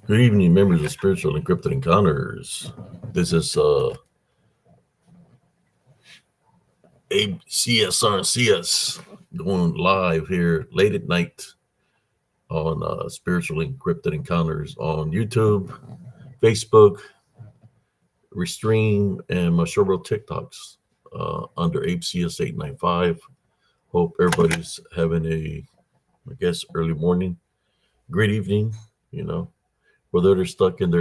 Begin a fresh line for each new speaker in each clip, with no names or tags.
Good evening, members of Spiritual Encrypted Encounters. This is Abe CSRCS going live here late at night on Spiritual Encrypted Encounters on YouTube, Facebook, Restream, and my showreel TikToks under Abe CS895. Hope everybody's having early morning, great evening, you know, whether they're stuck in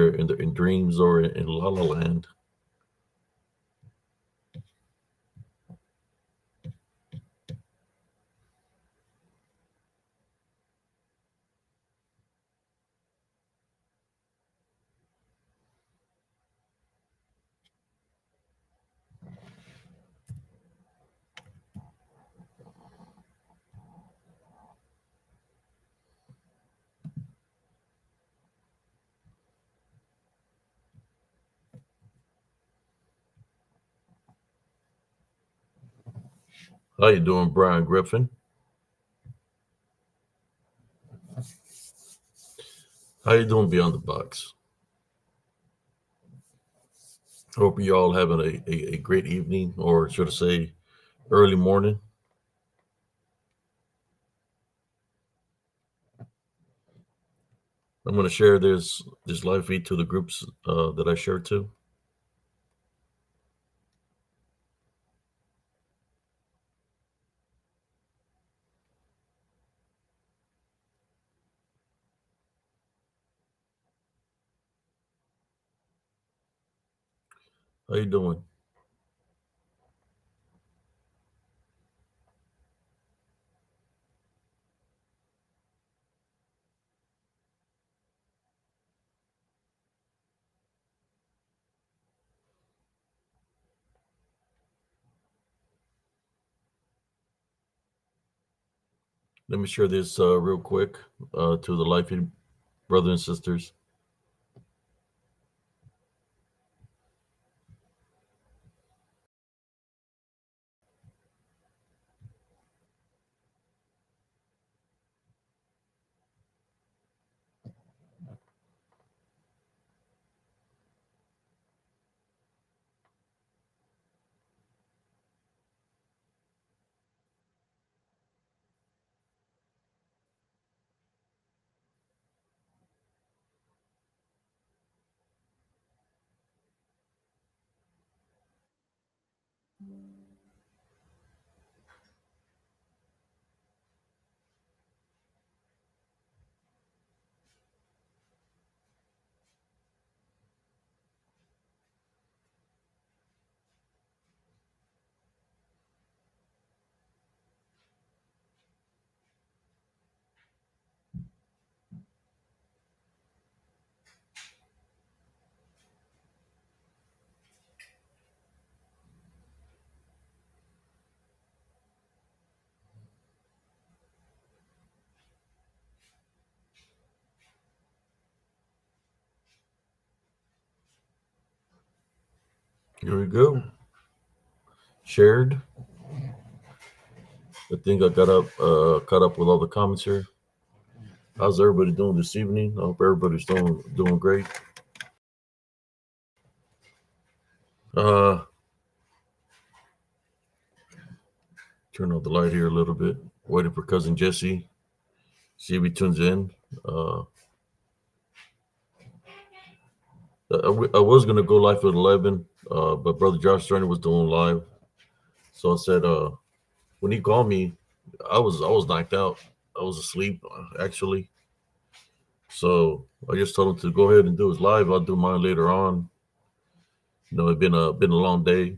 dreams or in La La Land. How you doing, Brian Griffin? How you doing beyond the box? Hope you all having a great evening, or should I say, early morning. I'm going to share this live feed to the groups that I share to. How you doing? Let me share this real quick to the live feed brothers and sisters. Here we go. Shared. I think I got caught up with all the comments here. How's everybody doing this evening? I hope everybody's doing great. Uh, Turn off the light here a little bit. Waiting for cousin Jesse. See if he tunes in. Uh, I was gonna go live at 11, but brother Josh Turner was doing live, so I said when he called me, I was knocked out. I was asleep actually, so I just told him to go ahead and do his live. I'll do mine later on. It's been a long day.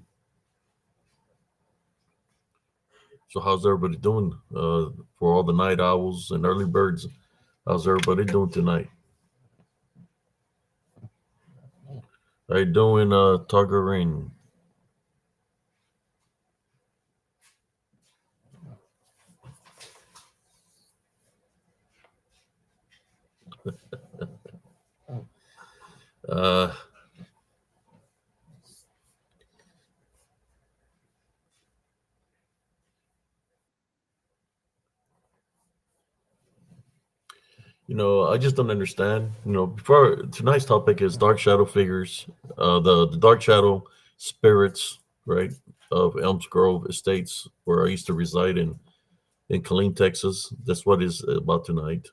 So how's everybody doing? For all the night owls and early birds, how's everybody doing tonight? How you doing, Tugger? Uh, I just don't understand. Before tonight's topic is dark shadow figures, the dark shadow spirits, right, of Elms Grove Estates, where I used to reside in Killeen, Texas. That's what is about tonight.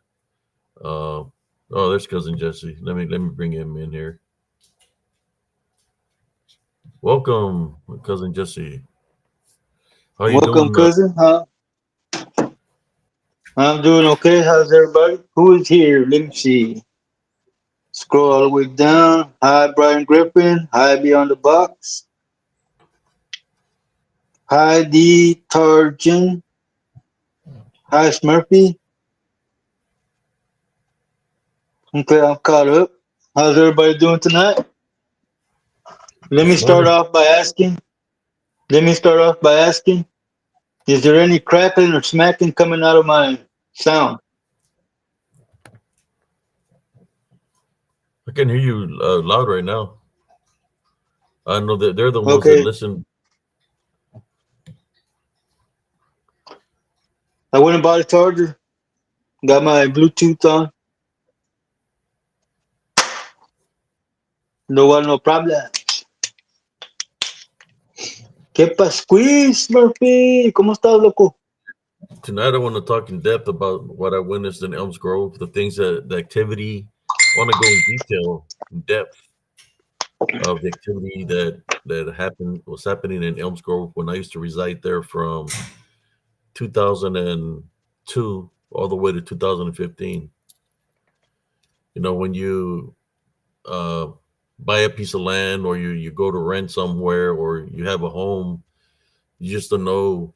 Uh, oh, there's cousin Jesse. Let me bring him in here. Welcome, cousin Jesse. How you
Welcome,
doing?
cousin. I'm doing okay. How's everybody? Who is here? Let me see. Scroll all the way down. Hi, Brian Griffin. Hi, Beyond the Box. Hi, Detergent. Hi, Smurfy. Okay, I'm caught up. How's everybody doing tonight? Let me
This
start
morning,
off by asking. Let me start off by asking. Is there any crackling or smacking coming out of my sound?
I can hear you loud right now. I know that they're the ones that
Okay.
listen.
I went and bought a charger. Got my Bluetooth on. No problem. ¿Qué pasquis, Murphy? ¿Cómo estás, loco?
Tonight, I want to talk in depth about what I witnessed in Elms Grove, the things that the activity. I want to go in detail, in depth of the activity that happened was happening in Elms Grove when I used to reside there from 2002 all the way to 2015. When you uh, buy a piece of land or you go to rent somewhere or you have a home, you just don't know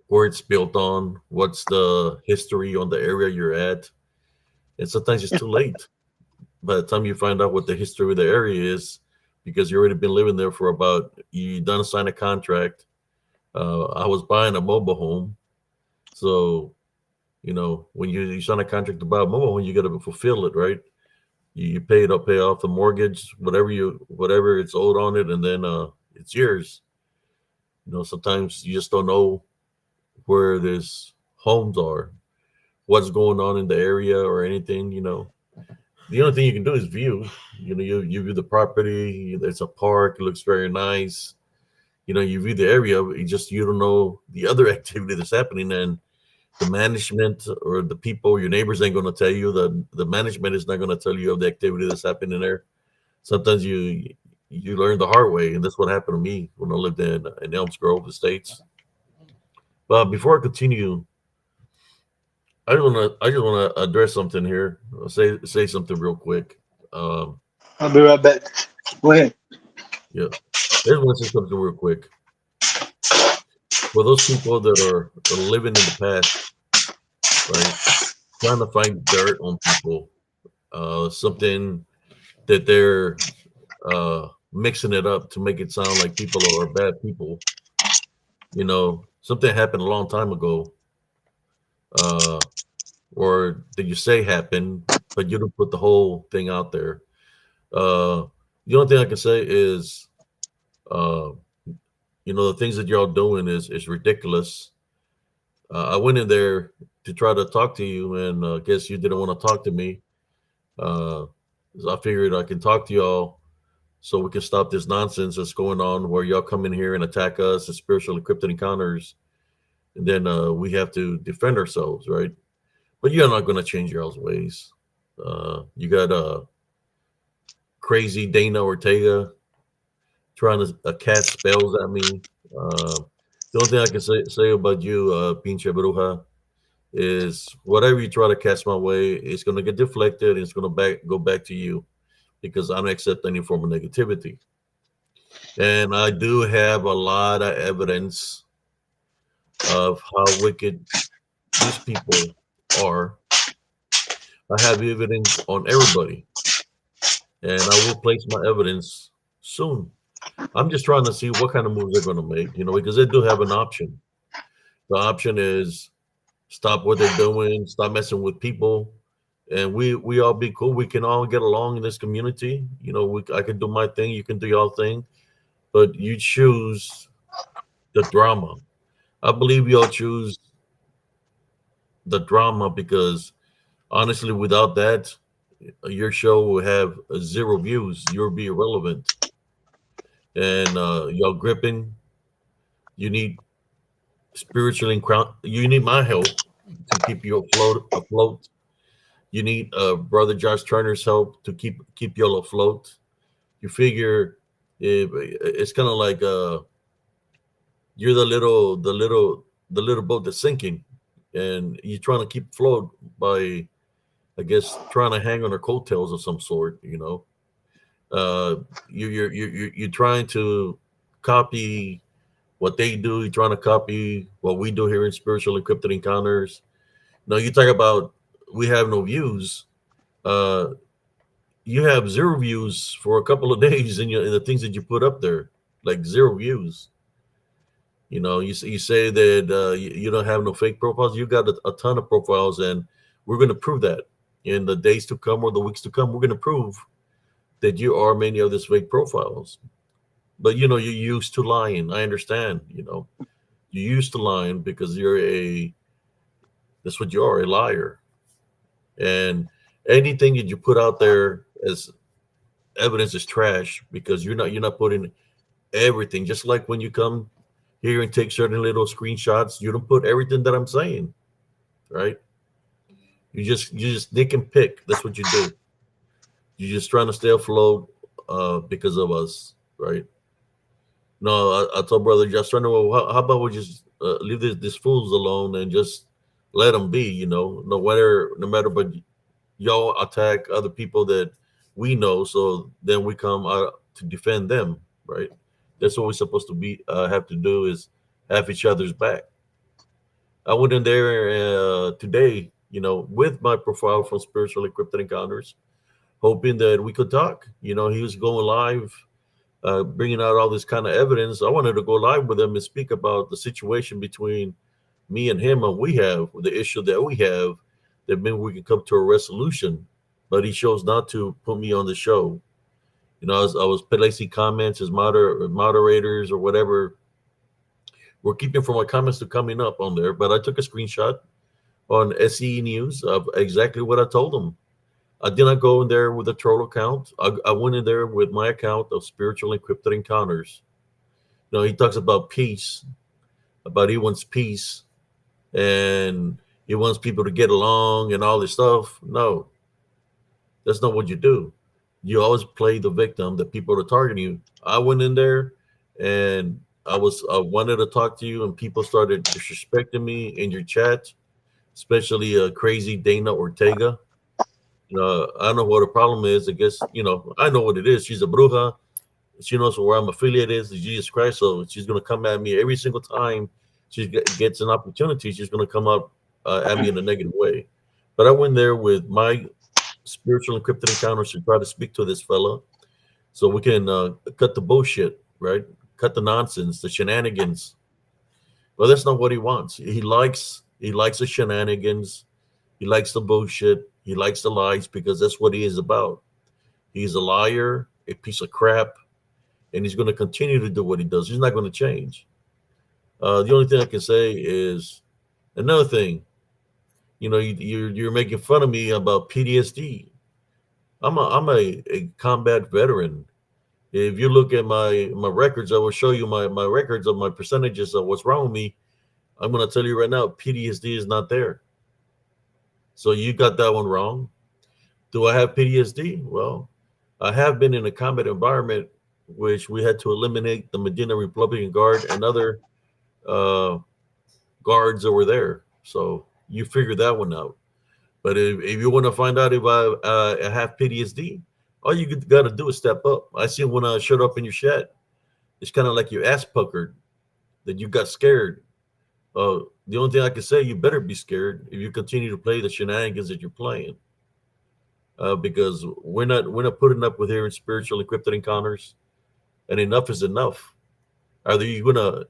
where it's built on, what's the history on the area you're at, and sometimes it's too late. By the time you find out what the history of the area is, because you already been living there for about you done sign a contract. I was buying a mobile home, so when you sign a contract to buy a mobile home, you got to fulfill it, right? You pay off the mortgage, whatever it's owed on it, and then it's yours. Sometimes you just don't know where these homes are, what's going on in the area or anything. The only thing you can do is view. You view the property. It's a park. It looks very nice. You view the area. You don't know the other activity that's happening, and the management or the people, your neighbors ain't going to tell you. The management is not going to tell you of the activity that's happening there. Sometimes you learn the hard way, and that's what happened to me when I lived in Elms Grove Estates. But before I continue, I just want to address something here. Say something real quick. Um,
I'll be right back. Go ahead.
yeah, I just want to say something real quick. For those people that are living in the past, right, trying to find dirt on people, something that they're mixing it up to make it sound like people are bad people. Something happened a long time ago, uh, or that you say happened, but you don't put the whole thing out there. Uh, the only thing I can say is, uh, the things that y'all doing is ridiculous. I went in there to try to talk to you, and guess you didn't want to talk to me. Uh, so I figured I can talk to y'all so we can stop this nonsense that's going on where y'all come in here and attack us as spiritual encrypted encounters, and then we have to defend ourselves, right? But you're not going to change y'all's ways. You got crazy Dana Ortega trying to cast spells at me. Uh, the only thing I can say about you, Pinche Bruja, is whatever you try to cast my way, it's going to get deflected and it's going to go back to you because I don't accept any form of negativity. And I do have a lot of evidence of how wicked these people are. I have evidence on everybody, and I will place my evidence soon. I'm just trying to see what kind of moves they're going to make, because they do have an option. The option is stop what they're doing, stop messing with people, and we all be cool. We can all get along in this community. I can do my thing, you can do your thing, but you choose the drama. I believe y'all choose the drama because Honestly, without that, your show will have zero views. You'll be irrelevant. And y'all gripping, you need you need my help to keep you afloat. You need brother Josh Turner's help to keep y'all afloat. You figure it's kind of like you're the little boat that's sinking, and you're trying to keep afloat by, I guess, trying to hang on their coattails of some sort. Uh, you're trying to copy what they do. You're trying to copy what we do here in Spiritual Encrypted Encounters. No, you talk about we have no views. Uh, you have zero views for a couple of days in the things that you put up there, like zero views. You say that you don't have no fake profiles. You got a ton of profiles, and we're going to prove that in the days to come or the weeks to come. We're going to prove that you are many of these fake profiles. But you're used to lying. I understand. You're used to lying because that's what you are, a liar. And anything that you put out there as evidence is trash because you're not putting everything. Just like when you come here and take certain little screenshots, you don't put everything that I'm saying, right? You just nick and pick. That's what you do. You're just trying to stay afloat because of us, right? No, I told brother just trying to. Well, how about we just leave these fools alone and just let them be? No matter, but y'all attack other people that we know, so then we come out to defend them, right? That's what we're supposed to be have to do is have each other's back. I went in there today, with my profile from Spiritual Encrypted Encounters, hoping that we could talk. He was going live, bringing out all this kind of evidence. I wanted to go live with him and speak about the situation between me and him, and we have the issue that we have, that maybe we can come to a resolution. But he chose not to put me on the show. I was placing comments as moderators or whatever. We're keeping from my comments to coming up on there. But I took a screenshot on SE News of exactly what I told him. I did not go in there with a troll account. I went in there with my account of Spiritual Encrypted Encounters. He talks about peace, about he wants peace, and he wants people to get along and all this stuff. No, that's not what you do. You always play the victim that people are targeting you. I went in there and I wanted to talk to you, and people started disrespecting me in your chat, especially crazy Dana Ortega. I don't know what the problem is. I guess I know what it is. She's a bruja. She knows where I'm affiliated is Jesus Christ, so she's gonna come at me every single time she gets an opportunity. She's gonna come up at me in a negative way. But I went there with my spiritual encrypted encounters to try to speak to this fella, so we can cut the bullshit, right? Cut the nonsense, the shenanigans. Well, that's not what he wants. He likes the shenanigans. He likes the bullshit. He likes the lies because that's what he is about. He's a liar, a piece of crap, and he's going to continue to do what he does. He's not going to change. The only thing I can say is another thing. You're making fun of me about PTSD. I'm a combat veteran. If you look at my records, I will show you my records of my percentages of what's wrong with me. I'm going to tell you right now, PTSD is not there. So you got that one wrong. Do I have PTSD? Well, I have been in a combat environment which we had to eliminate the Medina Republican Guard and other uh, guards that were there. So you figure that one out. But if you want to find out if I have PTSD, all you got to do is step up. I see when I showed up in your chat, it's kind of like your ass puckered, that you got scared. The only thing I can say, you better be scared if you continue to play the shenanigans that you're playing. Because we're not putting up with here in spiritual encrypted encounters, and enough is enough. Are you gonna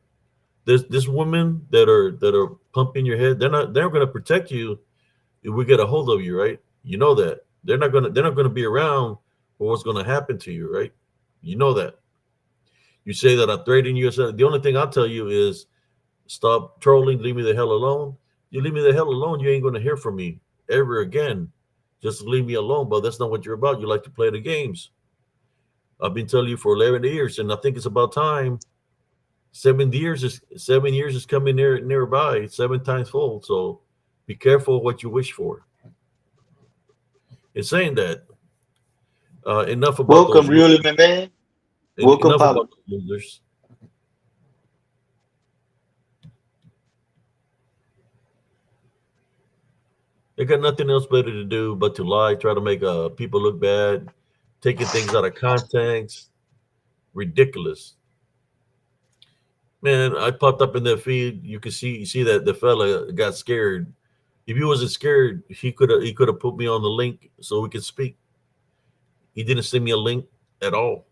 this women that are pumping your head? They're gonna protect you if we get a hold of you, right? You know that they're not gonna be around for what's gonna happen to you, right? You know that. You say that I'm threatening you. So the only thing I'll tell you is stop trolling, leave me the hell alone. You leave me the hell alone, you ain't gonna hear from me ever again. Just leave me alone. But that's not what you're about. You like to play the games. I've been telling you for 11 years, and I think it's about time. 7 years is coming nearby. It's 7 times fold. So be careful what you wish for. In saying that, enough about
Welcome,
those
really, my man. Welcome,
enough
Pablo.
about those losers. They got nothing else better to do but to lie, try to make people look bad, taking things out of context. Ridiculous. Man, I popped up in that feed. You see that the fella got scared. If he wasn't scared, he could have put me on the link so we could speak. He didn't send me a link at all.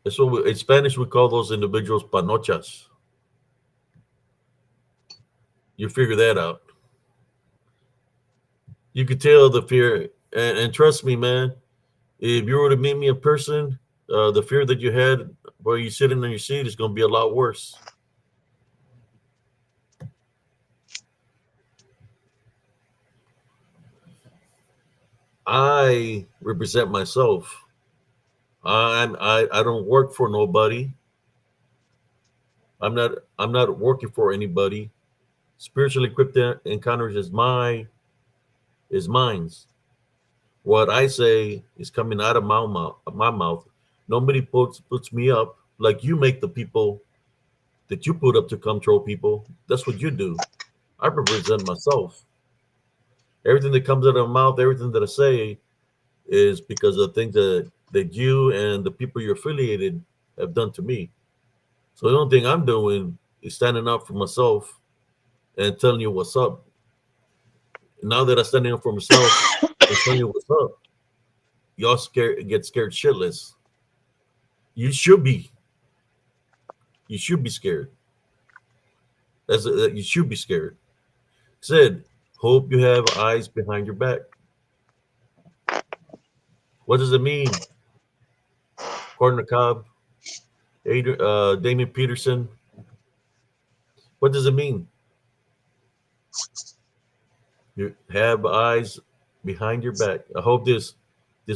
That's what in Spanish we call those individuals panochas. You figure that out. You could tell the fear, and trust me, man. If you were to meet me in person, the fear that you had while you sitting in your seat is going to be a lot worse. I represent myself. I don't work for nobody. I'm not working for anybody. Spiritually equipped encounters is mine's. What I say is coming out of my mouth. Nobody puts me up like you make the people that you put up to control people. That's what you do. I represent myself. Everything that comes out of my mouth, everything that I say is because of things that you and the people you're affiliated have done to me. So the only thing I'm doing is standing up for myself and telling you what's up. Now that I'm standing up for myself and telling you what's up, y'all get scared shitless. You should be. You should be scared. You should be scared. Said, hope you have eyes behind your back. What does it mean? Gordon Cobb, Damien Peterson. What does it mean? You have eyes behind your back. I hope this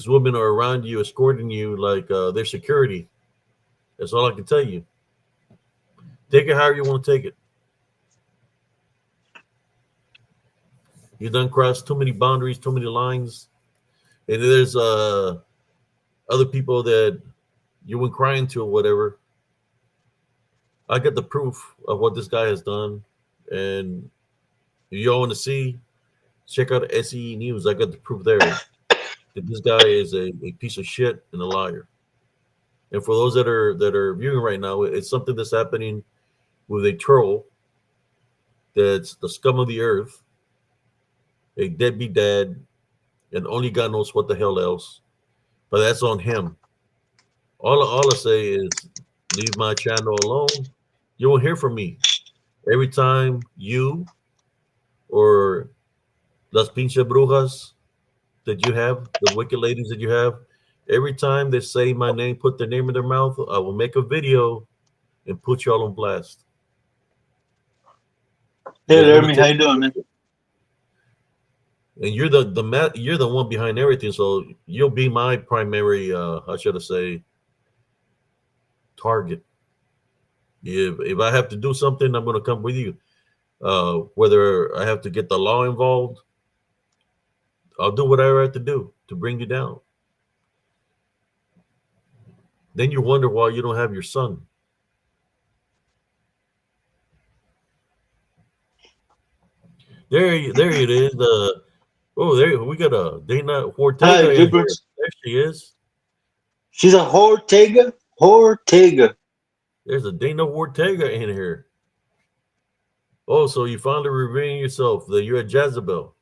women are around you, escorting you like their security. That's all I can tell you. Take it however you want to take it. You done crossed too many boundaries, too many lines, and there's other people that you went crying to or whatever. I got the proof of what this guy has done, and if y'all want to see, check out SE News. I got the proof there that this guy is a piece of shit and a liar. And for those that are viewing right now, it's something that's happening with a troll that's the scum of the earth, a deadbeat dad, and only God knows what the hell else. But that's on him. All I say is leave my channel alone. You won't hear from me. Every time you or las pinche brujas that you have, the wicked ladies that you have, every time they say my name, put their name in their mouth, I will make a video and put y'all on blast. You
Hey,
guys better
Jeremy, how
take
you doing, man?
and you're the one behind everything, so you'll be my primary how should I say target. If I have to do something, I'm gonna come with you. Whether I have to get the law involved, I'll do whatever I have to do to bring you down. Then you wonder why you don't have your son. There it is. Oh, there we got a Dana
Hi,
Ortega in here.
Gibbons.
There she is.
She's a Hortega. Hortega.
There's a Dana Ortega in here. Oh, so you finally revealing yourself that you're a Jezebel.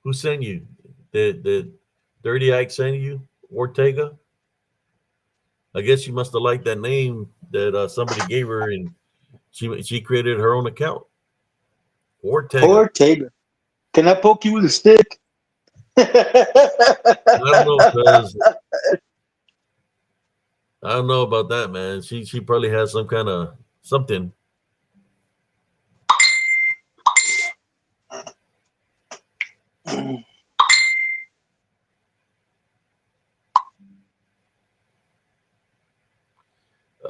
Who sent you? Did Dirty Ike send you? Ortega? I guess she must have liked that name that somebody gave her, and she created her own account. Ortega.
Hortega. Can I poke you with a stick?
I don't know because I don't know about that, man. She probably has some kind of something.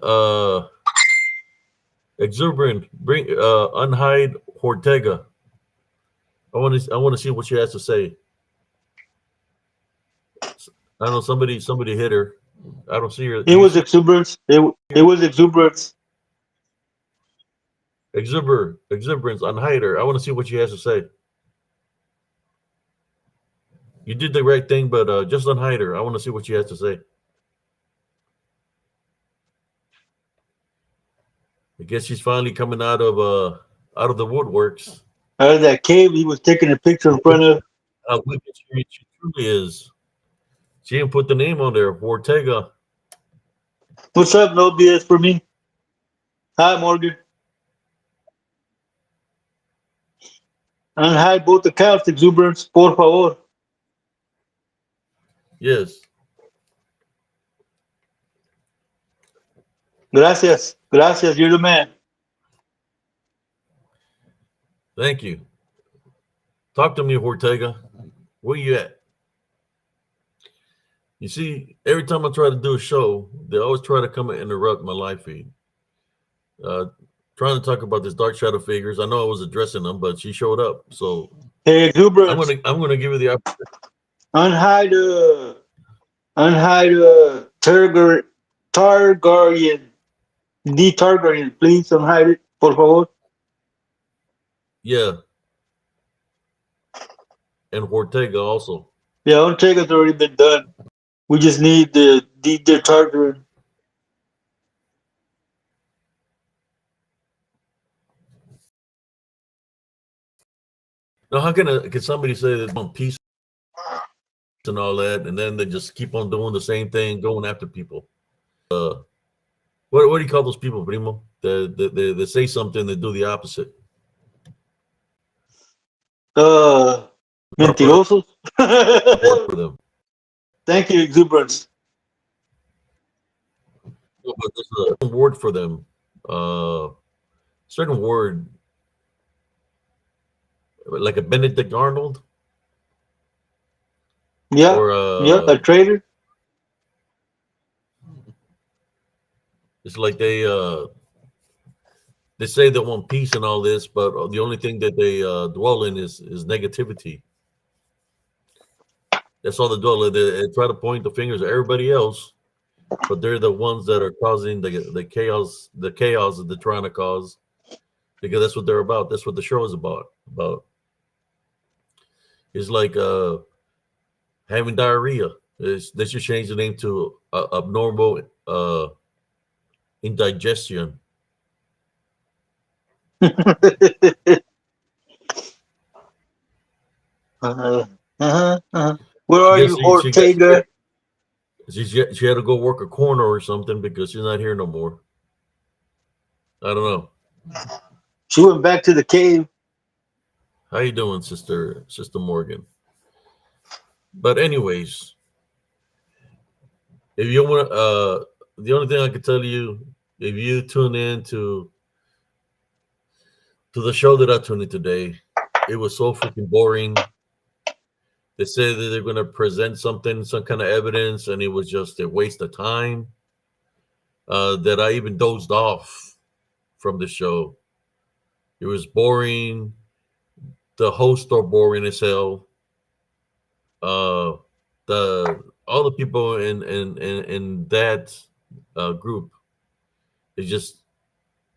Uh, Exuberant, bring unhide Ortega. I want to see what she has to say. I don't know somebody hit her. I don't see her.
It
Do you
was
see
exuberance. It
her?
was exuberance.
Exuberance, unhide her. I want to see what she has to say. You did the right thing, but just unhide her. I want to see what she has to say. I guess she's finally coming out of the woodworks.
Out of that cave, he was taking a picture in front of.
How wicked she truly is. She didn't put the name on there. Ortega.
What's up? No BS for me. Hi, Morgan. Unhide both accounts, exuberance, por favor.
Yes.
Gracias. Gracias. You're the man.
Thank you. Talk to me, Ortega. Where you at? You see, every time I try to do a show, they always try to come and interrupt my live feed. Uh, Trying to talk about this dark shadow figures. I know I was addressing them, but she showed up, so
Hey, exuberance.
I'm gonna give her the
Unhide, Targaryen. The Targaryen. Please unhide it, por favor.
yeah, and Ortega also.
Yeah, Ortega's already been done. We just need the Targaryen.
Now, can somebody say that on peace and all that, and then they just keep on doing the same thing, going after people? What do you call those people, Primo? They say something, they do the opposite.
Uh,
Proper
Mentirosos.
word for them.
Thank you, exuberance.
No, but there's a certain word for them. Certain word, like a Benedict Arnold,
Yeah,
or
yeah, a traitor.
it's like they say they want peace and all this, but the only thing that they dwell in is negativity. That's all they dwell in. They try to point the fingers at everybody else, but they're the ones that are causing the chaos that they're trying to cause, because that's what they're about. That's what the show is about. It's like having diarrhea. They should change the name to abnormal indigestion.
uh, Where
I
are
guess
you, Ortega?
she had to go work a corner or something because she's not here no more. I don't know.
She went back to the cave.
How you doing, Sister Morgan? But anyways, if you want, the only thing I can tell you, if you tune in to the show that I tuned in today, it was so freaking boring. They said that they're going to present something, some kind of evidence, and it was just a waste of time. That I even dozed off from the show. It was boring. The hosts are boring as hell. Uh, the all the people in that group is just,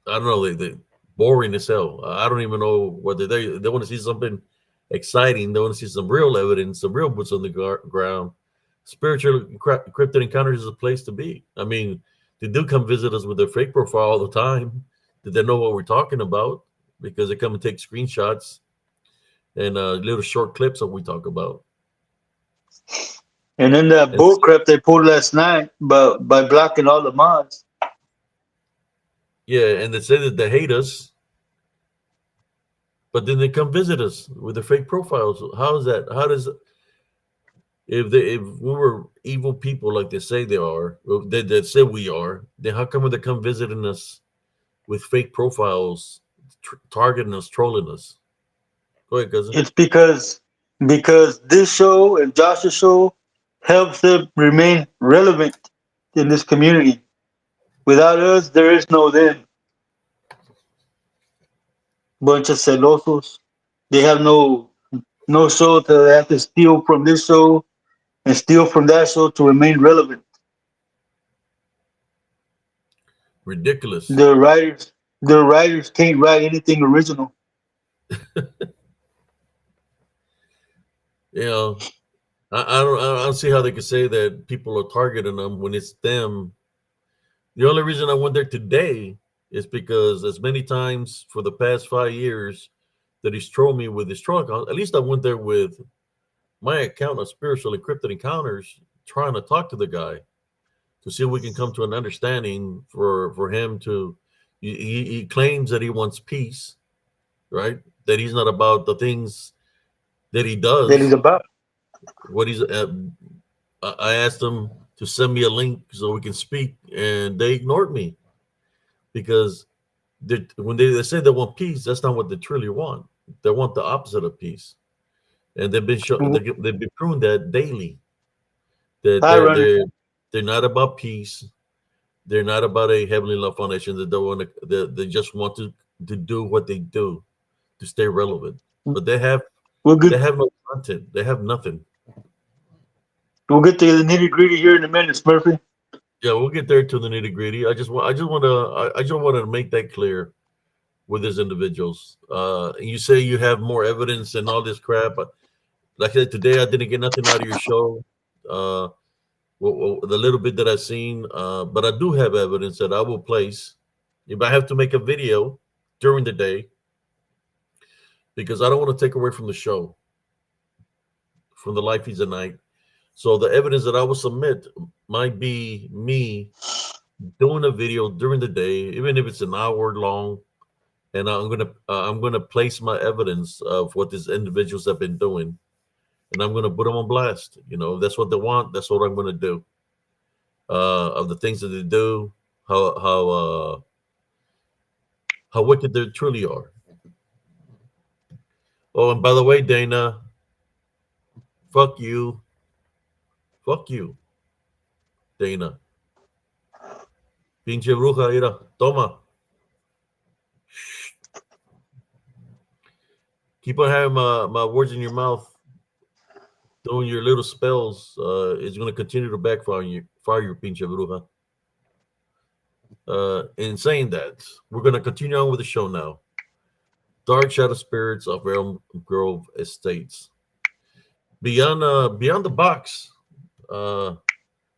I don't know, they boring as hell. I don't even know whether they want to see something exciting. They want to see some real evidence, some real boots on the ground. Spiritual cryptid encounters is a place to be. I mean, they do come visit us with their fake profile all the time. Did they know what we're talking about? Because they come and take screenshots and little short clips that we talk about.
And then that
And
bull crap they pulled last night by blocking all the mods.
yeah, and they say that they hate us, but then they come visit us with their fake profiles. How is that? How does, if we were evil people like they say they are, or they say we are, then how come they come visiting us with fake profiles, targeting us, trolling us? Go ahead, cousin.
It's because because this show and Josh's show helps them remain relevant in this community. Without us, there is no them. Bunch of celosos. They have no show to have to steal from this show and steal from that show to remain relevant.
Ridiculous.
The writers can't write anything original.
You know, I don't see how they could say that people are targeting them when it's them. The only reason I went there today is because as many times for the past 5 years that he's trolled me with his troll account, at least I went there with my account of spiritual encrypted encounters, trying to talk to the guy to see if we can come to an understanding for him to. He claims that he wants peace, right? That he's not about the things that he
That is
does.
about.
What he's I asked them to send me a link so we can speak, and they ignored me because when they say they want peace, that's not what they truly want. They want the opposite of peace, and they've been proving that daily. That
Ironic.
they're not about peace. They're not about a heavenly love foundation. That they want they just want to do what they do to stay relevant. But
We'll get
they have no content. They have nothing.
we'll get to the nitty gritty here in a minute, Smurfy.
Yeah, we'll get there to the nitty gritty. I just wanted to make that clear with these individuals. You say you have more evidence and all this crap. But like I said today, I didn't get nothing out of your show. Uh, the little bit that I've seen, but I do have evidence that I will place. If I have to make a video during the day, because I don't want to take away from the show, from the life feeds at night. So the evidence that I will submit might be me doing a video during the day, even if it's an hour long, and I'm gonna place my evidence of what these individuals have been doing, and I'm gonna put them on blast. You know, if that's what they want. That's what I'm gonna do. Of the things that they do, how wicked they truly are. Oh, and by the way, Dana, fuck you, fuck you, Dana. Pinche bruja, mira, toma. Keep on having my words in your mouth, doing your little spells. It's going to continue to backfire you, fire you, pinche bruja. In saying that, we're going to continue on with the show now. Dark Shadow Spirits of Elms Grove Estates. Beyond the box, uh,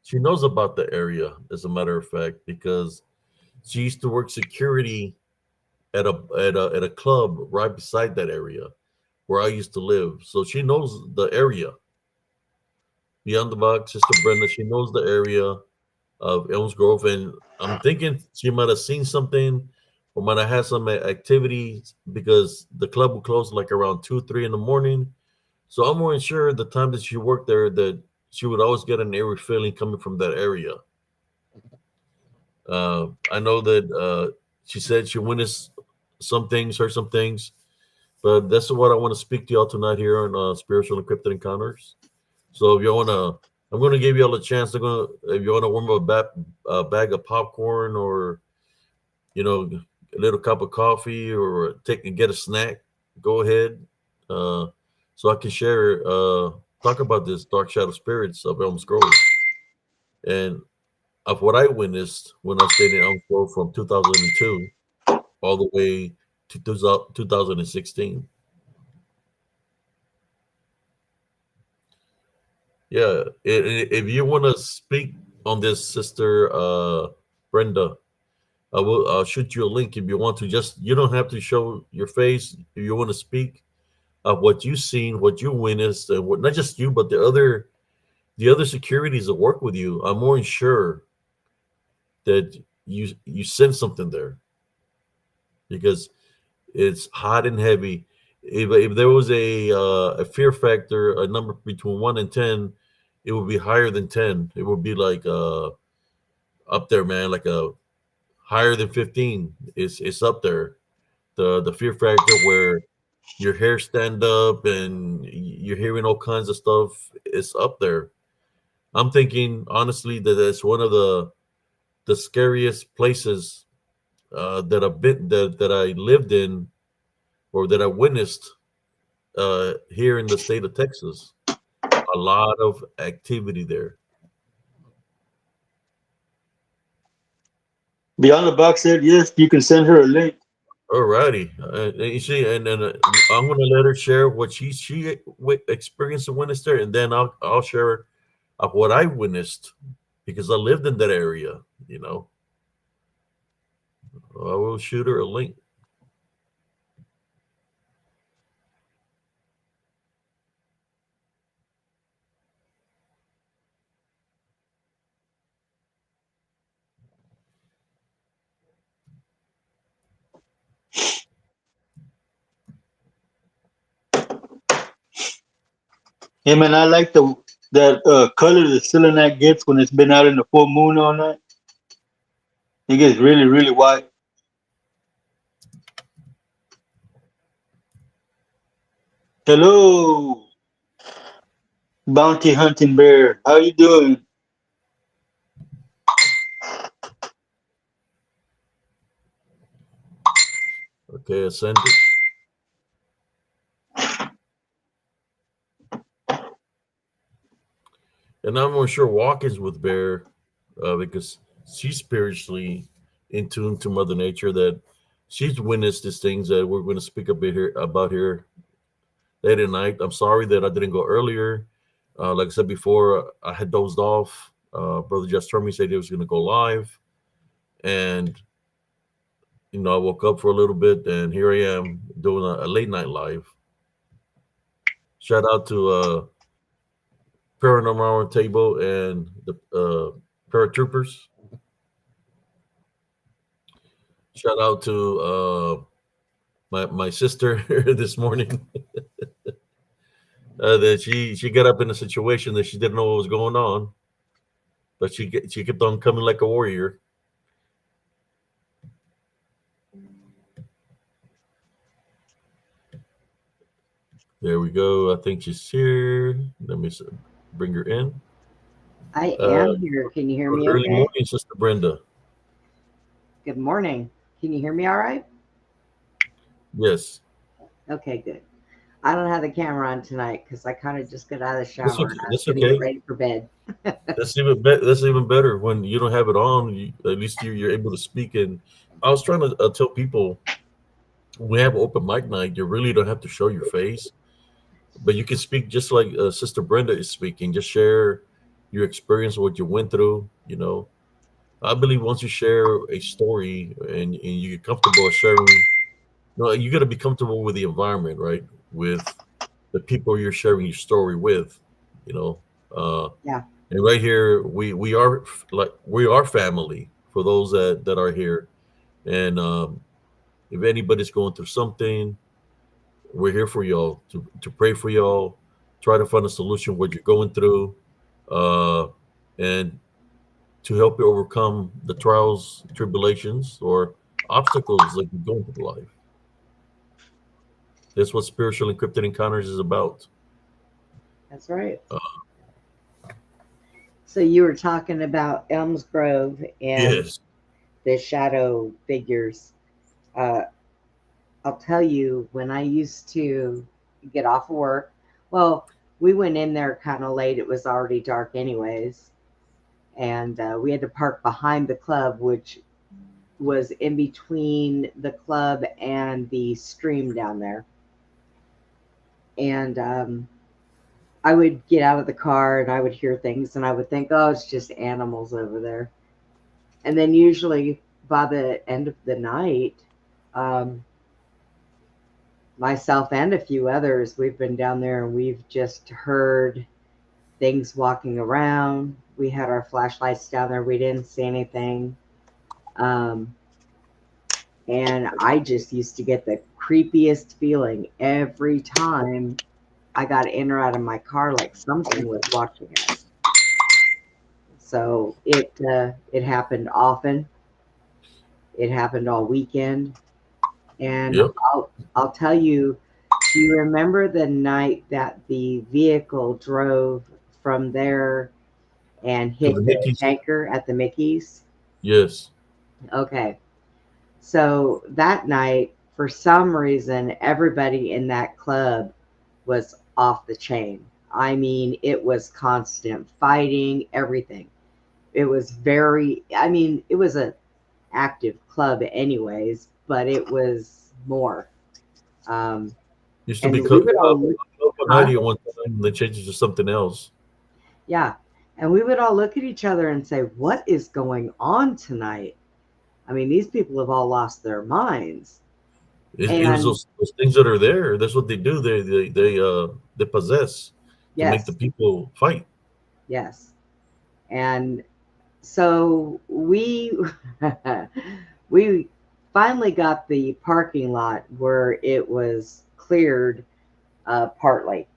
she knows about the area, as a matter of fact, because she used to work security at a club right beside that area where I used to live. So she knows the area. Beyond the box, Sister Brenda, she knows the area of Elms Grove, and I'm thinking she might have seen something or might have had some activities because the club would close like around 2, 3 in the morning. So I'm more than sure the time that she worked there that she would always get an eerie feeling coming from that area. I know that she said she witnessed some things, heard some things, but that's what I want to speak to y'all tonight here on Spiritual Encrypted Encounters. So if you want to, I'm going to give y'all a chance. If you want to warm up a bag of popcorn or, a little cup of coffee or take and get a snack, go ahead. Uh, so I can share, talk about this Dark Shadow Spirits of Elms Grove and of what I witnessed when I stayed in Elms Grove from 2002 all the way to 2016. Yeah, if you want to speak on this, Sister Brenda, I'll shoot you a link if you want to. Just you don't have to show your face if you want to speak of what you've seen, what you witnessed, and what not just you, but the other securities that work with you. I'm more than sure that you sense something there because it's hot and heavy. If there was a fear factor, a number between 1 and 10, it would be higher than 10. It would be like up there, man, like a higher than 15. It's up there. The fear factor where your hair stand up and you're hearing all kinds of stuff. It's up there. I'm thinking honestly that it's one of the scariest places that I've been that I lived in or that I witnessed here in the state of Texas. A lot of activity there.
Beyond the box said yes. You can send her a link.
Alrighty, and you see, and then I'm gonna let her share what experienced and witnessed there, and then I'll share what I witnessed because I lived in that area. You know, I will shoot her a link.
Hey man, I like the that color the selenite gets when it's been out in the full moon all night. It gets really, really white. Hello, bounty hunting bear. How you doing?
Okay, I sent it, and I'm more sure walk-ins with Bear because she's spiritually in tune to Mother Nature that she's witnessed these things that we're going to speak a bit here about here late at night. I'm sorry that I didn't go earlier. Like I said before, I had dozed off. Brother Just told me said he was going to go live, and I woke up for a little bit, and here I am doing a late night live. Shout out to Paranormal Table and the paratroopers. Shout out to my sister this morning that she got up in a situation that she didn't know what was going on, but she kept on coming like a warrior. There we go. I think she's here. Let me bring her in.
I
Uh,
am here. Can you hear
Good
me
early
okay?
morning, Sister Brenda.
Good morning. Can you hear me all right?
Yes,
Okay, good. I don't have the camera on tonight because I kind of just got out of the
that's
shower
okay.
and I was
That's
going to get
okay.
ready for bed.
That's even better when you don't have it on. At least you're able to speak. And I was trying to tell people we have open mic night. You really don't have to show your face, but you can speak just like Sister Brenda is speaking. Just share your experience, what you went through. I believe once you share a story and you get comfortable sharing, you got to be comfortable with the environment, right? With the people you're sharing your story with, you know. Uh,
Yeah,
and right here, we are we are family for those that are here. And if anybody's going through something, we're here for y'all to pray for y'all, try to find a solution what you're going through, uh, and to help you overcome the trials, tribulations, or obstacles that you're going through life. That's what spiritual encrypted encounters is about.
that's right.
Uh,
So you were talking about Elms Grove and
yes.
the shadow figures. Uh, I'll tell you, when I used to get off of work, well, we went in there kind of late. It was already dark, anyways. And we had to park behind the club, which was in between the club and the stream down there. And I would get out of the car and I would hear things and I would think, oh, it's just animals over there. And then usually by the end of the night, um, myself and a few others, we've been down there and we've just heard things walking around. We had our flashlights down there. We didn't see anything. Um, and I just used to get the creepiest feeling every time I got in or out of my car, like something was watching us. So it happened often. It happened all weekend, and
Yep.
I'll tell you, Do you remember the night that the vehicle drove from there and
To the
hit the
Nickies.
tanker at the Mickey's?
Yes.
Okay. So that night, for some reason, everybody in that club was off the chain. I mean, it was constant fighting, everything. It was very, I mean, it was a active club anyways, but it was more. Um,
Used to
and
be
we would all look,
Club
huh?
90 at one time, and they changed it to something else.
Yeah. And we would all look at each other and say, what is going on tonight? I mean, these people have all lost their minds.
It was
And
those things that are there. That's what they do. They possess to make the
yes,
people fight.
yes. And so we finally got the parking lot where it was cleared partly.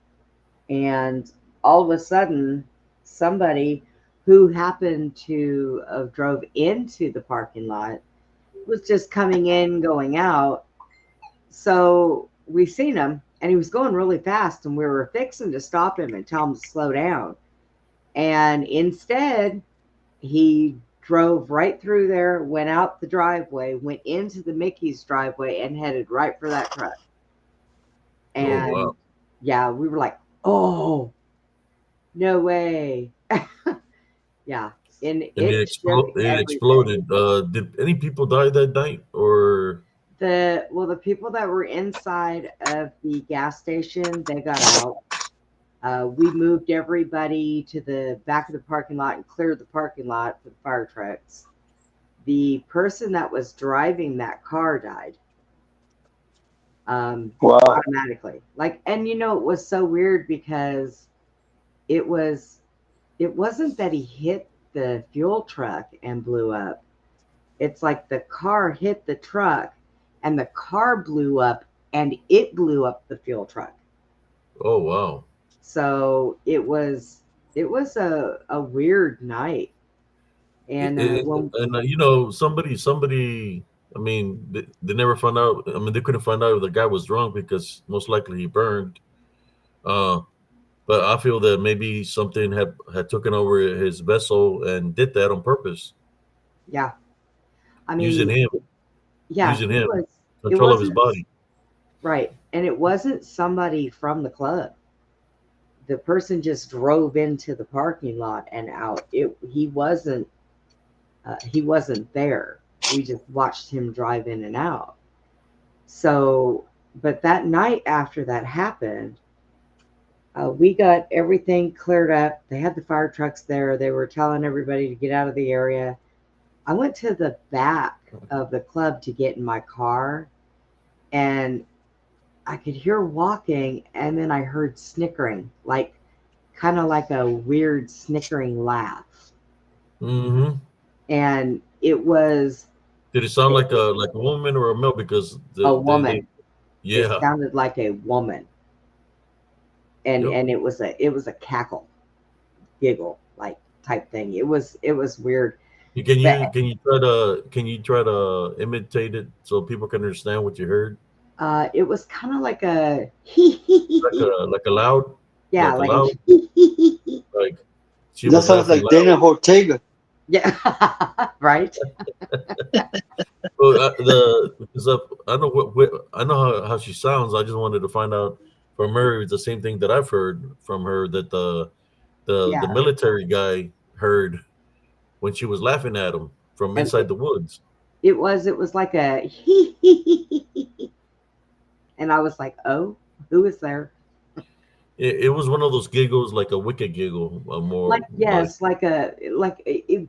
And all of a sudden, somebody who happened to have drove into the parking lot was just coming in, going out. So we seen him, and he was going really fast, and we were fixing to stop him and tell him to slow down. And instead, he drove right through there, went out the driveway, went into the Mickey's driveway, and headed right for that truck.
Oh
And
wow!
yeah, we were like, oh, no way. Yeah. And
And
it shook
it
everything.
exploded. Did any people die that night, or
The people that were inside of the gas station, they got out. We moved everybody to the back of the parking lot and cleared the parking lot for the fire trucks. The person that was driving that car died
Wow.
automatically. Like, and it was so weird because it was it wasn't that he hit the fuel truck and blew up. It's like the car hit the truck and the car blew up and it blew up the fuel truck.
oh wow!
So it was a weird night. And when
And somebody. I mean, they never found out. I mean, they couldn't find out if the guy was drunk because most likely he burned. Uh, but I feel that maybe something had taken over his vessel and did that on purpose,
yeah, I
using
mean,
him,
yeah,
using
he
him,
was it
control of his
wasn't
body.
right. And it wasn't somebody from the club. The person just drove into the parking lot and out. He wasn't there. We just watched him drive in and out. So, but that night after that happened, we got everything cleared up. They had the fire trucks there. They were telling everybody to get out of the area. I went to the back of the club to get in my car, and I could hear walking, and then I heard snickering, like kind of like a weird snickering laugh.
Hmm.
And it was
Did it sound like a woman or a male? Because
a
they
woman. It
yeah,
sounded like a woman, and
yep.
and it was a cackle, giggle like type thing. It was weird, but
Can you try to imitate it so people can understand what you heard?
it was kind of like a
Like a loud,
yeah,
like a
like a
loud, like she
That
was
sounds
laughing
like
loud.
Dana Ortega.
yeah, right.
Well, the because I know I know how she sounds. I just wanted to find out from her it's the same thing that I've heard from her that the
Yeah,
military guy heard when she was laughing at him from
and
inside the woods.
it was like a and I was like, oh, who is there?
It was one of those giggles, like a wicked giggle,
Like,
more like
yes,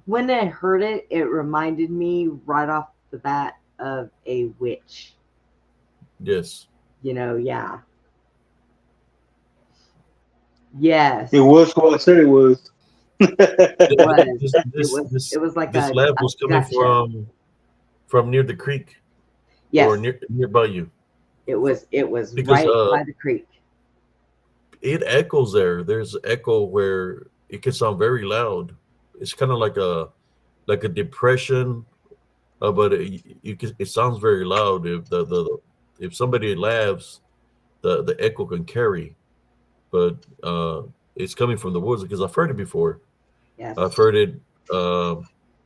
when I heard it, it reminded me right off the bat of a witch.
yes.
Yeah.
It
Yes,
was what I said it was.
it was.
This
It
this
was
this
it was like
this
a,
laugh
a
was coming
gotcha.
from near the creek or
Yes,
nearby you.
it was
Because
right by the creek.
it echoes there. There's echo where it can sound very loud. It's kind of like a depression, but it sounds very loud. If if somebody laughs, the echo can carry, but it's coming from the woods because I've heard it before. I've
Yes.
heard it uh,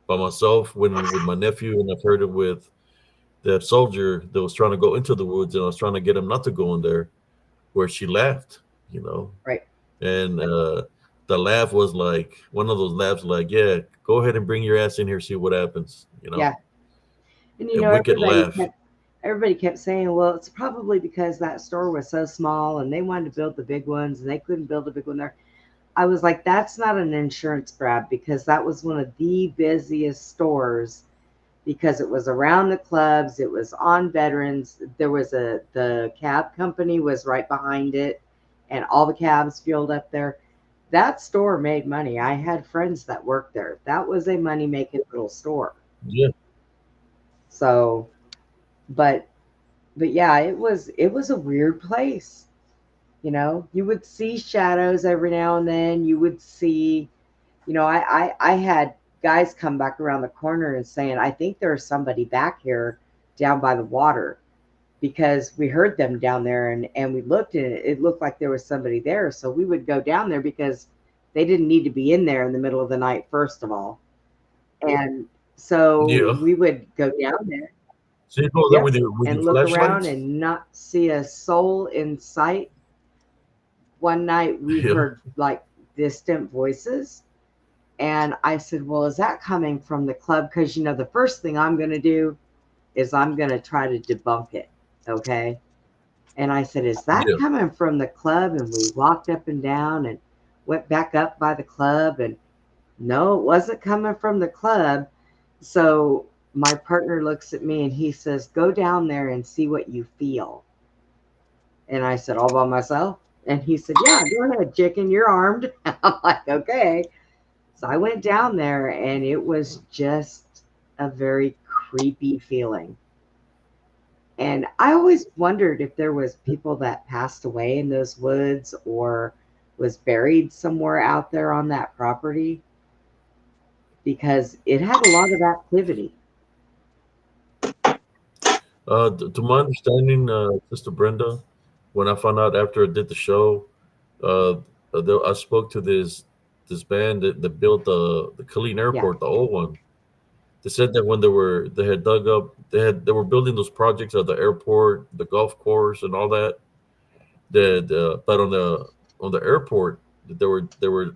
by myself when with my nephew, and I've heard it with that soldier that was trying to go into the woods, and I was trying to get him not to go in there, where she laughed, you know,
Right.
and the laugh was like one of those laughs, like, "Yeah, go ahead and bring your ass in here, see what happens," you know,
Yeah. And
a wicked laugh.
everybody kept saying, well, it's probably because that store was so small and they wanted to build the big ones and they couldn't build a big one there. I was like, that's not an insurance grab because that was one of the busiest stores because it was around the clubs, it was on veterans. There was the cab company was right behind it and all the cabs fueled up there. That store made money. I had friends that worked there. That was a money making little store.
Yeah,
So, but yeah, it was a weird place. You would see shadows every now and then. You would see, I had guys come back around the corner and saying, I think there's somebody back here down by the water because we heard them down there and we looked and it looked like there was somebody there. So we would go down there because they didn't need to be in there in the middle of the night, first of all. And so
yeah.
we would go down there.
So you go there
Yep.
with your
And look around
flashlights.
and not see a soul in sight. One night we
Yeah,
heard like distant voices. And I said, well, is that coming from the club? Because, the first thing I'm going to do is I'm going to try to debunk it. Okay. And I said, is that
yeah.
coming from the club? And we walked up and down and went back up by the club. And no, it wasn't coming from the club. So my partner looks at me and he says, go down there and see what you feel. And I said, all by myself? And he said, yeah, go ahead, chicken, you're armed. I'm like, okay. So I went down there and it was just a very creepy feeling. And I always wondered if there was people that passed away in those woods or was buried somewhere out there on that property because it had a lot of activity.
To my understanding, Sister Brenda, when I found out after I did the show, uh, I spoke to this band that built the Killeen
Yeah.
Airport, the old one. They said that when they had dug up, they were building those projects at the airport, the golf course, and all that. But on the airport, they were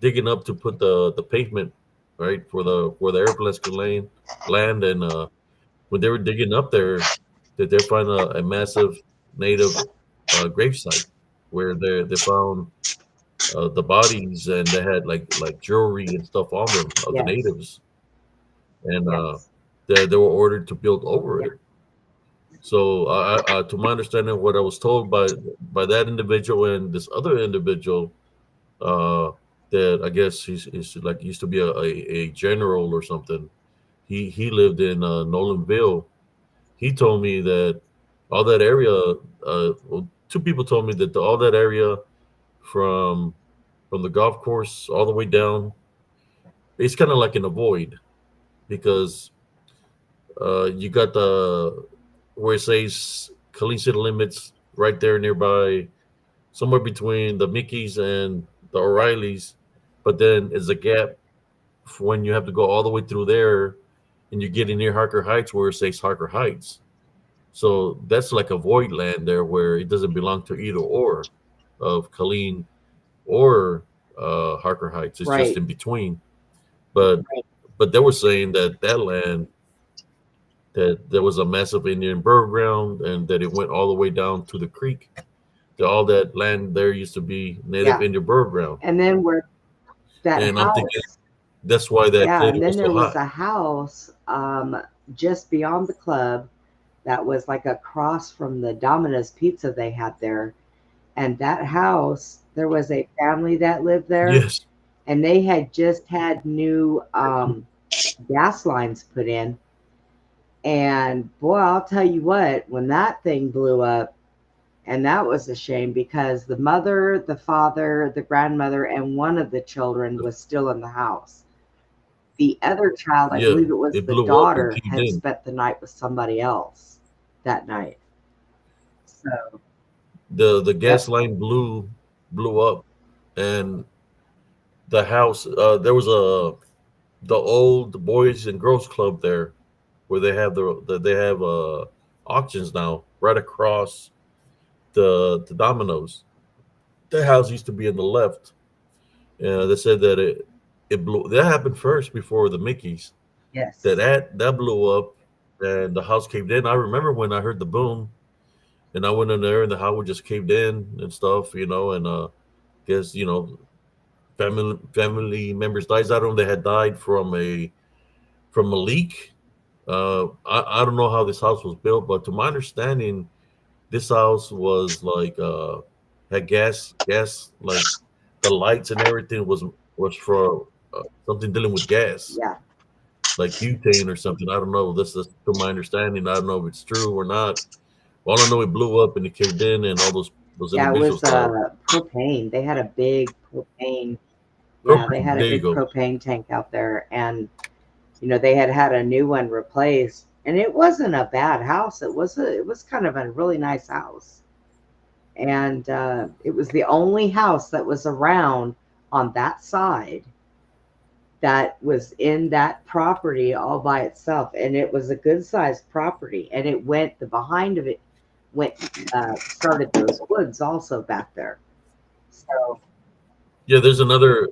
digging up to put the pavement right for the where the airplanes could land, and when they were digging up there, did they find a massive native gravesite where they found the bodies, and they had like jewelry and stuff on them of the
Yes.
natives, and
Yes.
they were ordered to build over
Yeah.
it. So, to my understanding, what I was told by that individual and this other individual, uh, that I guess he's like used to be a general or something. He lived in Nolanville. He told me that all that area. Well, two people told me that all that area from the golf course all the way down, it's kind of like in a void because you got the where it says Killeen City Limits right there nearby, somewhere between the Mickeys and the O'Reillys, but then it's a gap for when you have to go all the way through there, and you're getting near Harker Heights where it says Harker Heights. So that's like a void land there where it doesn't belong to either or of Killeen or Harker Heights. It's just
Right.
in between. But they were saying that that land, that there was a massive Indian burial ground and that it went all the way down to the creek. That all that land there used to be native
Yeah.
Indian burial ground.
And then where that
And I'm thinking
house,
that's why that
yeah,
lady
and then
was so
there was
hot.
a house just beyond the club that was like across from the Domino's pizza they had there. And that house, there was a family that lived there,
Yes.
and they had just had new gas lines put in. And boy, I'll tell you what, when that thing blew up, and that was a shame because the mother, the father, the grandmother, and one of the children was still in the house. The other child, I
Yeah.
believe it was
It
the
blew up and
daughter,
caved
had
in.
spent the night with somebody else that night. So,
The gas
Yep.
line blew up, and the house there was a the old boys and girls club there where they have they have auctions now right across the Domino's. The house used to be in the left. They said that it blew. That happened first before the Mickey's.
Yes.
That blew up, and the house caved in. I remember when I heard the boom, and I went in there, and the house just caved in and stuff, and guess family members died. I don't know if they had died from a leak. I don't know how this house was built, but to my understanding, this house was like had gas like the lights and everything was for something dealing with gas,
Yeah.
like butane or something. I don't know. This to my understanding. I don't know if it's true or not. All I know, it blew up and it caved in, and all those
Yeah, it
individuals
was
died.
propane. They had a big propane. Yeah, they
Propane.
had a
There you
big
go.
propane tank out there, and they had had a new one replaced, and it wasn't a bad house. It was kind of a really nice house, and it was the only house that was around on that side that was in that property all by itself, and it was a good sized property, and it went the behind of it went started those woods also back there. So
Yeah, there's another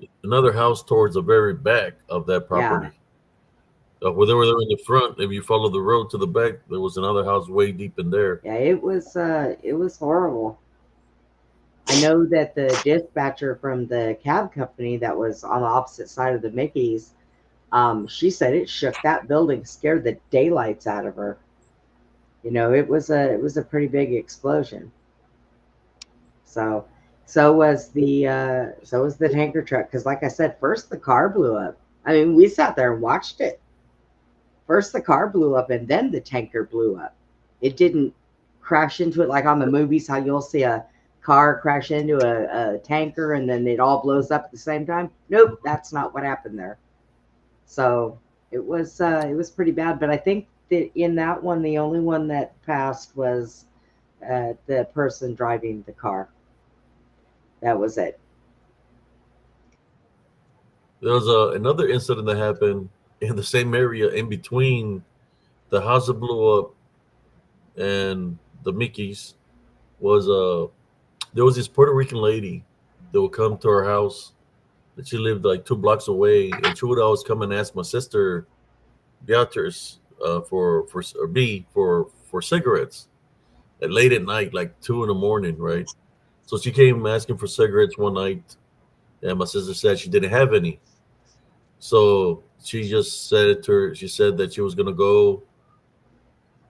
house towards the very back of that
yeah,
property. Where they were there in the front, if you follow the road to the back, there was another house way deep in there.
yeah, it was horrible. I know that the dispatcher from the cab company that was on the opposite side of the Mickey's, she said it shook that building, scared the daylights out of her. It was a pretty big explosion. So so was the tanker truck, because like I said, first the car blew up. I mean, we sat there and watched it. First the car blew up, and then the tanker blew up. It didn't crash into it like on the movies, how you'll see a car crash into a tanker and then it all blows up at the same time. Nope, that's not what happened there. So it was pretty bad. But I think that in that one, the only one that passed was the person driving the car. That was it.
There was another incident that happened in the same area in between the house that blew up and the Mickey's. Was There was this Puerto Rican lady that would come to our house. That she lived like 2 blocks away, and she would always come and ask my sister Beatrice for or B for cigarettes at late at night, like 2 in the morning, right? So she came asking for cigarettes one night, and my sister said she didn't have any. So she just said to her, she said that she was gonna go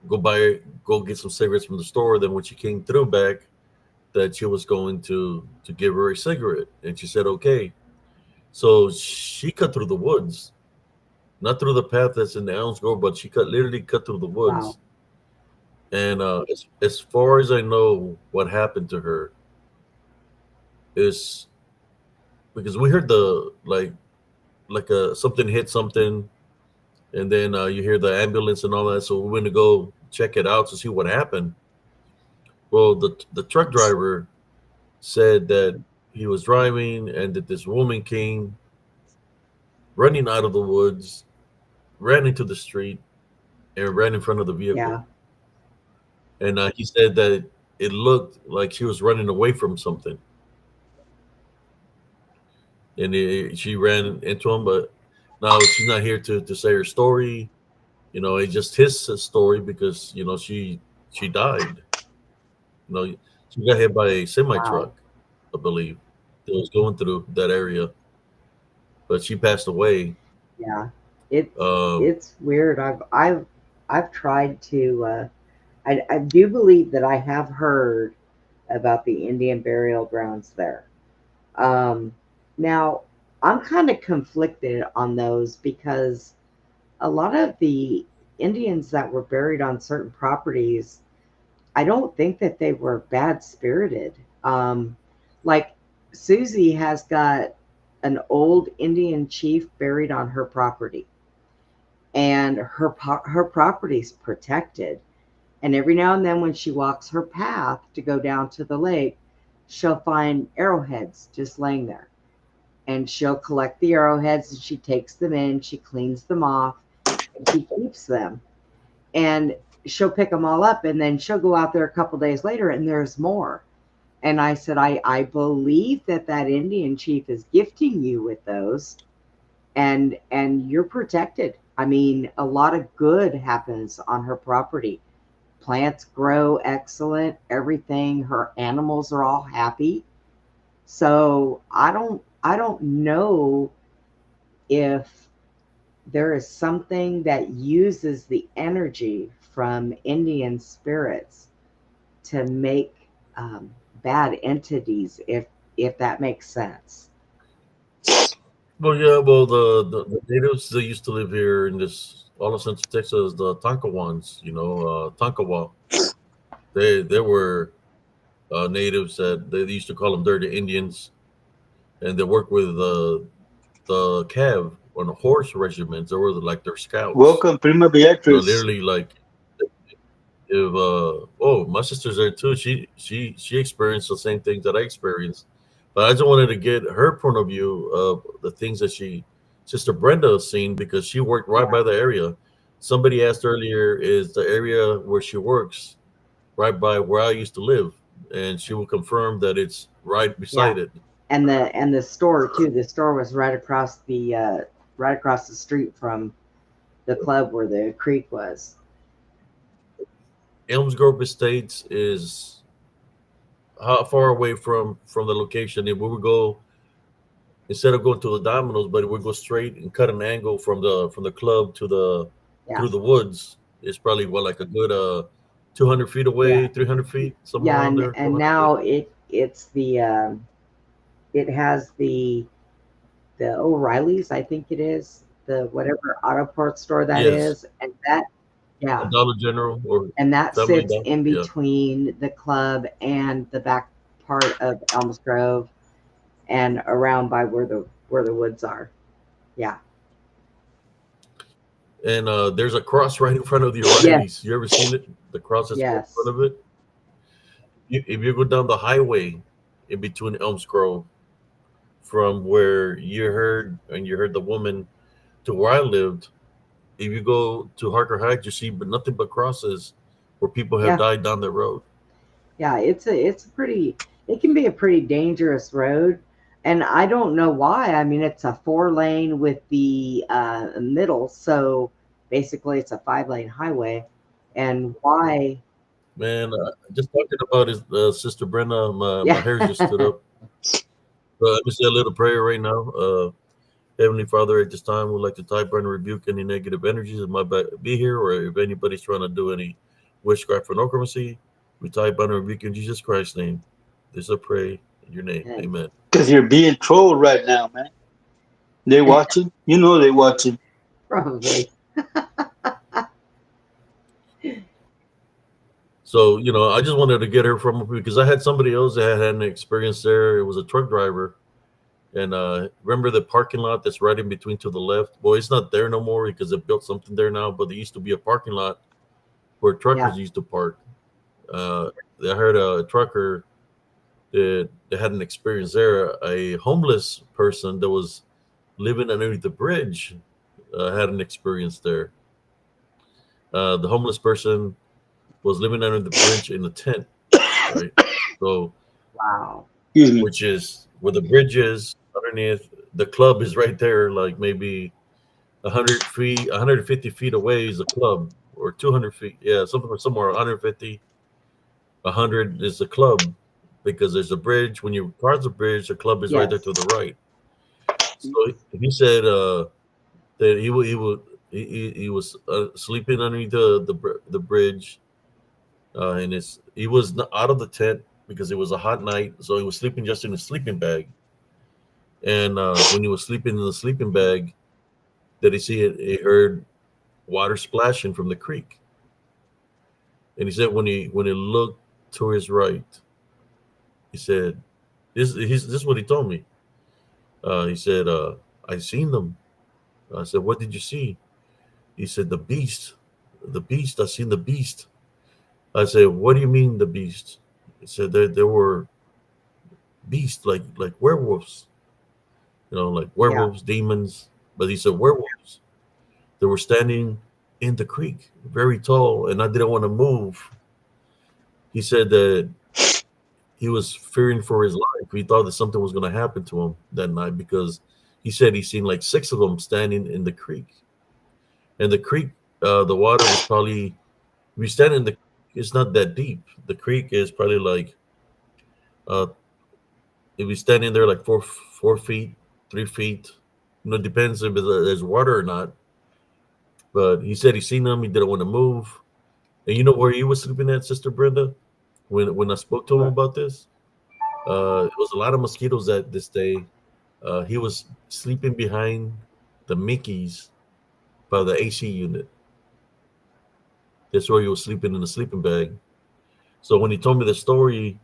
get some cigarettes from the store. Then when she came through back, that she was going to give her a cigarette, and she said okay. So she cut through the woods, not through the path that's in the Elms Grove, but she literally cut through the
Wow.
woods. And as far as I know, what happened to her is because we heard the like something hit something, and then you hear the ambulance and all that. So we went to go check it out to see what happened. Well, the truck driver said that he was driving and that this woman came running out of the woods, ran into the street, and ran in front of the vehicle.
Yeah.
And he said that it looked like she was running away from something, and she ran into him. But now she's not here to say her story. It's just his story because she died. She got hit by a semi
Wow.
truck, I believe, that was going through that area, but she passed away.
Yeah. It's
Um,
it's weird. I've tried to. I do believe that I have heard about the Indian burial grounds there. Um, Now, I'm kind of conflicted on those because a lot of the Indians that were buried on certain properties, I don't think that they were bad spirited. Um, like Susie has got an old Indian chief buried on her property, and her property's protected. And every now and then, when she walks her path to go down to the lake, she'll find arrowheads just laying there. And she'll collect the arrowheads and she takes them in, she cleans them off, and she keeps them. And she'll pick them all up and then she'll go out there a couple days later and there's more. And I said, I believe that that Indian chief is gifting you with those, and you're protected. I mean, a lot of good happens on her property. Plants grow excellent, everything, her animals are all happy. So I don't know if there is something that uses the energy from Indian spirits to make bad entities, if that makes sense.
Well, yeah, well, the natives that used to live here in this all of Central Texas, the Tonkawans, Tonkawa, they were natives that they used to call them dirty Indians, and they worked with the Cav on the horse regiments. They were like their scouts.
Welcome, Prima Beatrice.
Literally, like if oh, my sister's there too. She experienced the same things that I experienced, but I just wanted to get her point of view of the things that Sister Brenda has seen because she worked right
Yeah,
by the area. Somebody asked earlier, is the area where she works right by where I used to live, and she will confirm that it's right
yeah.
beside it.
And the store too. The store was right across the street from the club where the creek was.
Elms Grove Estates is how far away from the location. If we would go instead of going to the Domino's, but we go straight and cut an angle from the club to the
Yeah,
through the woods, it's probably what like a good 200 feet
yeah,
away, 300 feet, somewhere
yeah.
around
And
there,
and
400 feet.
now it's the it has the O'Reilly's, I think it is, the whatever auto parts store that
Yes,
is, and that,
a
yeah,
Dollar General or
and that
Family
sits
Dollar.
in
Yeah,
between the club and the back part of Elms Grove and around by where the woods are. Yeah.
and there's a cross right in front of the
Yes.
O'Reillys. You ever seen it? The cross that's right in
Yes.
front of it. If you go down the highway in between Elms Grove from where you heard the woman to where I lived. If you go to Harker Heights, you see but nothing but crosses where people have
Yeah.
died down the road.
Yeah. It's a pretty. It can be a pretty dangerous road, and I don't know why. I mean, it's a 4 lane with the middle, so basically it's a 5 lane highway, and why?
Man, just talking about his sister Brenda, my
Yeah.
hair just stood up. Let me say a little prayer right now. Heavenly Father, at this time, we'd like to type and rebuke any negative energies that might be here, or if anybody's trying to do any witchcraft or necromancy, we type and rebuke in Jesus Christ's name. This I pray in your name.
And
Amen.
Because you're being trolled right now, man. They watching. You know they watching.
probably.
So, I just wanted to get her from because I had somebody else that had an experience there. It was a truck driver. And remember the parking lot that's right in between to the left? Well, it's not there no more because they built something there now, but there used to be a parking lot where
Yeah.
truckers used to park. Uh, I heard a trucker that had an experience there. A homeless person that was living underneath the bridge had an experience there. The homeless person was living under the bridge in a tent, right? So,
Wow.
Excuse me.
which is where the bridge is underneath. The club is right there, like maybe 100 feet, 150 feet away is the club, or 200 feet. Yeah, somewhere 150, 100 is the club because there's a bridge. When you cross the bridge, the club is right there
Yes.
to the right. So he said that he was sleeping underneath the bridge, and he was out of the tent because it was a hot night, so he was sleeping just in a sleeping bag. And when he was sleeping in the sleeping bag, that he heard water splashing from the creek. And he said when he looked to his right, he said, this is what he told me. He said, I seen them. I said, what did you see? He said, the beast. The beast. I seen the beast. I said, "What do you mean the beast?" He said there were beasts like werewolves, like
Yeah.
werewolves, demons. But he said werewolves. They were standing in the creek, very tall, and I didn't want to move. He said that he was fearing for his life. He thought that something was going to happen to him that night because he said he seen like six of them standing in the creek. And the creek, the water was probably, if you stand in the, it's not that deep. The creek is probably like, uh, if you stand in there like 4 feet, 3 feet, it depends if there's water or not. But he said he seen them. He didn't want to move. And you know where he was sleeping at, Sister Brenda? When I spoke to him
What?
about this, it was a lot of mosquitoes that this day. He was sleeping behind the Mickey's by the AC unit. That's where he was sleeping in the sleeping bag. So when he told me the story,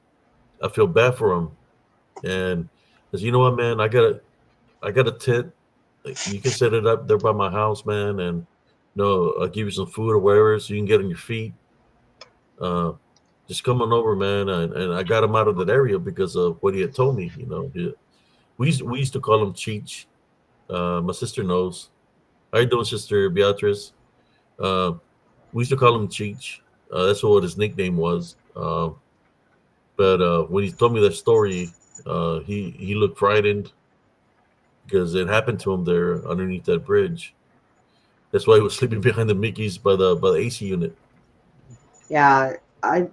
I feel bad for him. And because you know what, man, I got a tent. Like, you can set it up there by my house, man, and I'll give you some food or whatever, so you can get on your feet. Uh, just come on over, man. And I got him out of that area because of what he had told me. We used to call him Cheech. My sister knows. How you doing, Sister Beatrice? Uh, we used to call him Cheech. That's what his nickname was. But when he told me that story, he looked frightened because it happened to him there underneath that bridge. That's why he was sleeping behind the Mickey's by the AC unit.
Yeah, I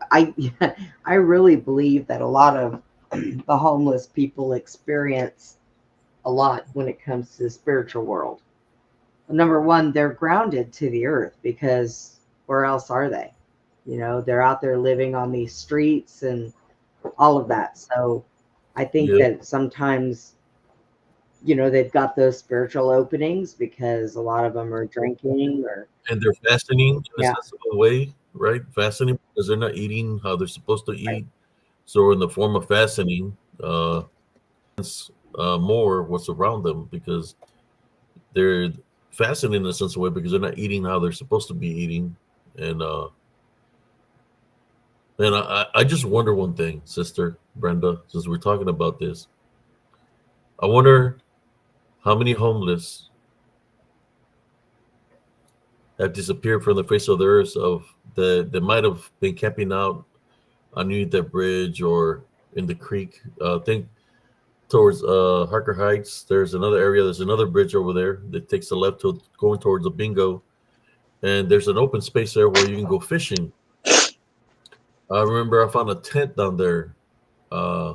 I really believe that a lot of the homeless people experience a lot when it comes to the spiritual world. Number one, they're grounded to the earth because where else are they? They're out there living on these streets and all of that. So I think
Yep.
that sometimes, they've got those spiritual openings because a lot of them are drinking or,
And they're fasting in a
yeah,
sense of a way, right? Fasting because they're not eating how they're supposed to
right,
eat. So in the form of fasting, it's more what's around them because they're fasting in a sense of way because they're not eating how they're supposed to be eating. And I just wonder one thing, Sister Brenda, since we're talking about this, I wonder how many homeless have disappeared from the face of the earth of that might have been camping out underneath that bridge or in the creek. Think towards Harker Heights. There's another area. There's another bridge over there that takes the left to going towards the bingo, and there's an open space there where you can go fishing. I remember I found a tent down there, uh,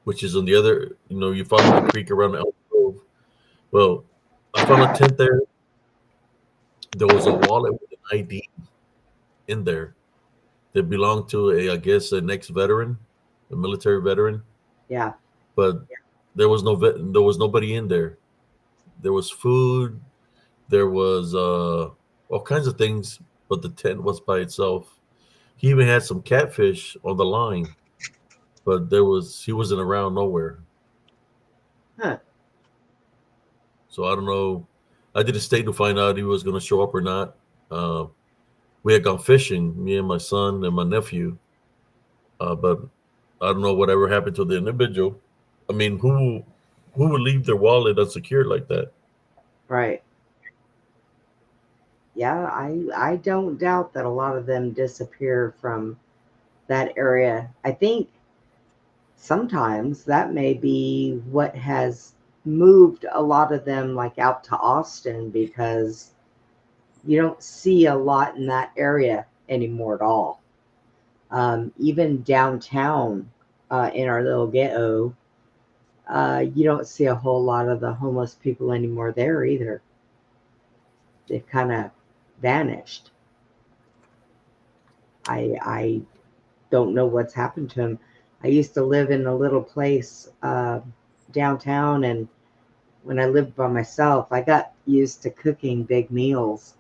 which is on the other. You follow the creek around Elms Grove. Well, I found a tent there. There was a wallet with an ID in there that belonged to I guess, an ex-veteran, a military veteran.
yeah,
But there was nobody in there. There was food. There was all kinds of things, but the tent was by itself. He even had some catfish on the line, but he wasn't around nowhere.
huh,
So I don't know. I didn't stay to find out if he was going to show up or not. Uh, we had gone fishing, me and my son and my nephew, but I don't know whatever happened to the individual. I mean, who would leave their wallet unsecured like that?
right. Yeah, I don't doubt that a lot of them disappear from that area. I think sometimes that may be what has moved a lot of them like out to Austin because you don't see a lot in that area anymore at all. Even downtown in our little ghetto, you don't see a whole lot of the homeless people anymore there either. They've kind of vanished. I don't know what's happened to them. I used to live in a little place downtown, and when I lived by myself, I got used to cooking big meals.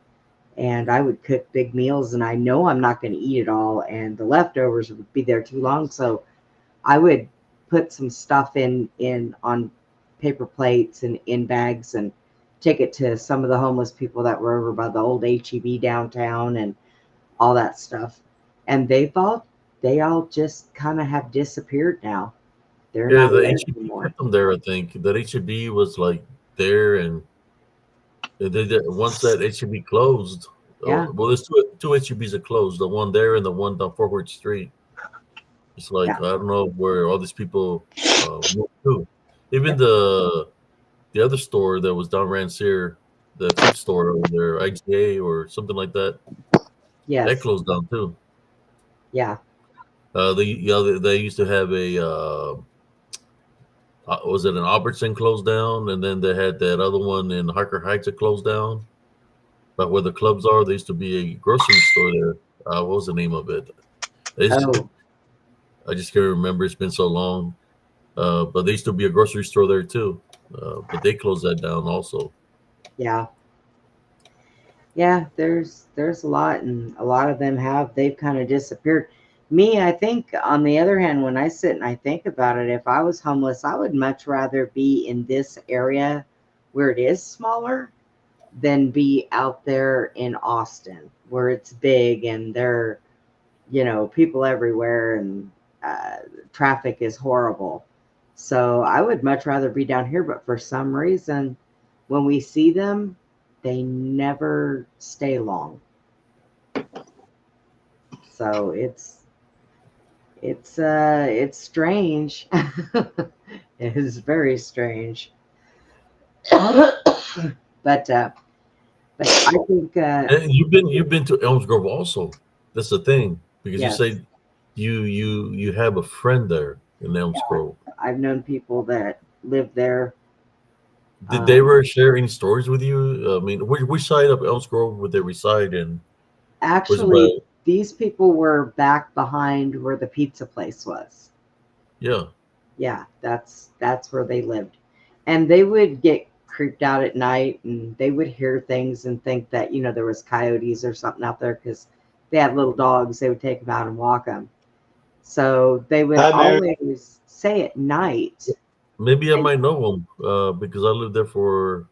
And I would cook big meals, and I know I'm not going to eat it all, and the leftovers would be there too long. So I would put some stuff in on paper plates and in bags and take it to some of the homeless people that were over by the old HEB downtown and all that stuff. and they all just kind of have disappeared now. They're
Yeah,
not
the
there
HEB
anymore.
kept them there. I think that HEB was like there, and once that HEB closed,
Yeah,
well, there's two HEBs that closed. The one there and the one down Forward Street. It's like
yeah,
I don't know where all these people moved to. Even the other store that was down Rancier, the feed store over there, IGA or something like that, that
yes,
closed down too.
yeah,
They used to have a was it an Albertson closed down, and then they had that other one in Harker Heights that closed down. But where the clubs are, there used to be a grocery store there. What was the name of it? It's,
oh,
I just can't remember. It's been so long. But there used to be a grocery store there too. But they closed that down also.
yeah, yeah. There's a lot, and a lot of them they've kind of disappeared. Me, I think, on the other hand, when I sit and I think about it, if I was homeless, I would much rather be in this area where it is smaller than be out there in Austin where it's big and there, people everywhere, and uh, traffic is horrible. So I would much rather be down here, but for some reason, when we see them, they never stay long. So it's strange. It is very strange. but I think
And you've been to Elms Grove also. That's the thing because you
yes,
say you have a friend there in Elms Grove.
I've known people that live there.
Did they
Um,
ever share any stories with you? I mean, which side of Elms Grove would they reside in? Was it
Actually,
by
these people were back behind where the pizza place was.
yeah?
Yeah, that's where they lived. And they would get creeped out at night, and they would hear things and think that, there was coyotes or something out there because they had little dogs. They would take them out and walk them. So they would
Hi, Mary.
always say at night,
Maybe I
and
might know them because I lived there for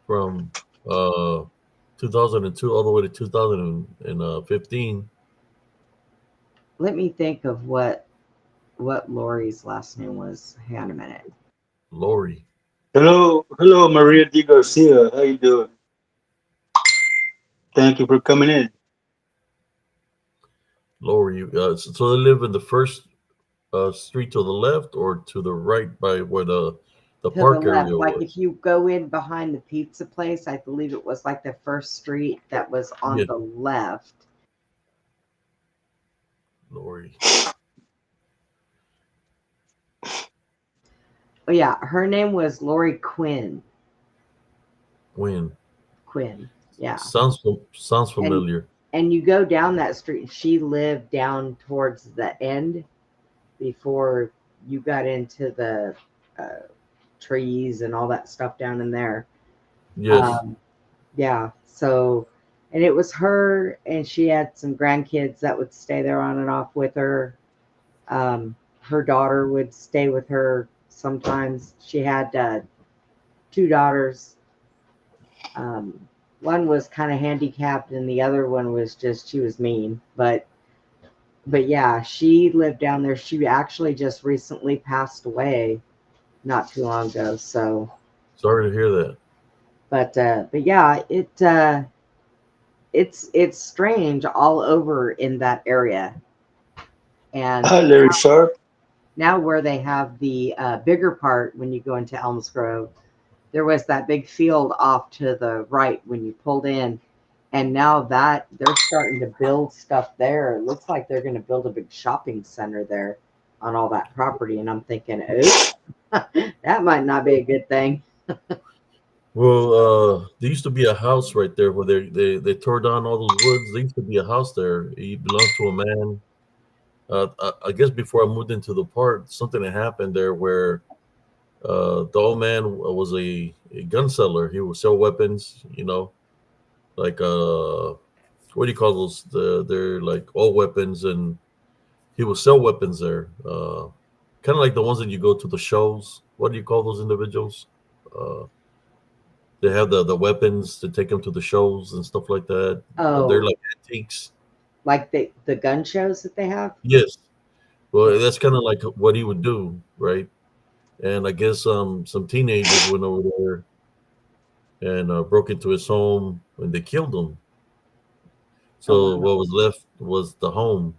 from uh 2002 all the way to 2015.
let me think of what Lori's last name was. Hang on a minute.
Lori,
Hello, Maria D. Garcia. How you doing? Thank you for coming in.
Lori. So they live in the first street to the left or to the right by where the
To the
park
left,
area
like if
was.
you go in behind the pizza place, I believe it was like the first street that was on
Yeah,
the left.
Lori
Oh yeah, her name was Lori Quinn.
Quinn.
Quinn. Yeah.
Sounds
And
familiar.
and you go down that street. She lived down towards the end before you got into the uh, trees and all that stuff down in there.
Yes.
Um, yeah. So, and it was her, and she had some grandkids that would stay there on and off with her. Her daughter would stay with her sometimes. She had two daughters. Um, one was kind of handicapped, and the other one was just she was mean. But yeah, she lived down there. She actually just recently passed away not too long ago. So,
Sorry to hear that.
but yeah, it's strange all over in that area. And
Hi, Larry Sharp.
now where they have the bigger part when you go into Elms Grove, there was that big field off to the right when you pulled in. And now that they're starting to build stuff there, it looks like they're going to build a big shopping center there on all that property. And I'm thinking, oops, that might not be a good thing.
Well, there used to be a house right there where they tore down all those woods. There used to be a house there. It belonged to a man. I guess before I moved into the park, something had happened there where the old man was a gun seller. He would sell weapons, like what do you call those? They're like all weapons, and he would sell weapons there. Kind of like the ones that you go to the shows. What do you call those individuals? Uh, they have the weapons to take them to the shows and stuff like that. They're
Oh,
like antiques.
Like the gun shows that they have?
Yes.
Yeah.
Well, that's kind of like what he would do, right? And I guess some teenagers went over there and broke into his home and they killed him.
Oh
So
wow.
what was left was the home.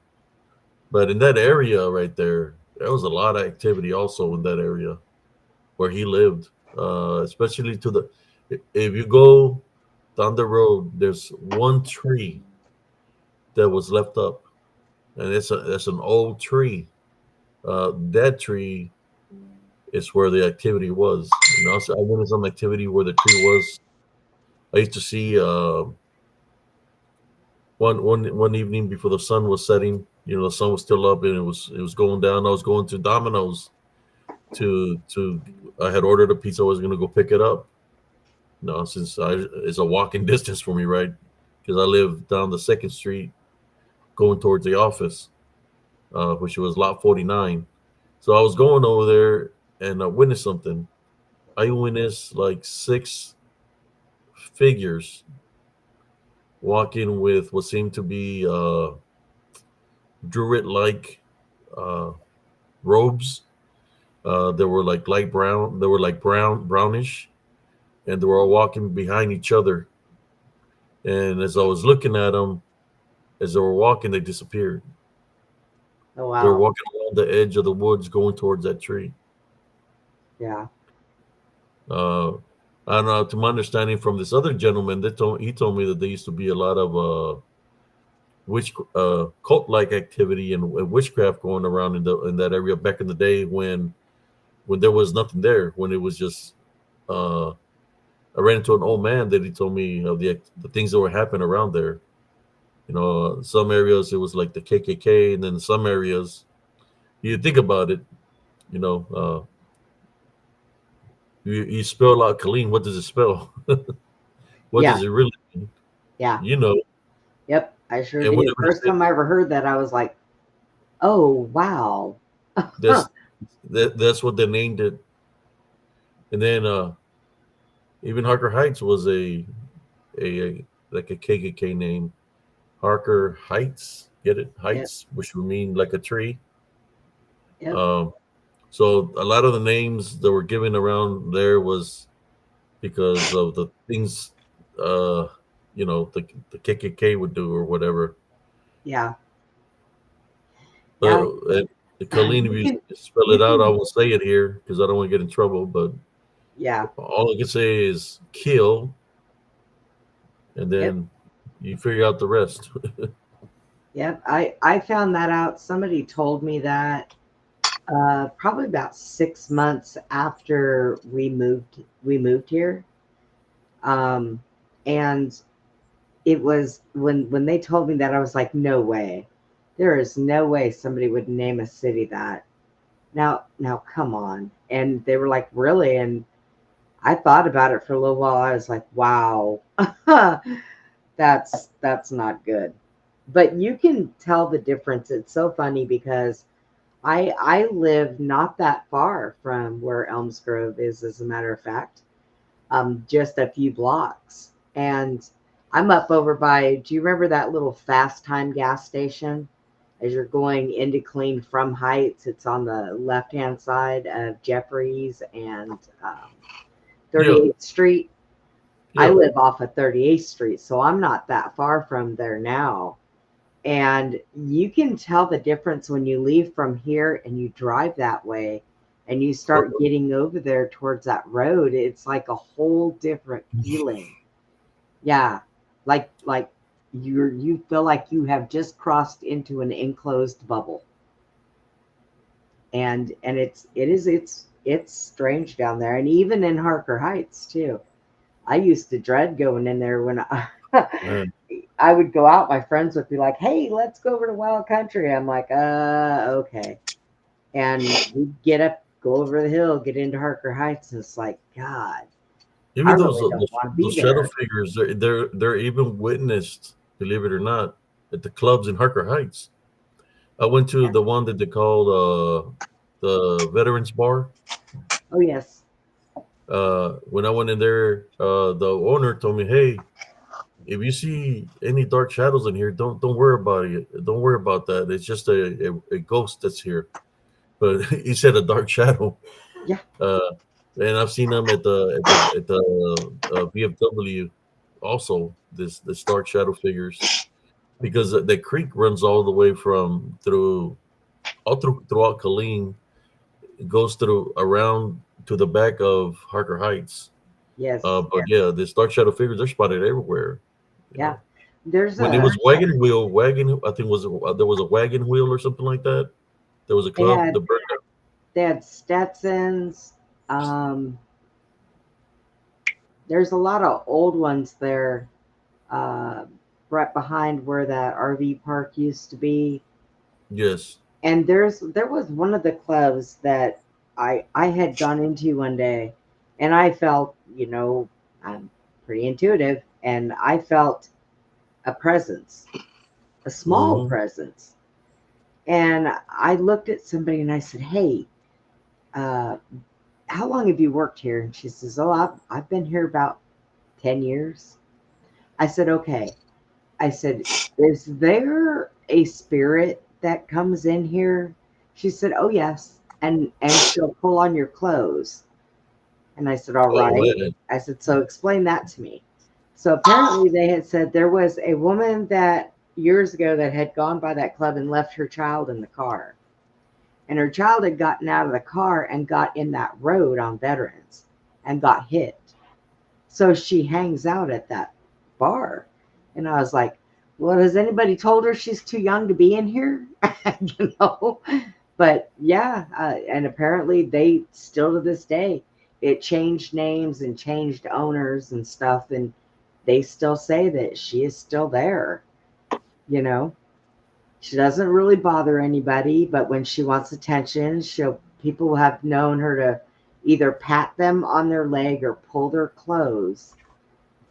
But in that area right there, there was a lot of activity also in that area where he lived, especially to the. If you go down the road, there's one tree that was left up, and that's an old tree. That tree is where the activity was. You know, so I went to some activity where the tree was. I used to see one evening before the sun was setting. You know, the sun was still up and it was going down. I was going to Domino's to I had ordered a pizza. I was gonna go pick it up. No, since it's a walking distance for me, right? Because I live down the second street going towards the office, which was lot 49. So I was going over there and I witnessed something. I witnessed like six figures walking with what seemed to be druid-like uh, robes. They were like light brown. They were like brownish, and they were all walking behind each other. And as I was looking at them, as they were walking, they disappeared.
Oh
They were
wow.
walking along the edge of the woods, going towards that tree.
Yeah.
Uh, I don't know. To my understanding, from this other gentleman, he told me that there used to be a lot of cult-like activity and witchcraft going around in that area back in the day when there was nothing there, when it was just. I ran into an old man that he told me of the things that were happening around there. You know, some areas it was like the KKK, and then some areas you think about it. You know, you spell out Colleen. What does it spell? What
Yeah.
does it really mean?
Yeah.
You know,
Yep. I sure
and
do.
whenever
First time I ever heard that, I was like, oh wow.
that's that's what they named it. And then even Harker Heights was a like a KKK name. Harker Heights, get it?
Yep.
Heights, which would mean like a tree.
Yep.
Um, so a lot of the names that were given around there was because of the things, uh, the KKK would do or whatever.
Yeah.
But
Yeah.
Colleen, if
You
you
can
spell
you
it out, I
can
won't say it here because I don't want to get in trouble. But
yeah.
all I can say is kill, and
Yep.
then you figure out the rest.
Yep. I found that out. Somebody told me that probably about 6 months after we moved here. Um, and it was when they told me that I was like, no way. There is no way somebody would name a city that. Now come on. And they were like, really? And I thought about it for a little while. I was like, wow. That's not good. But you can tell the difference. It's so funny because I live not that far from where Elms Grove is, as a matter of fact, just a few blocks. And I'm up over by, do you remember that little Fast Time gas station? As you're going into Clean from Heights, it's on the left hand side of Jeffries and
Yeah,
38th Street. I
yeah.
live off of 38th Street, so I'm not that far from there now. And you can tell the difference when you leave from here and you drive that way and you start getting over there towards that road. It's like a whole different feeling. Yeah. Like you feel like you have just crossed into an enclosed bubble. And it's strange down there. And even in Harker Heights too. I used to dread going in there when
Man.
I would go out. My friends would be like, "Hey, let's go over to Wild Country." I'm like, okay." And we'd get up, go over the hill, get into Harker Heights, and it's like, God, I
Even
really don't want to be
those shadow
there.
figures, they're even witnessed, believe it or not, at the clubs in Harker Heights. I went to
Yeah.
the one that they called the Veterans Bar.
Oh yes,
When I went in there, the owner told me, "Hey, if you see any dark shadows in here, don't worry about it. Don't worry about that. It's just a ghost that's here. But he said a dark shadow.
Yeah.
Uh, and I've seen them at the VFW also. This dark shadow figures because the creek runs all the way from through all throughout Killeen. It goes through around to the back of Harker Heights.
Yes.
But yeah, this dark shadow figures they're spotted everywhere. You
Yeah.
know,
There's
when it
a
was wagon, I think there was a wagon wheel or something like that. There was a
they
club.
had
The burn
they had Stetsons. Um, there's a lot of old ones there, uh, right behind where that RV park used to be.
Yes.
And there was one of the clubs that I had gone into one day, and I felt, I'm pretty intuitive, and I felt a presence, a small
Mm-hmm.
presence. And I looked at somebody and I said, "Hey, uh, how long have you worked here?" And she says, "Oh, I've been here about 10 years." I said, "Okay." I said, "Is there a spirit that comes in here?" She said, "Oh yes, and she'll pull on your clothes." And I said, "All
Oh
right."
man.
I said, "So explain that to me." So apparently they had said there was a woman that years ago that had gone by that club and left her child in the car. And her child had gotten out of the car and got in that road on Veterans and got hit. So she hangs out at that bar. And I was like, "Well, has anybody told her she's too young to be in here?" you know? But yeah, and apparently they still to this day, it changed names and changed owners and stuff. And they still say that she is still there, you know? She doesn't really bother anybody, but when she wants attention, people have known her to either pat them on their leg or pull their clothes.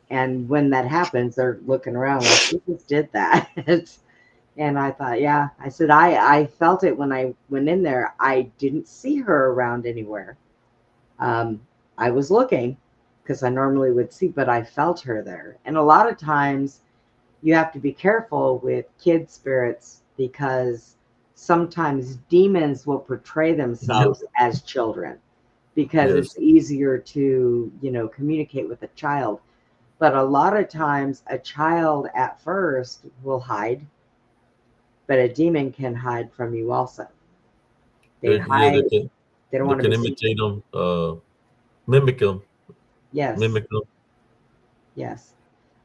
And when that happens, they're looking around like, who just did that? And I thought, yeah, I said, I felt it when I went in there. I didn't see her around anywhere. Um, I was looking because I normally would see, but I felt her there. And a lot of times you have to be careful with kid spirits because sometimes demons will portray
Yep.
themselves as children because
Yes.
it's easier to, communicate with a child. But a lot of times, a child at first will hide, but a demon can hide from you also. They
Yeah.
hide, they don't
They
want to
can
be seen.
imitate them. Mimic them.
Yes,
Mimic them.
yes.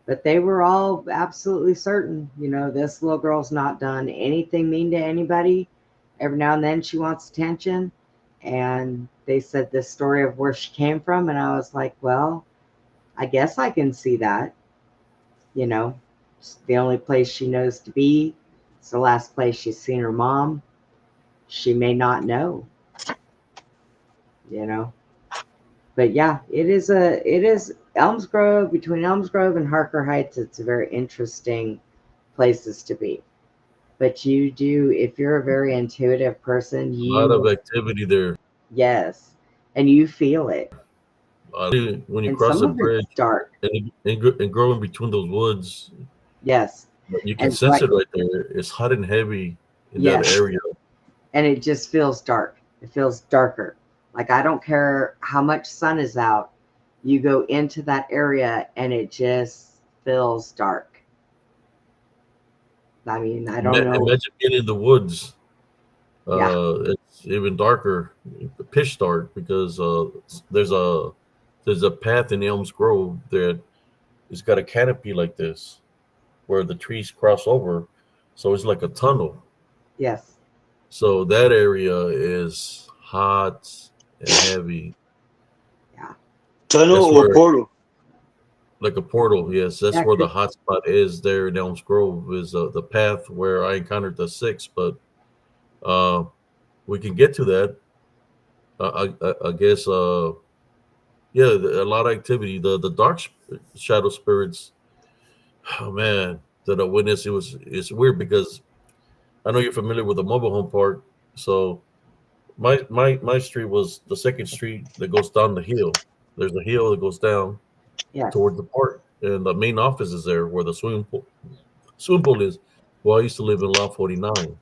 But they were all absolutely certain, this little girl's not done anything mean to anybody. Every now and then she wants attention. And they said this story of where she came from. And I was like, well, I guess I can see that. You know, it's the only place she knows to be. It's the last place she's seen her mom. She may not know, you know. But yeah, it is Elms Grove, between Elms Grove and Harker Heights. It's a very interesting places to be. But you do, if you're a very intuitive person,
A lot of
you,
activity there.
yes, and you feel it.
When you
And
cross
some
a
of it's
bridge
dark.
and grow in between those woods,
Yes.
you can
And
sense
like,
it right there. It's hot and heavy in that
yes.
area.
And it just feels dark. It feels darker. Like, I don't care how much sun is out, you go into that area and it just feels dark. I mean, I don't know.
Imagine being in the woods.
Yeah.
It's even darker, pitch dark, because there's a there's a path in Elms Grove that it's got a canopy like this where the trees cross over, so it's like a tunnel.
Yes.
So that area is hot and heavy.
Yeah.
Tunnel
That's
or
where
portal?
like a portal. Yes, that's
Yeah.
where the hot spot is there in Elms Grove. Is the path where I encountered the six, but uh, we can get to that. I guess yeah, a lot of activity. The dark shadow spirits. Oh man, that I witnessed. It's weird because I know you're familiar with the mobile home park. So my street was the second street that goes down the hill. There's a hill that goes down
Yes.
towards the park. and the main office is there where the swimming pool is. Well, I used to live in Lot 49,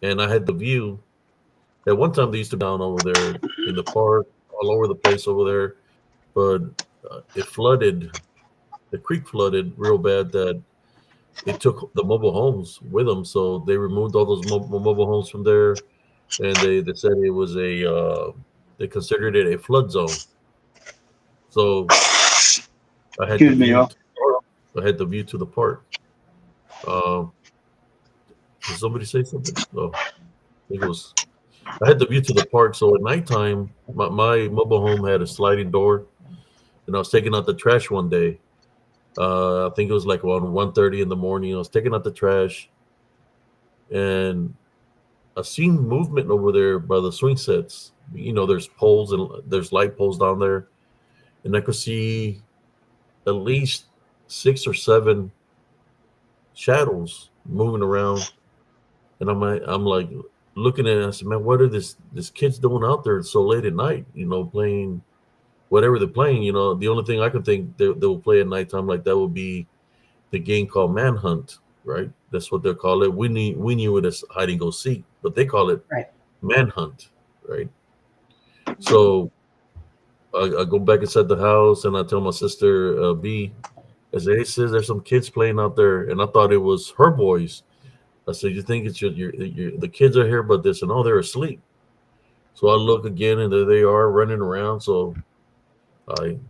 and I had the view. At one time, they used to be down over there in the park, all over the place over there, but it flooded. The creek flooded real bad that it took the mobile homes with them. So they removed all those mobile homes from there, and they said it was they considered it a flood zone. So I had the
Excuse me,
view.
y'all.
To the park. I had the view to the park. Um, did somebody say something? Oh, I think it was. I had the view to the park. So at nighttime, my mobile home had a sliding door, and I was taking out the trash one day. I think it was like around 1:30 in the morning. I was taking out the trash, and I seen movement over there by the swing sets. There's poles and there's light poles down there, and I could see at least 6 or 7 shadows moving around. And I'm like looking at it. I said, man, what are this kids doing out there so late at night? Playing whatever they're playing. The only thing I could think they will play at nighttime like that would be the game called Manhunt, right? That's what they call it. We knew it as hide and go seek, but they call it
Right.
Manhunt, right? So I go back inside the house and I tell my sister B, I say, hey sis, there's some kids playing out there, and I thought it was her boys. I said, you think it's the kids are here, but this and oh, they're asleep. So I look again, and there they are running around. So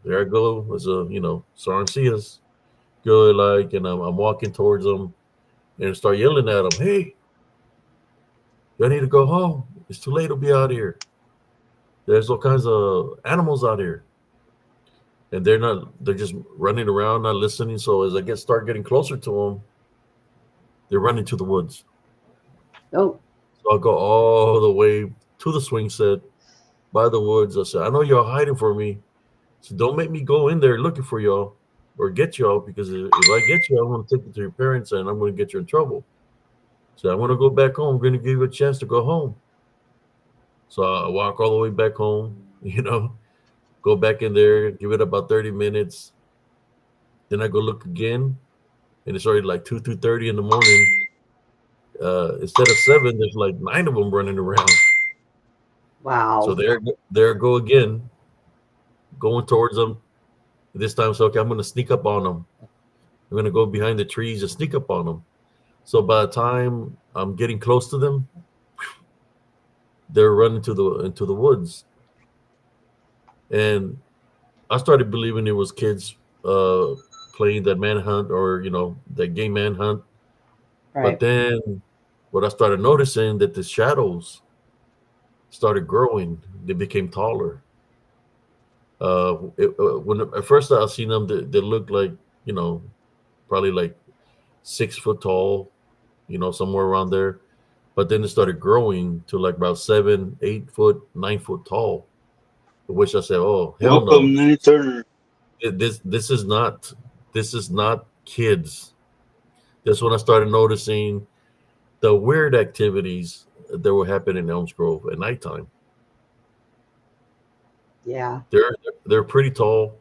there I go as a Sarncias good like, and I'm walking towards them and start yelling at them, hey, y'all need to go home. It's too late to be out here. There's all kinds of animals out here, and they're just running around, not listening. So as I start getting closer to them, they're running to the woods.
Oh,
So I'll go all the way to the swing set by the woods. I said, I know y'all hiding for me, so don't make me go in there looking for y'all or get y'all, because if I get you, I'm going to take you to your parents and I'm going to get you in trouble. So I want to go back home. I'm going to give you a chance to go home. So I walk all the way back home, go back in there, give it about 30 minutes. Then I go look again, and it's already like 2:30 in the morning. Instead of 7, there's like 9 of them running around. So
wow.
there I go again, going towards them. This time, so okay, I'm going to sneak up on them. I'm going to go behind the trees and sneak up on them. So by the time I'm getting close to them, they're running into the woods, and I started believing it was kids uh, playing that manhunt, or that game manhunt. But
Right.
then what I started noticing that the shadows started growing. They became taller. When at first I seen them, they looked like you know probably like 6 foot tall, somewhere around there. But then it started growing to like about 7, 8 foot, 9 foot tall. Which I said, "Oh hell no!
Welcome, Nanny Turner.
This is not kids." That's when I started noticing the weird activities that were happening in Elms Grove at nighttime.
Yeah.
They're pretty tall,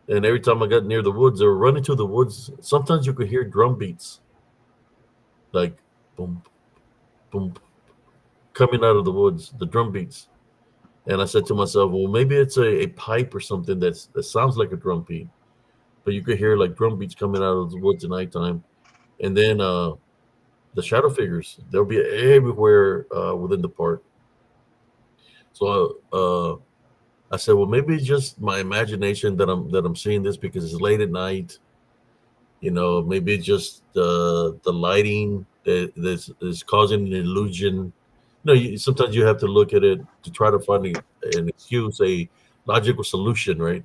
and every time I got near the woods, they were running to the woods. Sometimes you could hear drum beats, like boom, boom, coming out of the woods. The drum beats, and I said to myself, "Well, maybe it's a pipe or something that sounds like a drum beat." But you could hear like drum beats coming out of the woods at nighttime, and then the shadow figures, they'll be everywhere within the park. So I said, well, maybe it's just my imagination that I'm seeing this because it's late at night. Maybe it's just the lighting that is causing an illusion. Sometimes you have to look at it to try to find an excuse, a logical solution, right?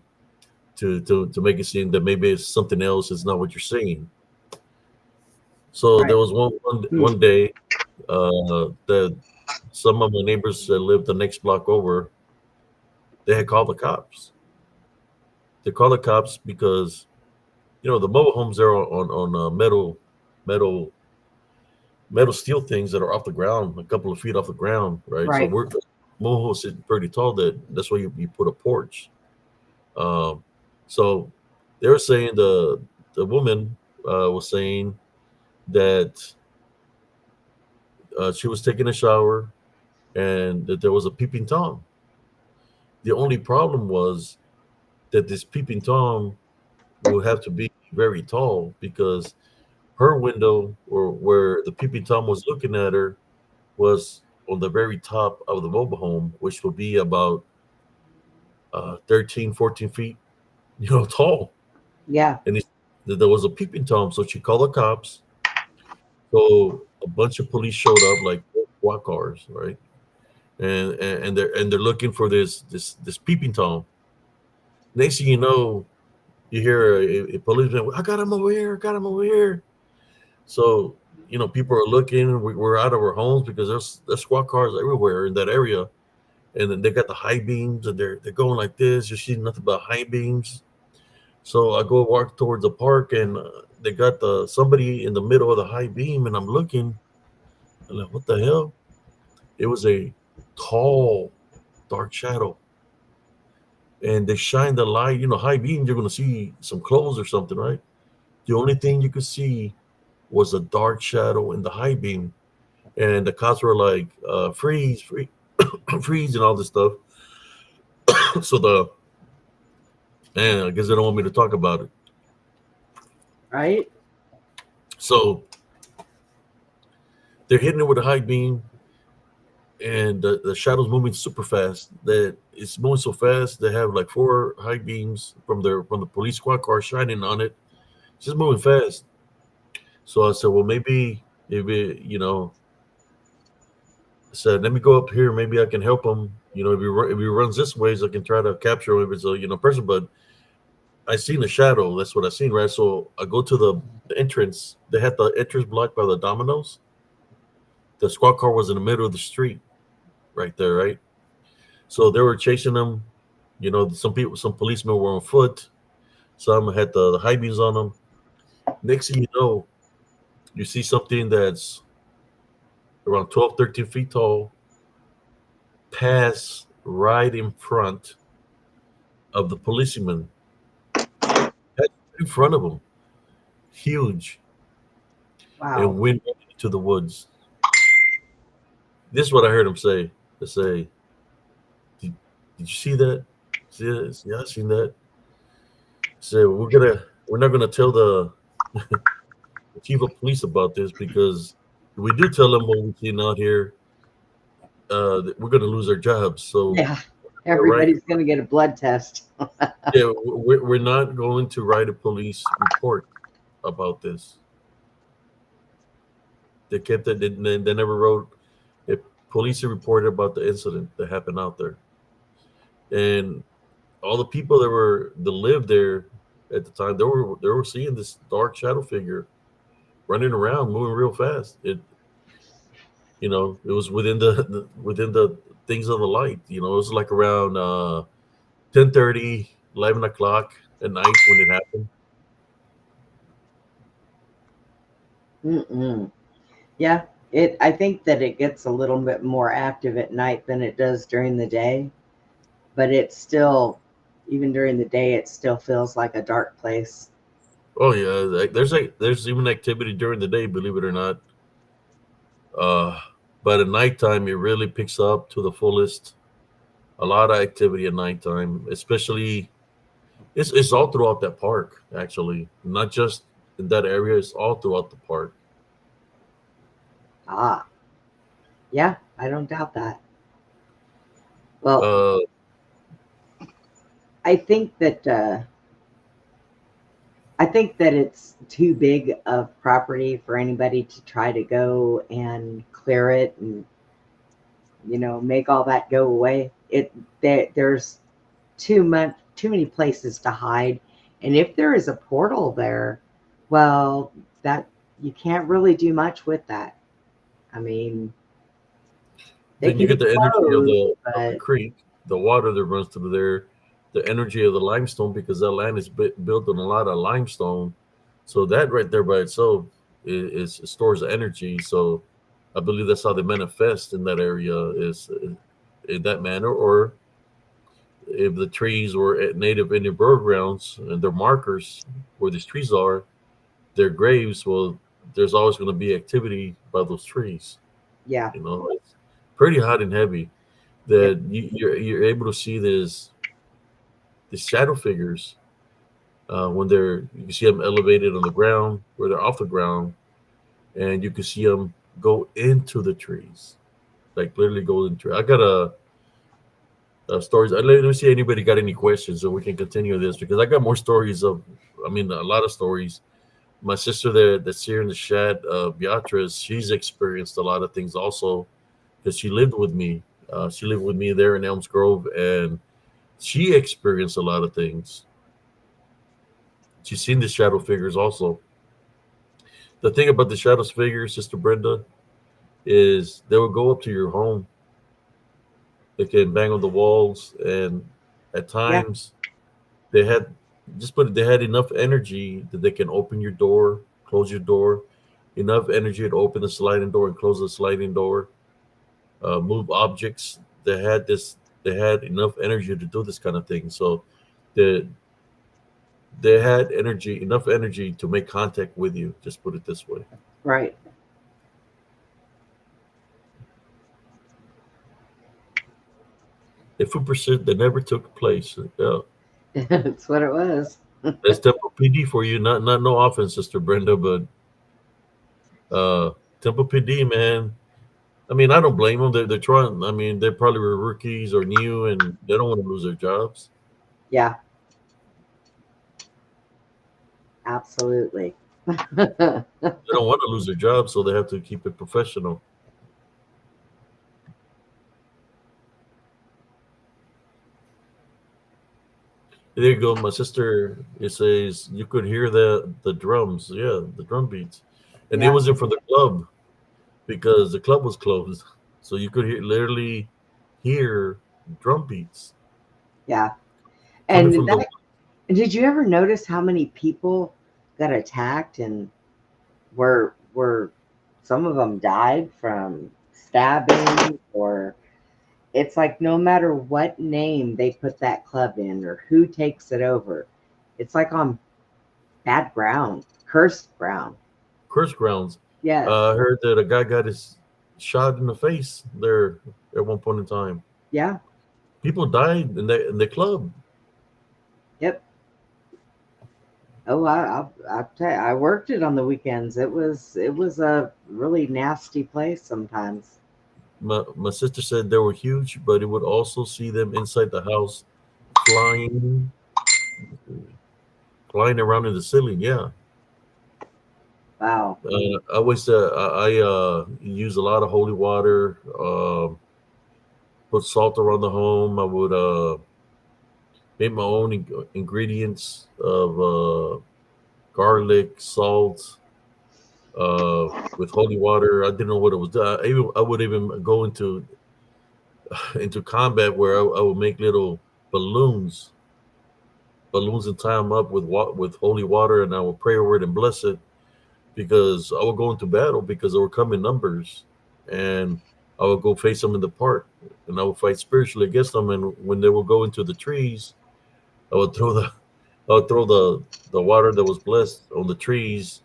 To make it seem that maybe it's something else. It's not what you're seeing. So there
Right.
was one
Hmm.
one day that some of my neighbors that lived the next block over, they had called the cops. They called the cops because the mobile homes there are on metal metal steel things that are off the ground, a couple of feet off the ground, right? So
Right.
we're mobile homes sitting pretty tall. That's why you put a porch. Um, so They were saying the woman was saying that she was taking a shower and that there was a peeping tom. The only problem was that this peeping tom would have to be very tall because her window, or where the peeping tom was looking at her, was on the very top of the mobile home, which would be about 13, 14 feet, tall.
Yeah.
And there was a peeping tom, so she called the cops. So a bunch of police showed up, like four SWAT cars, right? And they're looking for this peeping tom. Next thing you know, you hear a policeman, "I got him over here! I got him over here!" So people are looking. We're out of our homes because there's SWAT cars everywhere in that area, and then they got the high beams, and they're going like this. You see nothing but high beams. So I go walk towards the park, and they got somebody in the middle of the high beam, and I'm looking. I'm like, what the hell? It was a tall, dark shadow, and they shine the light. High beam, you're gonna see some clothes or something, right? The only thing you could see was a dark shadow in the high beam, and the cops were like, "Freeze, freeze, freeze," and all this stuff. So I guess they don't want me to talk about it.
Right.
So they're hitting it with a high beam, and the shadow's moving super fast. That it's moving so fast they have like four high beams from the police squad car shining on it. It's just moving fast. So I said, well, maybe if I said, let me go up here. Maybe I can help him. If he runs this way, so I can try to capture him if it's a person. But I seen a shadow. That's what I seen, right? So I go to the entrance. They had the entrance blocked by the dominoes. The squad car was in the middle of the street, right there, right. So they were chasing them. Some policemen were on foot. Some had the high beams on them. Next thing you know, you see something that's around 12, 13 feet tall pass right in front of the policeman, right in front of him, huge, and
Wow.
went into the woods. This is what I heard him say. They say, did you see that? See that? Yeah, I seen that. Say, we're not gonna tell the chief of police about this because if we do tell them what we've seen out here, we're gonna lose our jobs. So
Yeah.
right,
Everybody's going to get a blood test.
yeah, we're not going to write a police report about this. They kept it. They never wrote a police report about the incident that happened out there, and all the people that lived there at the time, they were seeing this dark shadow figure running around, moving real fast. It was within the things of the light. It was like around 10:30, 11 o'clock at night when it happened.
Mm-mm. Yeah. I think that it gets a little bit more active at night than it does during the day, but it's still, even during the day, it still feels like a dark place.
Oh yeah, there's even activity during the day, believe it or not. Uh, but at nighttime, it really picks up to the fullest. A lot of activity at nighttime, especially it's all throughout that park. Actually, not just in that area. It's all throughout the park.
Ah, yeah, I don't doubt that. Well,
Uh,
I think that it's too big of property for anybody to try to go and clear it and make all that go away. There's too many places to hide, and if there is a portal there, well, that you can't really do much with that. I mean, they
then you
can
get
be
the energy of
closed,
the
but
creek, the water that runs through there, the energy of the limestone because that land is built on a lot of limestone. So that right there by itself is stores energy. So I believe that's how they manifest in that area is in that manner, or if the trees were at native Indian burial grounds and their markers where these trees are, their graves, well, there's always going to be activity by those trees.
Yeah.
It's pretty hot and heavy
Yep.
that you're able to see these shadow figures when you can see them elevated on the ground, where they're off the ground, and you can see them go into the trees, like literally go into. I got stories. Let me see anybody got any questions so we can continue this because I got more stories of. I mean, a lot of stories. My sister there that's here in the chat, Beatrice, she's experienced a lot of things also because she lived with me. She lived with me there in Elms Grove, and she experienced a lot of things. She's seen the shadow figures also. The thing about the shadow figures, Sister Brenda, is they will go up to your home. They can bang on the walls, and at
Yeah.
times they had they had enough energy that they can open your door, close your door, enough energy to open the sliding door and close the sliding door, move objects. They had enough energy to do this kind of thing. So they they had enough energy to make contact with you. Just put it this way.
Right.
If we persist, they never took place. Yeah,
That's what it was.
that's Temple PD for you. Not no offense, Sister Brenda, but uh, Temple PD, man. I mean, I don't blame them. They're trying. I mean, they probably were rookies or new, and they don't want to lose their jobs.
Yeah. Absolutely.
They don't want to lose their jobs, so they have to keep it professional. There you go, my sister. It says you could hear the drums. Yeah, the drum beats, and it
Yeah.
wasn't for the club because the club was closed, so you could hear drum beats
Yeah.
coming
And
from the.
that, did you ever notice how many people got attacked and were some of them died from stabbing, or it's like no matter what name they put that club in or who takes it over, it's like on bad ground, cursed ground.
Curse grounds.
Yes.
I heard that a guy got his shot in the face there at one point in time.
Yeah.
People died in the club.
Yep. Oh, I tell you, I worked it on the weekends. It was a really nasty place sometimes.
My sister said they were huge, but it would also see them inside the house flying flying around in the ceiling. Yeah.
Wow.
I always use a lot of holy water. Put salt around the home. I would make my own ingredients of garlic, salt, with holy water. I didn't know what it was. I would even go into combat where I would make little balloons, balloons, and tie them up with holy water, and I would pray over it and bless it because I would go into battle because they were coming numbers, and I would go face them in the park, and I would fight spiritually against them. And when they would go into the trees, I would throw the I would throw the water that was blessed on the trees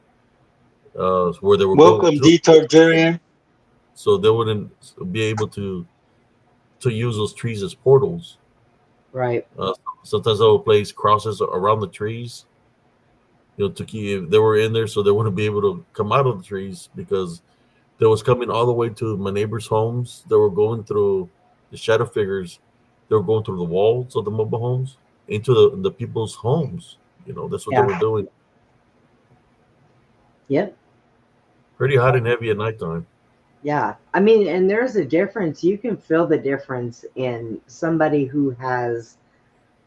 where they were going
Welcome,
through,
Detour Jarian.
so they wouldn't be able to use those trees as portals.
Right.
Uh, Sometimes I would place crosses around the trees, to keep they were in there, so they wouldn't be able to come out of the trees because they was coming all the way to my neighbors' homes. They were going through the shadow figures. They were going through the walls of the mobile homes into the people's homes. That's what they
Yeah.
were doing.
Yep.
Pretty hot and heavy at nighttime.
Yeah. I mean, and there's a difference. You can feel the difference in somebody who has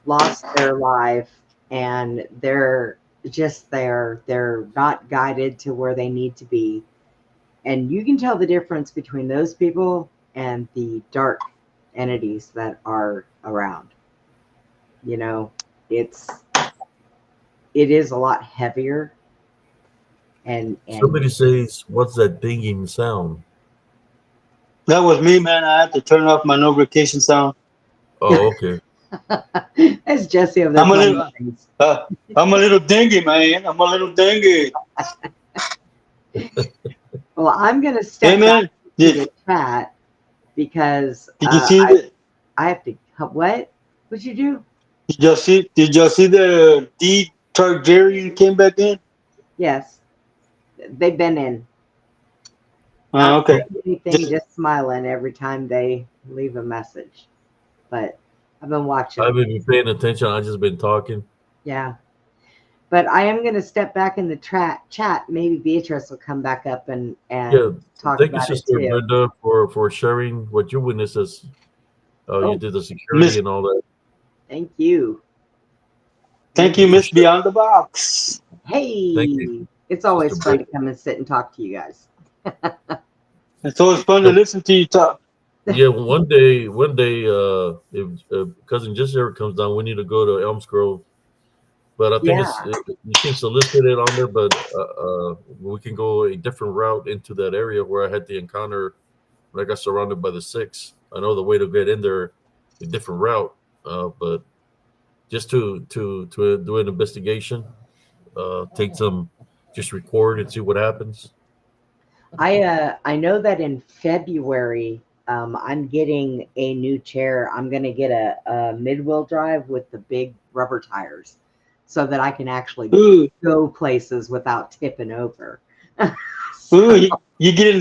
lost their life and they're just there. They're not guided to where they need to be. And you can tell the difference between those people and the dark entities that are around. You know, it's it is a lot heavier and
Somebody says, "What's that dinging sound?"
That was me, man. I had to turn off my notification sound.
Oh, okay.
That's Jesse over there
I'm a
playing
little,
things.
uh, I'm a little dingy, man. I'm a little dingy.
Well, I'm going to
Hey,
step back
man,
into
did
the chat because
did you see the
I have to. What? What'd you do?
did y'all see the D Targaryen came back in?
Yes, they've been in. Not
Okay.
saying anything,
Just
just smiling every time they leave a message. But I've been
I
watching.
haven't been paying attention. I just been talking.
Yeah. But I am going to step back in the chat. Maybe Beatrice will come back up
Yeah,
and talk
thank you,
about it
Sister
too.
Brenda, for sharing what you witnessed as you
Oh,
did the security
Miss,
and all that.
thank you.
thank
Thank
you,
And
you.
for
Miss
sharing.
Beyond the Box.
Thank you,
Hey, it's
Sister
always fun
Brenda.
to come and sit and talk to you guys.
It's always fun to
Yeah,
listen to you talk.
yeah, one day, if cousin Jesse ever comes down, we need to go to Elms Grove. But I think
Yeah.
you can solicit it on there, but we can go a different route into that area where I had the encounter when I got surrounded by the six. I know the way to get in there, a different route, but just to do an investigation, take some, just record and see what happens.
I know that in February I'm getting a new chair. I'm gonna get a mid-wheel drive with the big rubber tires so that I can actually
Ooh,
go places without tipping over.
ooh,
So,
you getting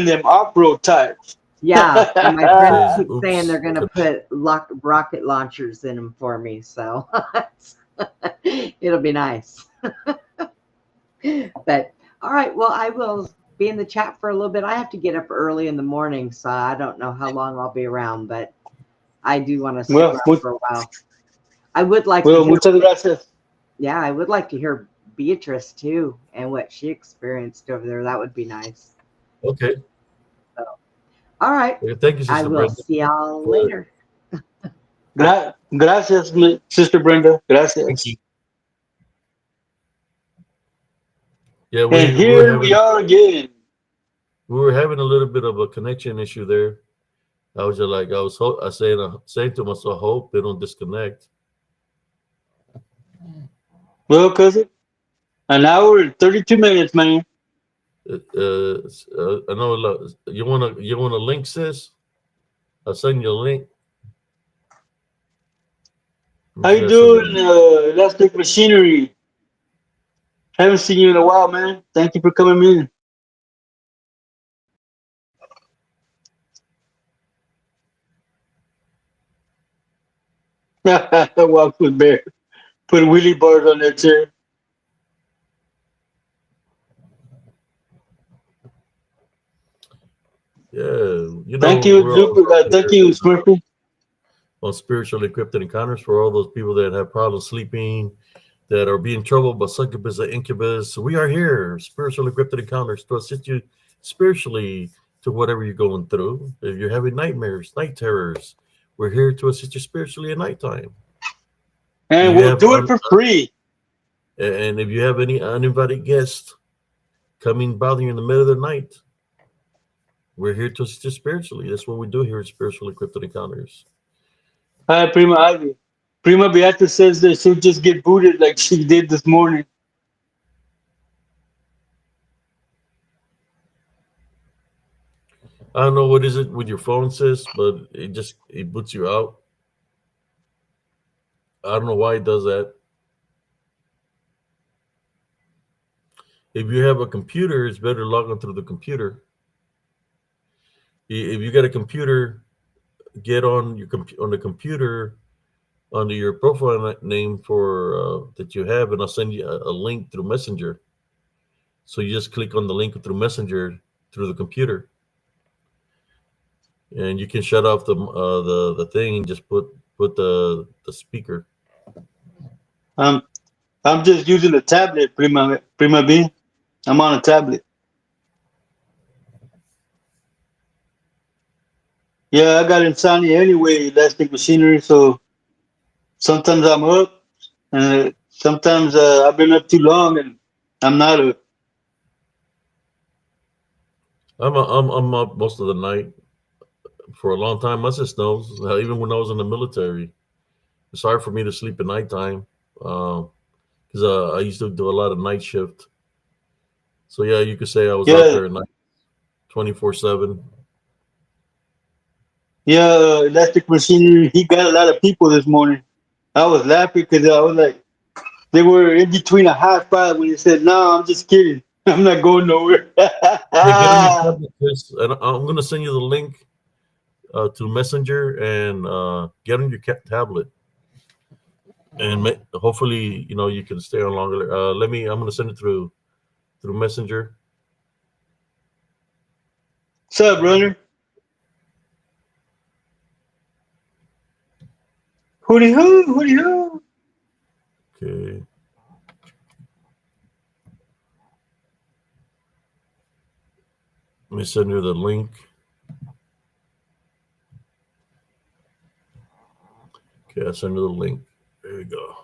them off road tires.
yeah, and my friends
Says,
keep saying they're
"Oops."
gonna put rocket launchers in them for me, so it'll be nice. But all right, well, I will be in the chat for a little bit. I have to get up early in the morning, so I don't know how long I'll be around, but I do want to stick
well,
around for a while. I would like to
well,
hear,
muchas gracias.
yeah, I would like to hear Beatrice too and what she experienced over there. That would be nice.
Okay.
So, all right,
Okay, thank you,
I
Sister
will
Brenda.
see y'all
For
later.
Gracias, Sister Brenda.
thank you.
Gracias.
Yeah,
And here we are again.
we were having a little bit of a connection issue there. I was just like I saying saying to myself, I hope they don't disconnect.
Well, cousin, an hour and 32 minutes, man.
I know. You want a link, sis? I'll send you a link. Let me
How
see.
you
I send you.
doing, Elastic Machinery? Haven't seen you in a while, man. Thank you for coming in. Walk with Bear. Put wheelie bars on that chair.
Yeah,
Thank you,
we're always
Luke. Thank
here
you, Smurfy.
on spiritual encrypted encounters for all those people that have problems sleeping, that are being troubled by succubus or incubus. We are here, spiritual encrypted encounters, to assist you spiritually to whatever you're going through. If you're having nightmares, night terrors, we're here to assist you spiritually at nighttime. If
And
you
we'll
have
do it for free.
and if you have any uninvited guests coming bother you in the middle of the night, we're here to assist you spiritually. That's what we do here at Spiritual Encrypted Encounters.
Hi, Prima Ivy. Prima Beata says that she'll just get booted like she did this morning.
I don't know what is it with your phone, sis, but it boots you out. I don't know why it does that. If you have a computer, it's better to log on through the computer. If you got a computer, get on on the computer under your profile name for that you have, and I'll send you a link through Messenger. So you just click on the link through Messenger through the computer, and you can shut off the thing and just put the speaker.
Um, I'm just using a tablet, Prima B. I'm on a tablet. Yeah, I got insomnia anyway, Elastic Machinery, so sometimes I'm up, and sometimes I've been up too long and I'm not up.
I'm up most of the night for a long time. My sister knows. Even when I was in the military, It's hard for me to sleep at nighttime because I used to do a lot of night shift. So yeah, you could say I was out
Yeah,
there at night 24/7.
yeah. Electric machinery. He got a lot of people this morning. I was laughing because I was like, they were in between a high five when he said, "No, I'm just kidding. I'm not going nowhere."
Yeah, get on your tablet, Chris, and I'm gonna send you the link to Messenger and get on your tablet and hopefully you can stay on longer. Let me. I'm gonna send it through Messenger.
What's up, brother? Hootie hoo, hootie hoo.
Okay, let me send you the link. Okay, I send you the link. There you go.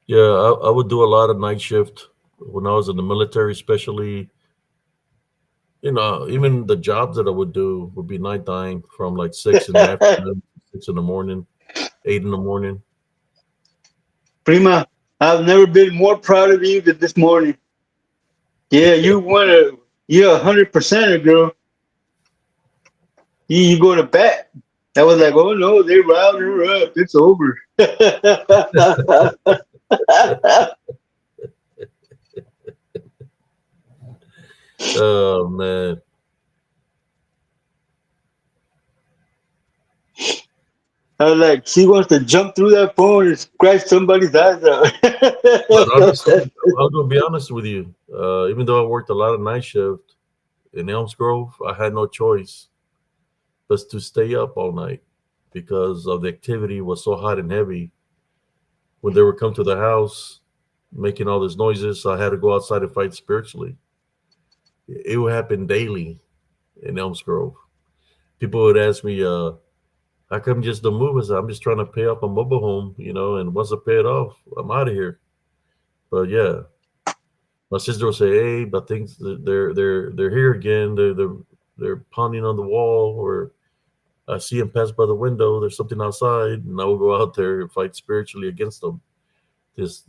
Yeah, I would do a lot of night shift when I was in the military, especially. Even the jobs that I would do would be nighttime from like 6 in the afternoon, 6 in the morning, 8 in the morning.
Prima, I've never been more proud of you than this morning. Yeah, you're 100% girl. You go to bat. I was like, oh no, they riled her up. It's over.
Oh man,
I was like, she wants to jump through that phone and scratch somebody's eyes
but honestly,
out.
I'm gonna be honest with you. Even though I worked a lot of night shift in Elms Grove, I had no choice but to stay up all night because of the activity was so hot and heavy. When they would come to the house making all these noises, I had to go outside and fight spiritually. It would happen daily in Elms Grove. People would ask me, how come just don't move? I said, I'm just trying to pay off a mobile home, and once I pay it off, I'm out of here. But yeah, my sister will say, "Hey, but things they're here again. They're pounding on the wall, or I see them pass by the window. There's something outside, and I will go out there and fight spiritually against them. This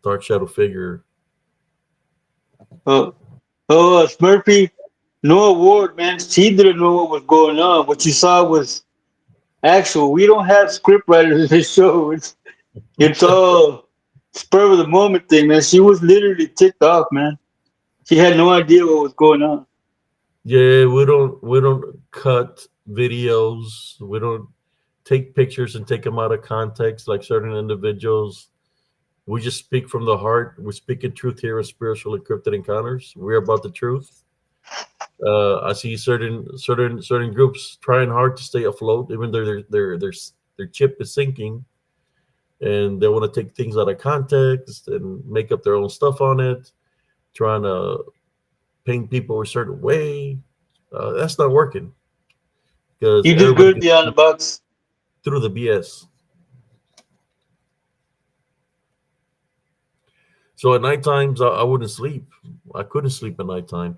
dark shadow figure."
oh, Smurfy, no award, man. She didn't know what was going on. What you saw was actual. We don't have script writers in this show. It's all spur of the moment thing, man. She was literally ticked off, man. She had no idea what was going on.
Yeah, we don't cut videos. We don't take pictures and take them out of context like certain individuals. We just speak from the heart. We speak in truth here in spiritual encrypted encounters. We're about the truth. I see certain groups trying hard to stay afloat, even though their chip is sinking, and they want to take things out of context and make up their own stuff on it, trying to paint people a certain way. That's not working because
You just
everybody
good
gets
beyond the box.
through the BS. So at night times, I wouldn't sleep. I couldn't sleep at nighttime.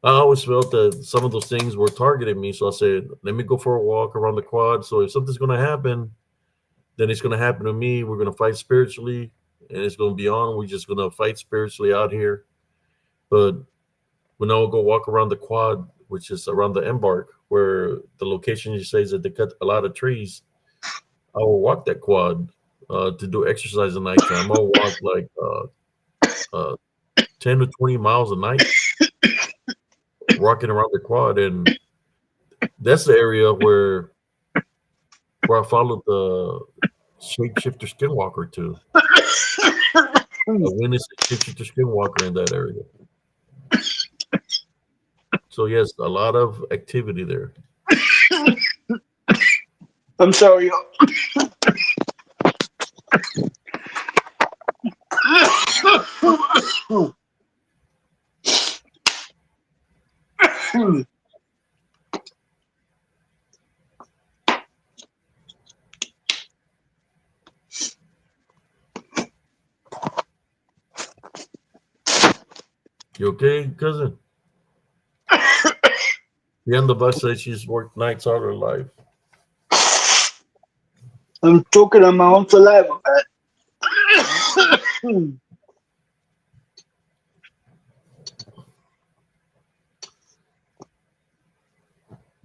I always felt that some of those things were targeting me. So I said, let me go for a walk around the quad. So if something's going to happen, then it's going to happen to me. We're going to fight spiritually and it's going to be on. We're just going to fight spiritually out here. But when I will go walk around the quad, which is around the embark, where the location you say is that they cut a lot of trees, I will walk that quad to do exercise at nighttime. I'll walk like uh, 10 to 20 miles a night, walking around the quad. And that's the area where I followed the shapeshifter skinwalker to. I witnessed a shapeshifter skinwalker in that area. So yes, a lot of activity there.
I'm sorry, y'all.
You okay, cousin? The end of us says she's worked nights all her life.
I'm choking on my own saliva.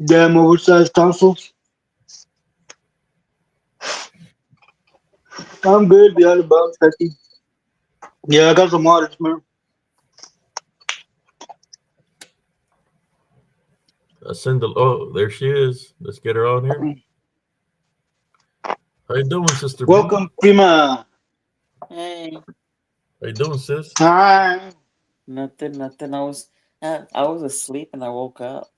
Damn oversized tonsils. I'm good beyond the bounds, Becky. Yeah, I got some water, man.
Send the oh, there she is. Let's get her on here. How you doing, Sister B?
Welcome, Prima.
Hey,
How you doing, sis?
Hi.
nothing. I was asleep and I woke up.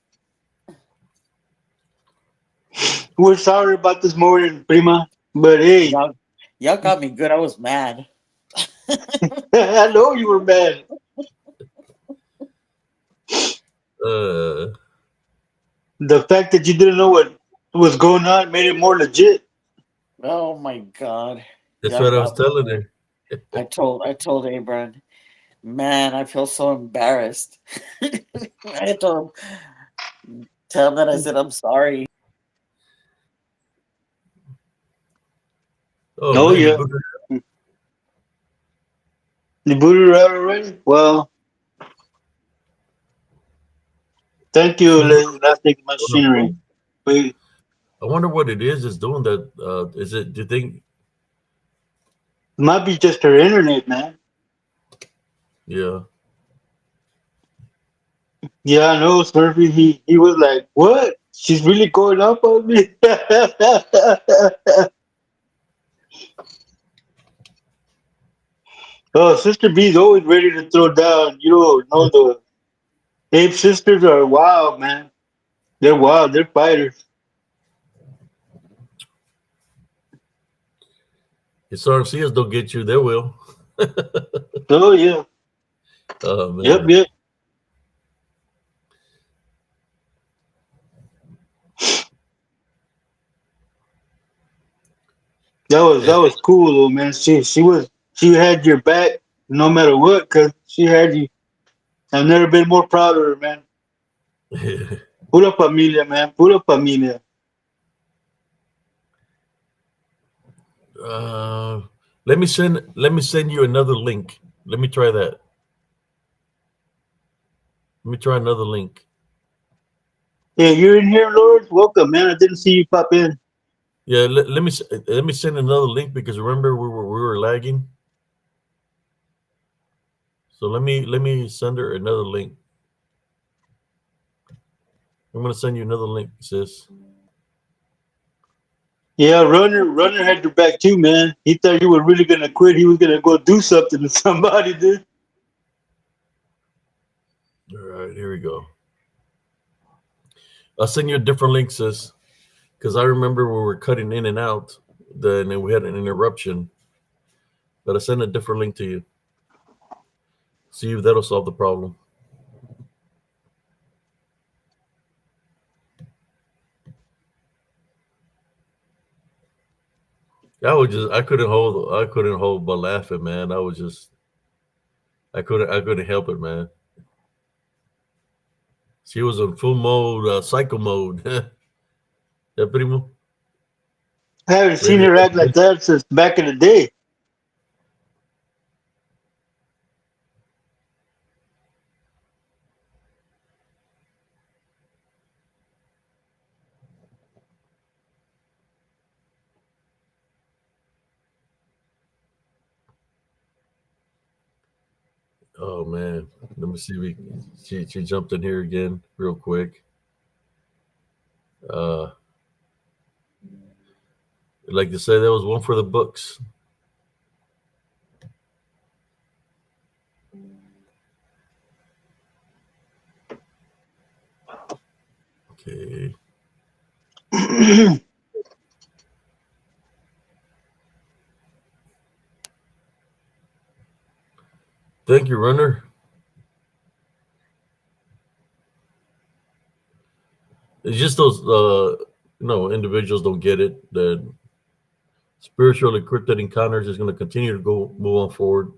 We're sorry about this morning, Prima. But hey,
Y'all, y'all got me good. I was mad.
I know you were mad.
Uh,
The fact that you didn't know what was going on made it more legit.
Oh my god,
that's
y'all
what I was
got me
telling
good.
her.
I told Abram, man, I feel so embarrassed. I told him, tell him that I said I'm sorry.
Oh
Oh
man, you
yeah,
booked her.
you booted her out already. Well, thank you,
She's not
Elastic
on the
Machinery.
phone.
We
I wonder what it is doing that. Is it? Do you think?
might be just her internet, man.
Yeah.
Yeah, I know, Smurfy. He was like, "What? She's really going up on me." Oh, Sister B's always ready to throw down. You know the Ape sisters are wild, man. They're wild. They're fighters.
If RMCs don't get you, they will.
Oh yeah.
Oh
Yep,
man.
yep. That
And,
was cool though, man. She had your back no matter what, cause she had you. I've never been more proud of her, man. Pura familia, man. Pura familia.
uh, let me send you another link. Let me try that. Let me try another link.
Hey, you're in here, Lord. Welcome, man. I didn't see you pop in.
Yeah, let me send another link because remember we were lagging. So let me send her another link. I'm gonna send you another link, sis.
Yeah, Runner had your back too, man. He thought you were really gonna quit. He was gonna go do something to somebody, dude.
All right, here we go. I'll send you a different link, sis, because I remember we were cutting in and out. Then we had an interruption, but I sent a different link to you. See if that'll solve the problem. I couldn't hold but laughing, man. I couldn't help it, man. She was in full mode, psycho mode. Yeah, primo.
I haven't seen
Ready
her act
to
like that since back in the day.
Oh man, let me see. She jumped in here again real quick. Uh, like to say, that was one for the books. Okay, thank you, runner. It's just those individuals don't get it that spiritual encrypted encounters is going to continue to go move on forward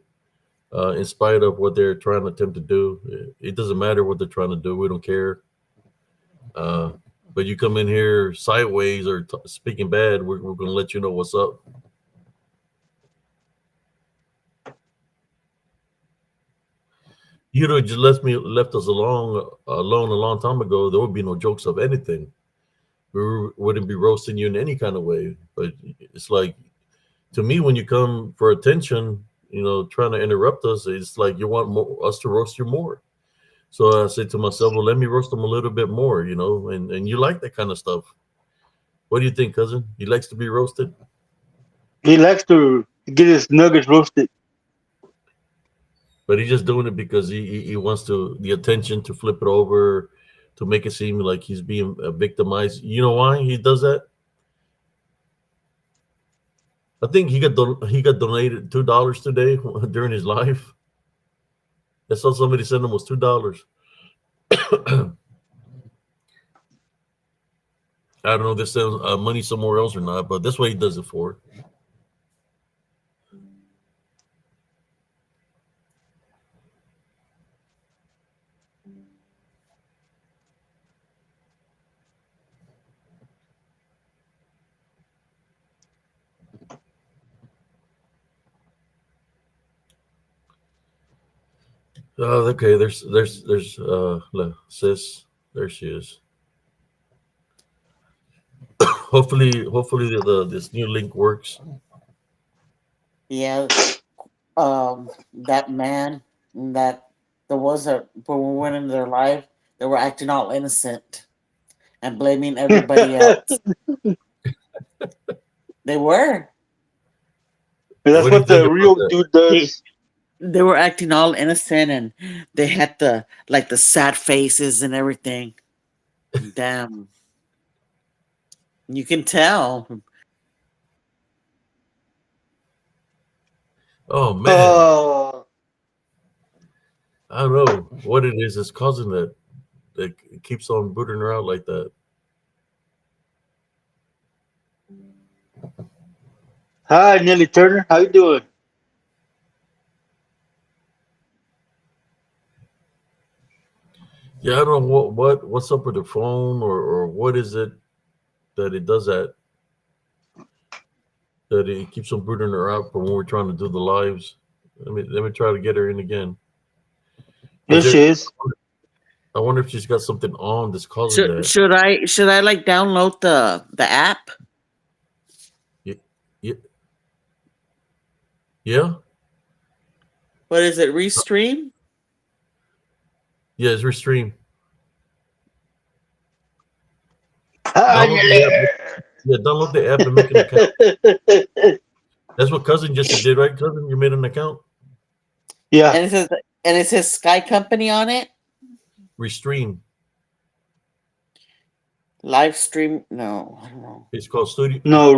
in spite of what they're trying to attempt to do. It doesn't matter what they're trying to do. We don't care. Uh, but you come in here sideways or speaking bad, we're gonna let you know what's up. You'd have just left us alone a long time ago. There would be no jokes of anything. Wouldn't be roasting you in any kind of way. But it's like, to me, when you come for attention, trying to interrupt us, it's like you want us to roast you more. So I said to myself, well, let me roast them a little bit more, and you like that kind of stuff. What do you think, cousin? He likes to be roasted,
He likes to get his nuggets roasted.
but he's just doing it because he wants the attention to flip it over, to make it seem like he's being victimized. You know why he does that? I think he got donated $2 today during his life. I saw somebody send him was $2. I don't know if they send money somewhere else or not, but that's what he does it for. Okay. There's sis. There she is. Hopefully this new link works.
Yeah, that man that there was a when we went into their life, they were acting all innocent and blaming everybody else. They were.
That's
What do you
what
think
the
about
real
that?
dude
They
does.
they were acting all innocent and they had the sad faces and everything. Damn. You can tell.
Oh man,
Oh,
I don't know what it is that's causing that. That keeps on booting her out like that.
hi, Nelly Turner. How you doing?
Yeah, I don't know what's up with the phone or what is it that it does that it keeps on booting her out from when we're trying to do the lives. Let me try to get her in again. Is
Yes,
there?
she is.
I wonder if she's got something on that's causing
Should
that.
should I should I like download the app?
Yeah, yeah, yeah,
What is it? Restream?
yeah. It's restream.
Hi,
Download the app.
Nelly.
Yeah, download the app and make an account. That's what cousin just did, right? Cousin, you made an account.
Yeah.
And it says Sky Company on it.
Restream.
Live stream? No, I don't know.
It's called Studio.
No,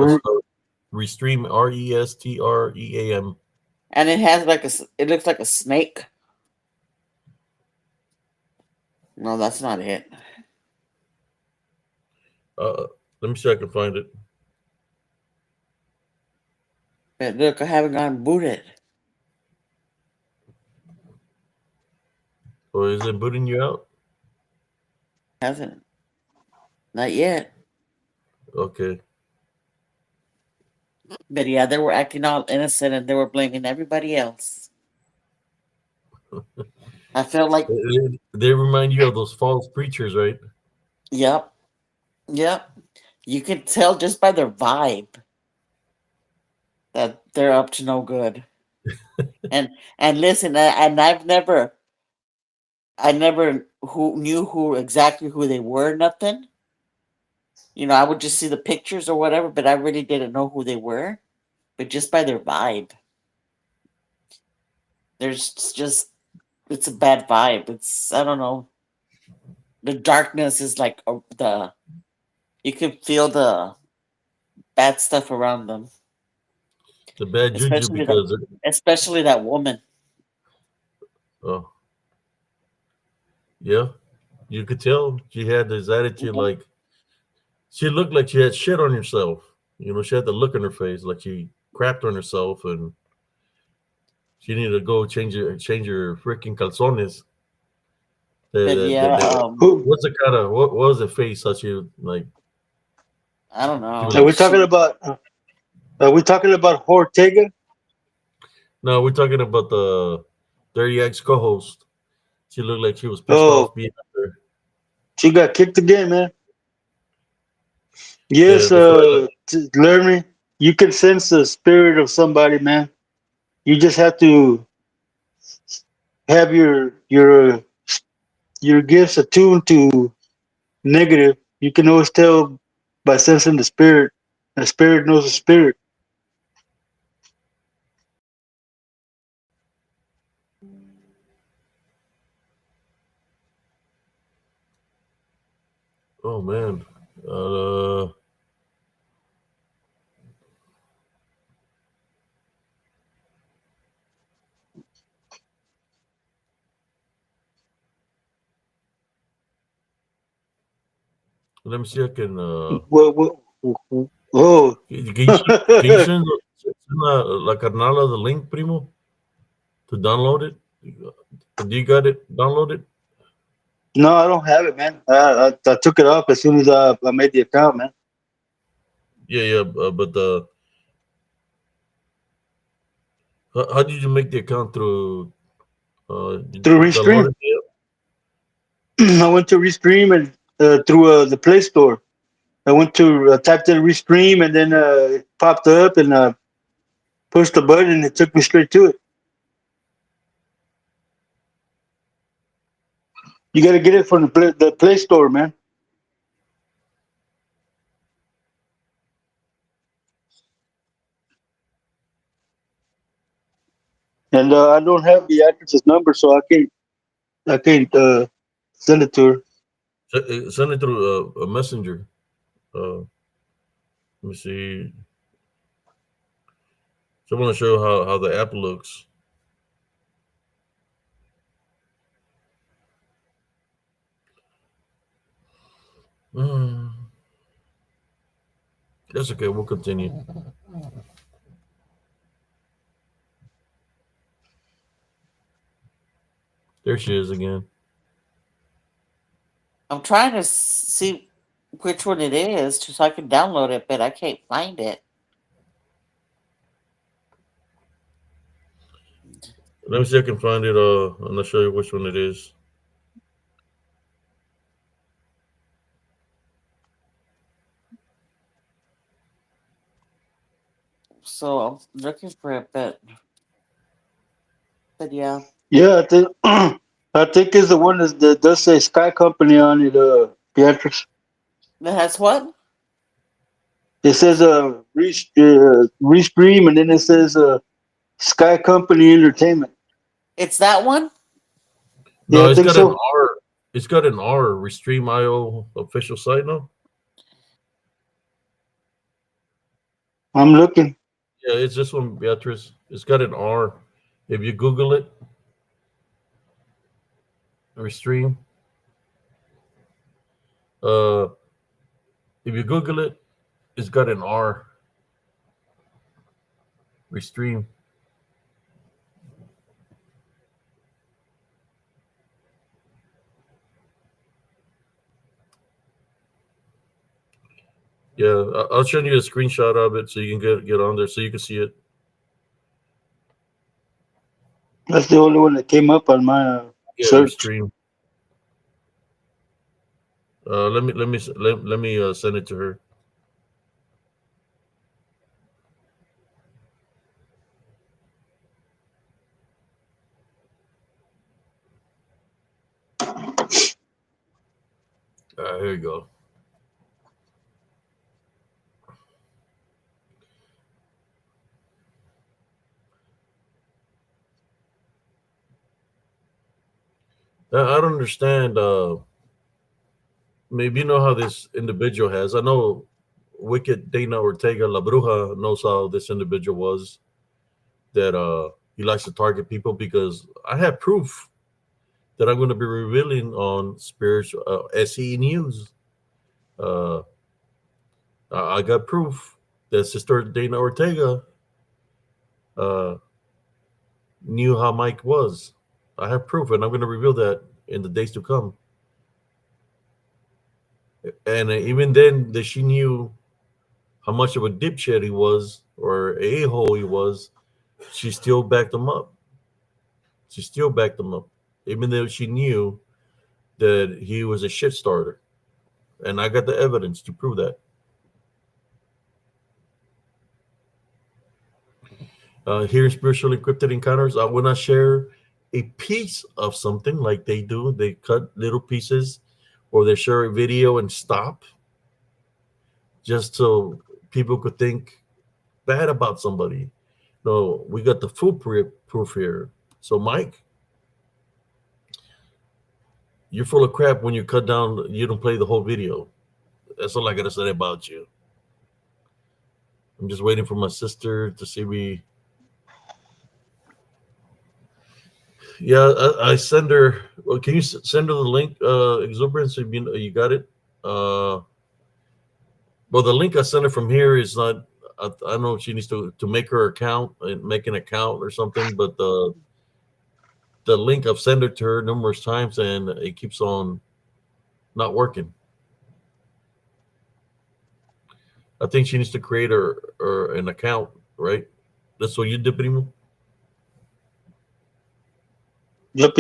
Restream. Restream.
And it has it looks like a snake. No, that's not it.
Let me see if I can find it.
But look, I haven't gotten booted.
Or is it booting you out?
Hasn't. Not yet.
Okay.
But yeah, they were acting all innocent and they were blaming everybody else. I felt like,
They remind you of those false preachers, right?
yep, yep. You can tell just by their vibe that they're up to no good. And listen, and I never who knew who exactly who they were. Nothing. I would just see the pictures or whatever, but I really didn't know who they were. But just by their vibe, there's just it's a bad vibe. It's I don't know. The darkness is like the you can feel the bad stuff around them,
The bad juju
especially that
because
especially that woman.
oh yeah, you could tell she had this attitude
Mhm.
like she looked like she had shit on herself. She had the look on her face like she crapped on herself and she needed to go change her freaking calzones.
But yeah,
Who
what's the kind of what was the face that you like?
I don't
She was
are
know.
like,
we talking about? Are we talking about Ortega?
no, we're talking about the Dirty X co-host. She looked like she was pissed off
Oh,
being up there.
she got kicked again, man.
Yeah,
Yes,
the fella.
Learning. You can sense the spirit of somebody, man. You just have to have your gifts attuned to negative. You can always tell by sensing the spirit. The spirit knows the spirit.
Oh man. Uh, let me see. I can.
Oh,
Can you send la carnala the link, primo, to download it? Do you got it? Download it.
no, I don't have it, man. I took it off as soon as I made the account, man.
Yeah, yeah. But how did you make the account through?
Through
You
Restream.
downloaded it?
I went to Restream and through the Play Store. I went to typed in Restream and then it popped up and pushed the button and it took me straight to it. You got to get it from the Play Store, man. And I don't have the actress's number, so I can't send it to her.
Send it through a messenger. Let me see. So I want to show how the app looks. Mm, that's okay. We'll continue. There she is again.
I'm trying to see which one it is so I can download it, but I can't find it.
Let me see if I can find it. And I'll show you which one it is.
So I'm looking for it, but yeah.
Yeah, I think I think it's the one that does say Sky Company on it, Beatrice.
It has what?
It says Restream and then it says Sky Company Entertainment.
It's that one?
Yeah,
No,
I
it's
think
got an
so.
R. It's got an R. Restream IO official site now.
I'm looking.
Yeah, it's this one, Beatrice. It's got an R. If you Google it, Restream. Uh, if you Google it, it's got an R. Restream. Yeah, I'll show you a screenshot of it so you can get on there so you can see it.
That's the only one that came up on my
Yeah,
search.
Restream. Let me send it to her. Here you go. I don't understand. Maybe you know how this individual has. I know Wicked Dana Ortega La Bruja knows how this individual was. That he likes to target people because I have proof that I'm going to be revealing on spiritual SE News. Uh, I got proof that Sister Dana Ortega uh, knew how Mike was. I have proof, and I'm going to reveal that in the days to come. And even then, that she knew how much of a dipshit he was or a hole he was, she still backed him up. She still backed him up, even though she knew that he was a shit starter. And I got the evidence to prove that. Here in Spiritual Encrypted Encounters, I will not share a piece of something like they do. They cut little pieces or they share a video and stop just so people could think bad about somebody. No, we got the full proof here. So, Mike, you're full of crap when you cut down, you don't play the whole video. That's all I got to say about you. I'm just waiting for my sister to see me. Yeah, I send her. Well, can you send her the link, Exuberance? If you got it. Well, the link I sent her from here is not. I don't know if she needs to make her account and make an account or something. But the link I've sent it to her numerous times and it keeps on not working. I think she needs to create her an account, right? That's what you did, Primo.
Yep.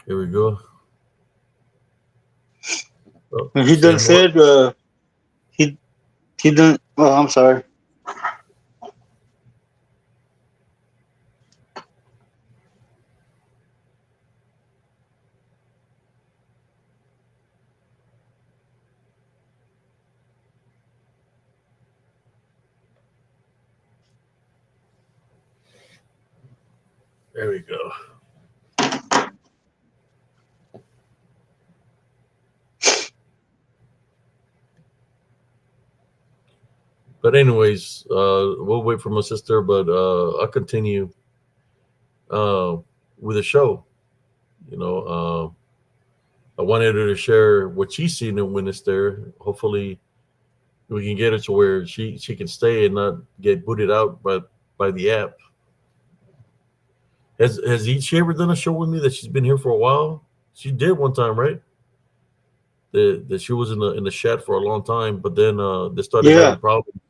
Here we go. Oh,
And he done
same one.
said he he done. Oh, I'm sorry.
There we go. But anyways, we'll wait for my sister. But I'll continue uh, with the show. You know, I wanted her to share what she's seen when it's there. Hopefully, we can get it to where she can stay and not get booted out by the app. She ever done a show with me that she's been here for a while? She did one time, right? That she was in the chat for a long time, but then they started
Yeah,
having problems.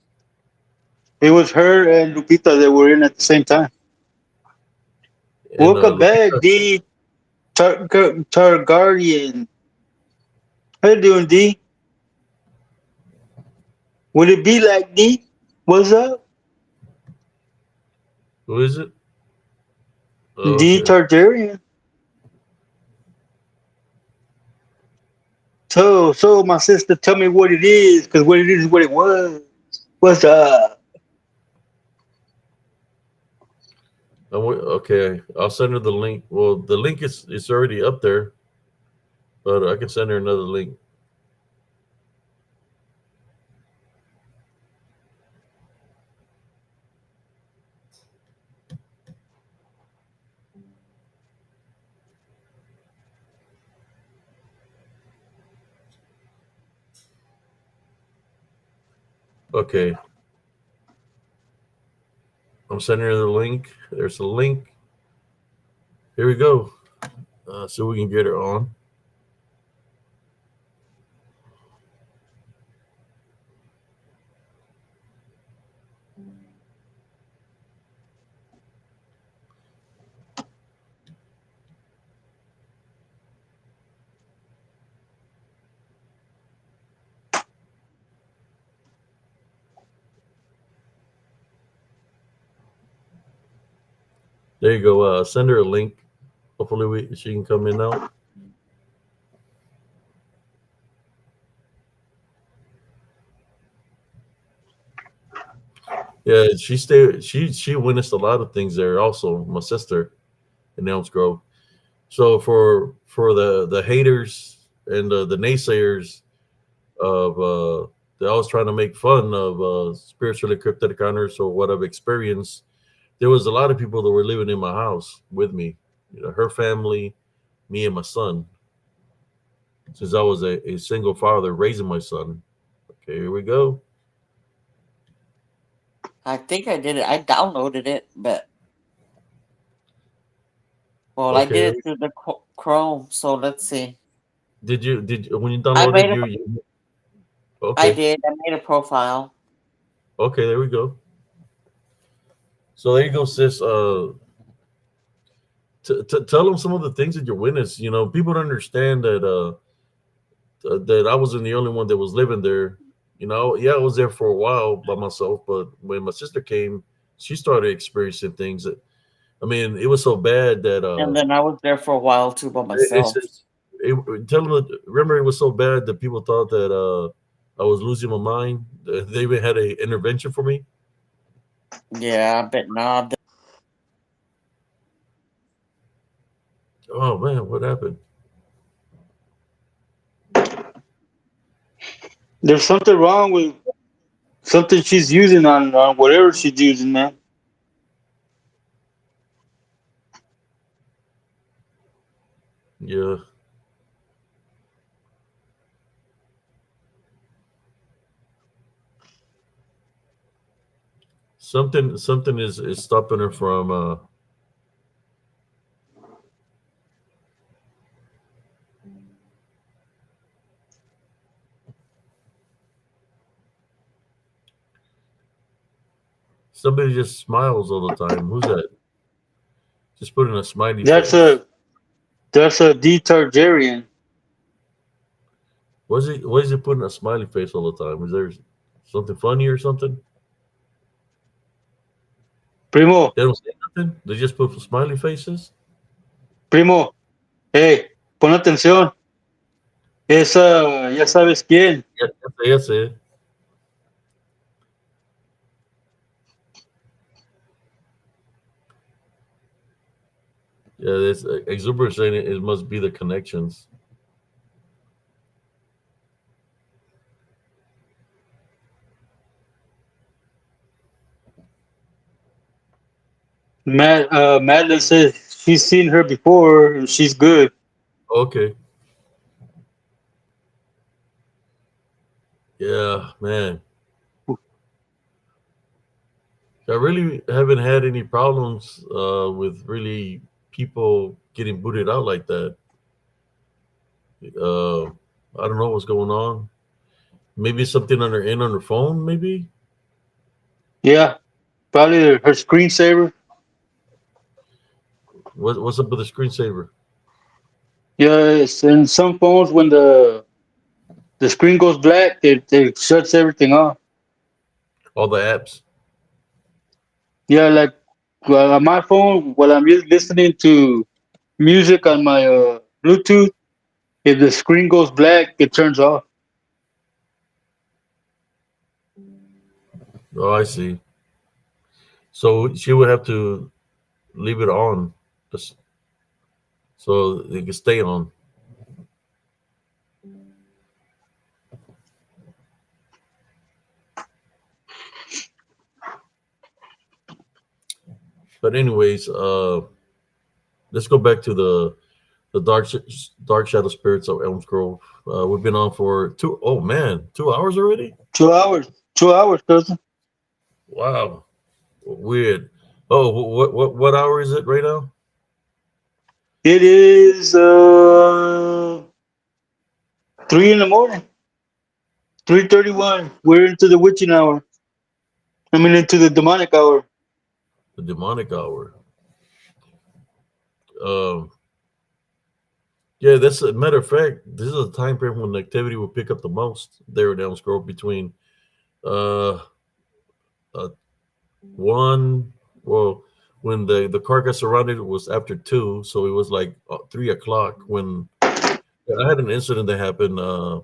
it was her and Lupita that were in at the same time.
And
Welcome back,
Lupita,
D Targaryen. How you doing, D? Would it be like D? What's up,
who is it? Oh,
D
okay.
Targaryen? So my sister, tell me what it is, because what it is what it was. What's up?
Okay, I'll send her the link. Well, the link is already up there, but I can send her another link. Okay, I'm sending her the link. There's the link. Here we go. So we can get her on. There you go. Send her a link. Hopefully she can come in now. Yeah, she witnessed a lot of things there. Also, my sister in Elms Grove. So for the haters and the naysayers of they're always trying to make fun of spiritually cryptic encounters or what I've experienced. There was a lot of people that were living in my house with me, her family, me and my son. Since I was a single father raising my son. Okay, here we go.
I think I did it. I downloaded it, but well, I
Okay,
did it through the Chrome. So let's see.
did when you
I
downloaded
made a. I
okay,
did. I made a profile.
okay, there we go. So there you go, sis. Tell them some of the things that you witnessed. People don't understand that I wasn't the only one that was living there. Yeah, I was there for a while by myself, but when my sister came, she started experiencing things that, I mean, it was so bad that
And then I was there for a while too by
it's
myself.
just tell them that, remember, it was so bad that people thought that I was losing my mind. They even had a intervention for me.
Yeah, but nah.
Oh man, what happened?
There's something wrong with something she's using on whatever she's using, man.
Yeah, something is stopping her from. Somebody just smiles all the time. Who's that? Just putting a smiley
That's
face.
a detergerian.
What is he putting a smiley face all the time? Is there something funny or something?
Primo,
They don't say nothing. They just put smiley faces.
primo, hey, pon atención. Esa, ya sabes quién.
Yeah, yes, yes, yeah. This exuberant saying it must be the connections.
Madeline says she's seen her before and she's good.
Okay. Yeah, man. I really haven't had any problems with really people getting booted out like that. Uh, I don't know what's going on. Maybe something on her phone. Maybe
Yeah, probably her screensaver.
what's up with the screensaver?
Yes, and some phones when the screen goes black, it shuts everything off.
All the apps.
Yeah, like well, on my phone, while I'm just listening to music on my Bluetooth, if the screen goes black, it turns off.
Oh, I see. So she would have to leave it on, just so it can stay on. But anyways, let's go back to the dark shadow spirits of Elms Grove. We've been on for two. Oh man, 2 hours already.
2 hours, 2 hours, cousin.
Wow, weird. Oh, what hour is it right now?
It is 3 in the morning, 3:31. We're into the witching hour. I mean, into the demonic hour.
The demonic hour. Um, yeah, that's a matter of fact. This is a time frame when activity will pick up the most there in Elms Grove between uh, uh one. Well, when the car got surrounded, it was after 2, so it was like 3 o'clock when I had an incident that happened. I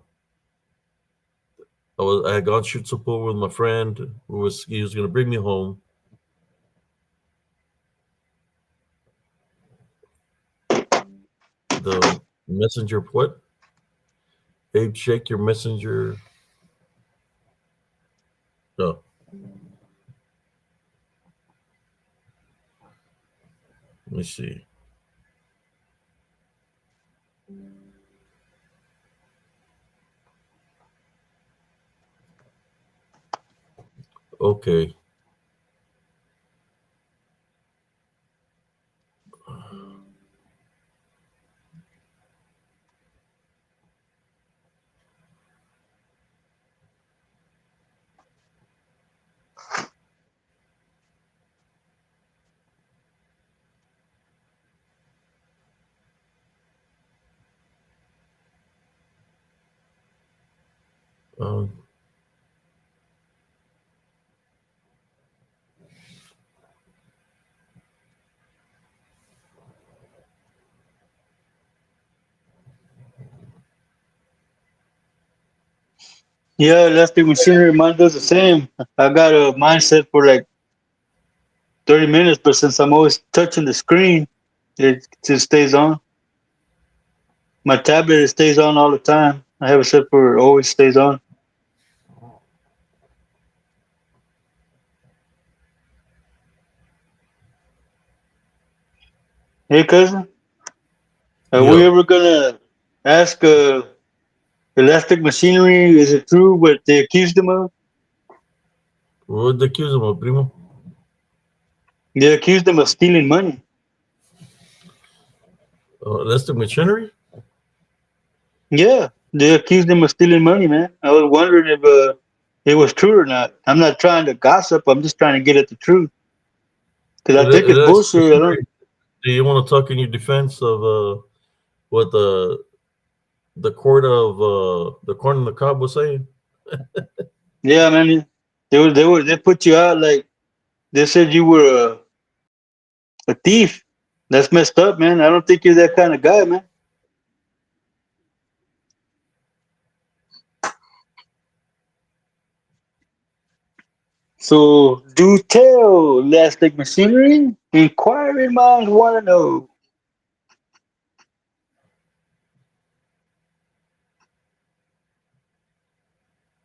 had gone shoot some pool with my friend he was gonna bring me home. The messenger, what? Abe, shake your messenger. No, let me see. Okay. Um,
Yeah, elastic machinery, mine does the same. I got a mindset for like 30 minutes, but since I'm always touching the screen, it just stays on. My tablet, it stays on all the time. I have it set for always stays on. Hey, cousin, are we
yeah.
ever gonna ask elastic machinery? Is it true what they accused them of?
What the accuse him of, primo?
They accused them of stealing money.
That's the machinery.
Yeah, they accused them of stealing money, man. I was wondering if it was true or not. I'm not trying to gossip. I'm just trying to get at the truth because I think it's
That's
bullshit. I don't.
machinery. Do you want to talk in your defense of what the court and the cob was saying?
Yeah, man. They put you out like they said you were a thief. That's messed up, man. I don't think you're that kind of guy, man. So do tell, elastic machinery. Inquiring minds want to know.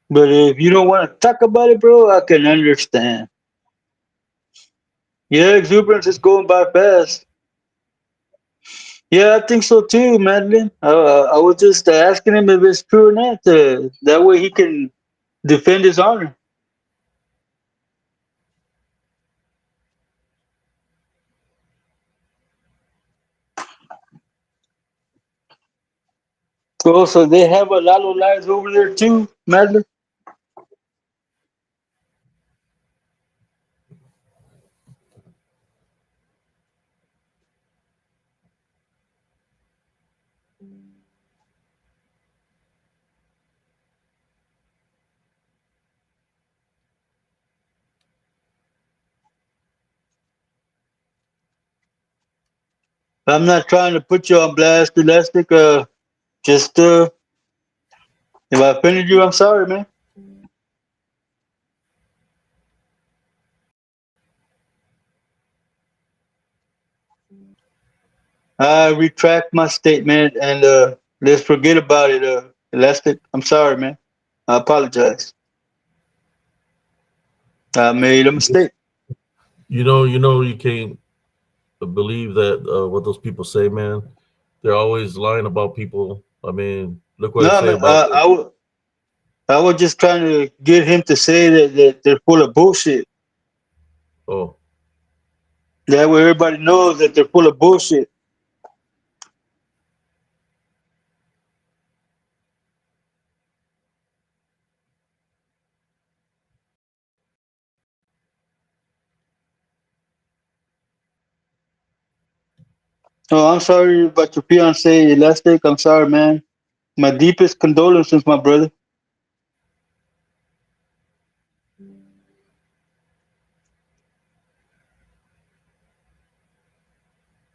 But if you don't want to talk about it, bro, I can understand. Yeah, exuberance is going by fast. Yeah, I think so too, Madeline. I was just asking him if it's true or not. That way he can defend his honor. Oh, so they have a lot of lies over there too, Madeline. I'm not trying to put you on blast, elastic. Just if I offended you, I'm sorry, man. I retract my statement and let's forget about it. Elastic, I'm sorry, man. I apologize. I made a mistake.
You can't believe that what those people say, man. They're always lying about people. I mean, look what I
No,
say
man.
about.
I was just trying to get him to say that they're full of bullshit.
Oh,
That way everybody knows that they're full of bullshit. Oh, I'm sorry about your fiance, Elastic. I'm sorry, man. My deepest condolences, my brother.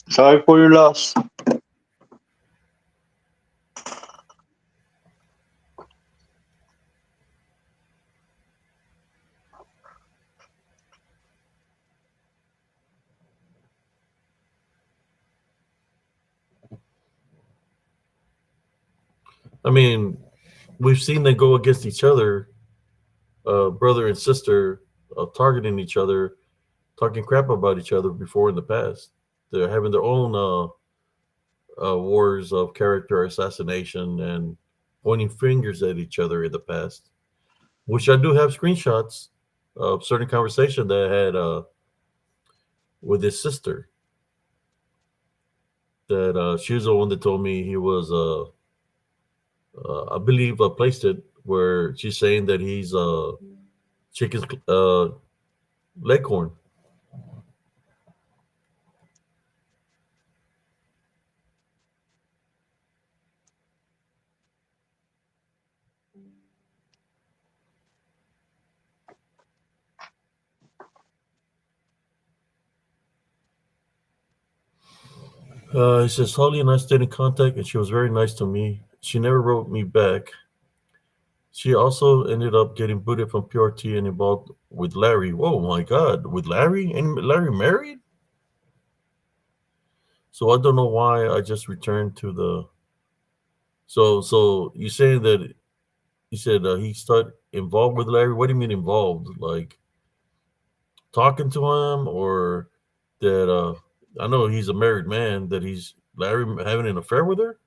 Sorry for your loss.
I mean, we've seen them go against each other, brother and sister, targeting each other, talking crap about each other before in the past. They're having their own wars of character assassination and pointing fingers at each other in the past, which I do have screenshots of certain conversation that I had with his sister. That she was the one that told me he was, I believe, placed it where she's saying that he's chicken's leghorn. He says Holly and I stayed in contact, and she was very nice to me. She never wrote me back. She also ended up getting booted from PRT and involved with Larry. Oh my God, with Larry? And Larry married? So I don't know why I just returned to the. So you saying that he said he started involved with Larry? What do you mean involved? Like talking to him, or that? I know he's a married man. That he's Larry having an affair with her.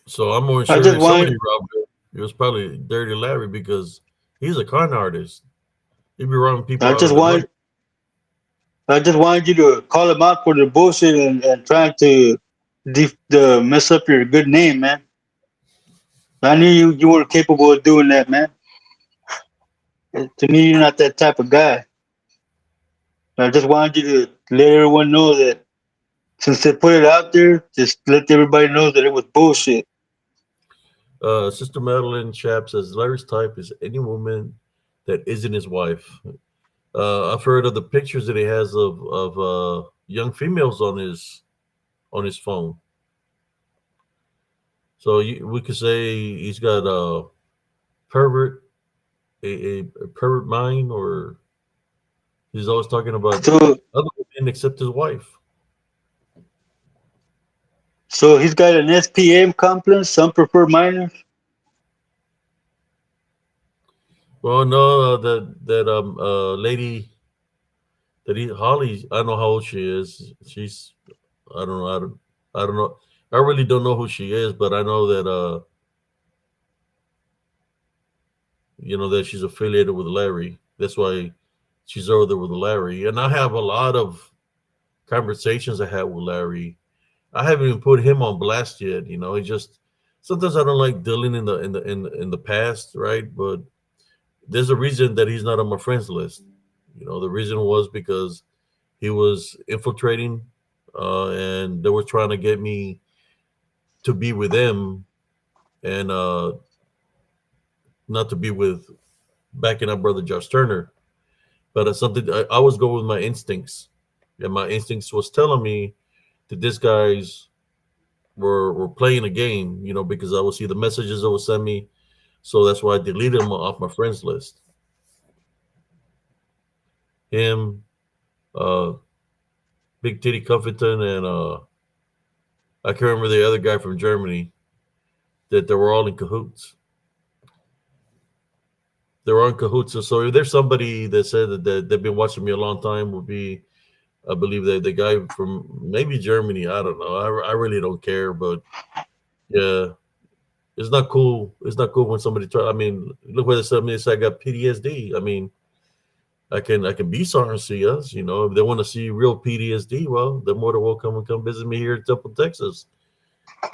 So I'm more
I
sure
just
if somebody
want
robbed her, it was probably Dirty Larry because he's a con artist. He'd be robbing people
I
out of
just
their money.
want I just wanted you to call him out for the bullshit and trying to mess up your good name, man. I knew you were capable of doing that, man. To me, you're not that type of guy. I just wanted you to let everyone know that since they put it out there, just let everybody know that it was bullshit.
Sister Madeline Chap says Larry's type is any woman that isn't his wife. I've heard of the pictures that he has of young females on his phone. So we could say he's got a pervert, a pervert mind, or he's always talking about
So,
other women except his wife.
so he's got an SPM complex. Some prefer minors.
Well, no, that lady that he Holly. I don't know how old she is. She's I don't know. I don't know. I really don't know who she is, but I know that that she's affiliated with Larry. That's why she's over there with Larry. And I have a lot of conversations I had with Larry. I haven't even put him on blast yet. He just sometimes I don't like dealing in the past, right? But there's a reason that he's not on my friends list. The reason was because he was infiltrating, and they were trying to get me to be with them and not to be with backing up brother Josh Turner. But it's something I always go with my instincts, and my instincts was telling me that these guys were playing a game, because I would see the messages they would send me. So that's why I deleted them off my friends list. Him, uh, Big Titty Cuffington, and I can't remember the other guy from Germany. That they were all in cahoots. They were in cahoots. So if there's somebody that said that they've been watching me a long time, would be, I believe, that the guy from maybe Germany. I don't know. I really don't care, but yeah, it's not cool. It's not cool when somebody try. I mean, look what they said. They said I got PTSD. I mean, I can be sorry and see us. If they want to see real PTSD, well, they're more than welcome to come visit me here in Temple, Texas.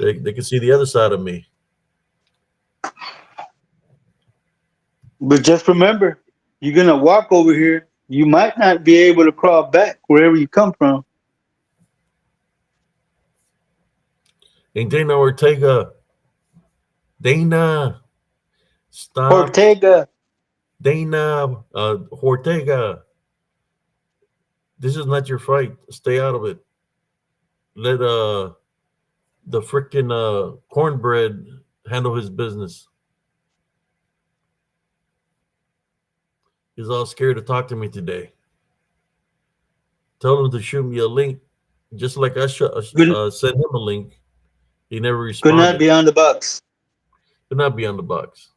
They can see the other side of me.
But just remember, you're gonna walk over here. You might not be able to crawl back wherever you come from.
And Dana Ortega, Dana, stop,
Ortega,
Dana Ortega. This is not your fight. Stay out of it. Let the freaking cornbread handle his business. He's all scared to talk to me today. Tell him to shoot me a link, just like I
good,
sent him a link. He never
good night
responded.
beyond the box.
Could not be on the box.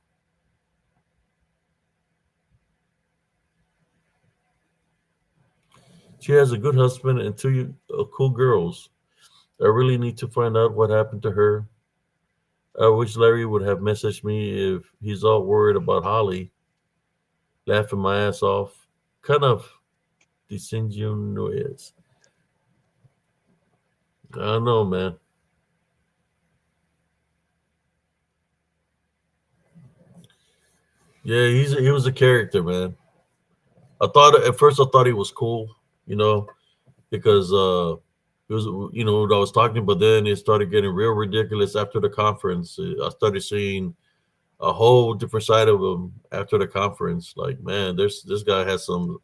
She has a good husband and two cool girls. I really need to find out what happened to her. I wish Larry would have messaged me if he's all worried about Holly, laughing my ass off. Kind of disingenuous. I don't know, man. Yeah, he was a character, man. I thought at first I thought he was cool, you know, because it was what I was talking, but then it started getting real ridiculous after the conference. I started seeing a whole different side of him after the conference. Like, man, there's this guy has some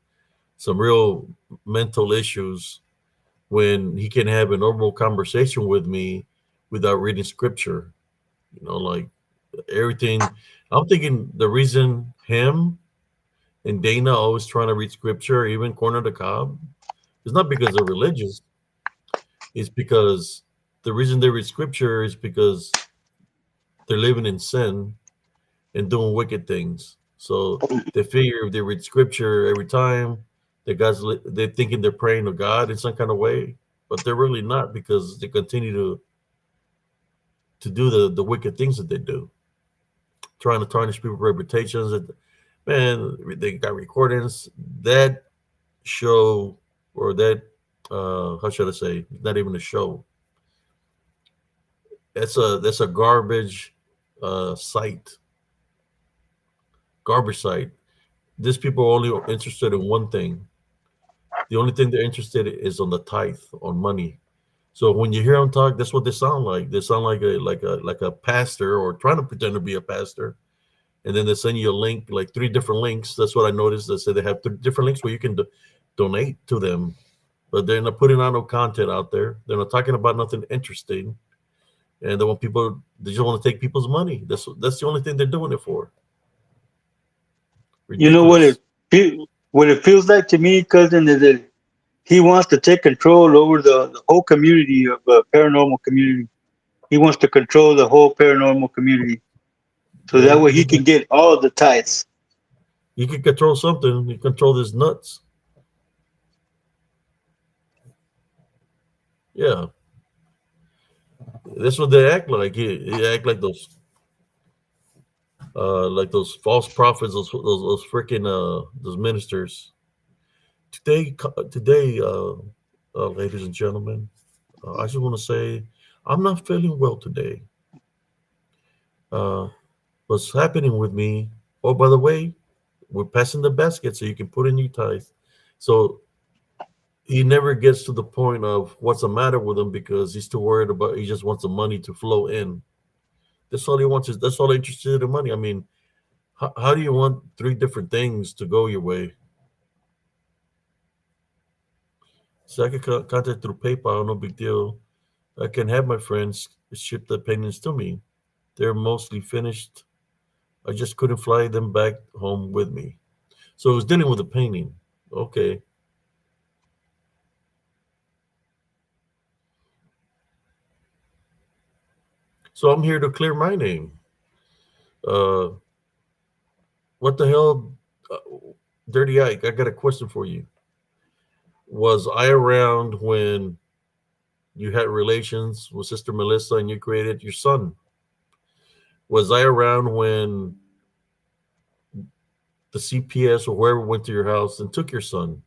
real mental issues when he can have a normal conversation with me without reading scripture. Like everything. I'm thinking the reason him and Dana always trying to read scripture, even corner the cob, is not because they're religious. It's because the reason they read scripture is because they're living in sin and doing wicked things. So they figure if they read scripture every time, they're thinking they're praying to God in some kind of way, but they're really not because they continue to do the wicked things that they do, trying to tarnish people's reputations. Man, they got recordings that show or that how should I say? Not even a show. That's a site, garbage site. These people are only interested in one thing. The only thing they're interested in is on the tithe, on money. So when you hear them talk, that's what they sound like. They sound like a pastor or trying to pretend to be a pastor. And then they send you a link, like three different links. That's what I noticed. They say they have three different links where you can donate to them, but they're not putting out no content out there. They're not talking about nothing interesting, and they want people. They just want to take people's money. That's the only thing they're doing it for.
You know
Ridiculous.
what it feels like to me, cousin, is that he wants to take control over the whole community of paranormal community. He wants to control the whole paranormal community, so
Yeah,
that way he can get all the tithes.
you can control something. You control these nuts. Yeah, that's what they act like. They act like those false prophets, those freaking those ministers. Today, ladies and gentlemen, I just want to say I'm not feeling well today. Uh, what's happening with me? Oh, by the way, we're passing the basket so you can put in your tithe. So he never gets to the point of what's the matter with him because he's too worried about. He just wants the money to flow in. That's all he wants. That's all interested in money. I mean, how do you want three different things to go your way? So I can contact through PayPal, no big deal. I can have my friends ship the paintings to me. They're mostly finished. I just couldn't fly them back home with me. So I was dealing with the painting. Okay. So I'm here to clear my name. Uh, what the hell? Uh, Dirty Ike, I got a question for you. Was I around when you had relations with Sister Melissa and you created your son? Was I around when the CPS or whoever went to your house and took your son?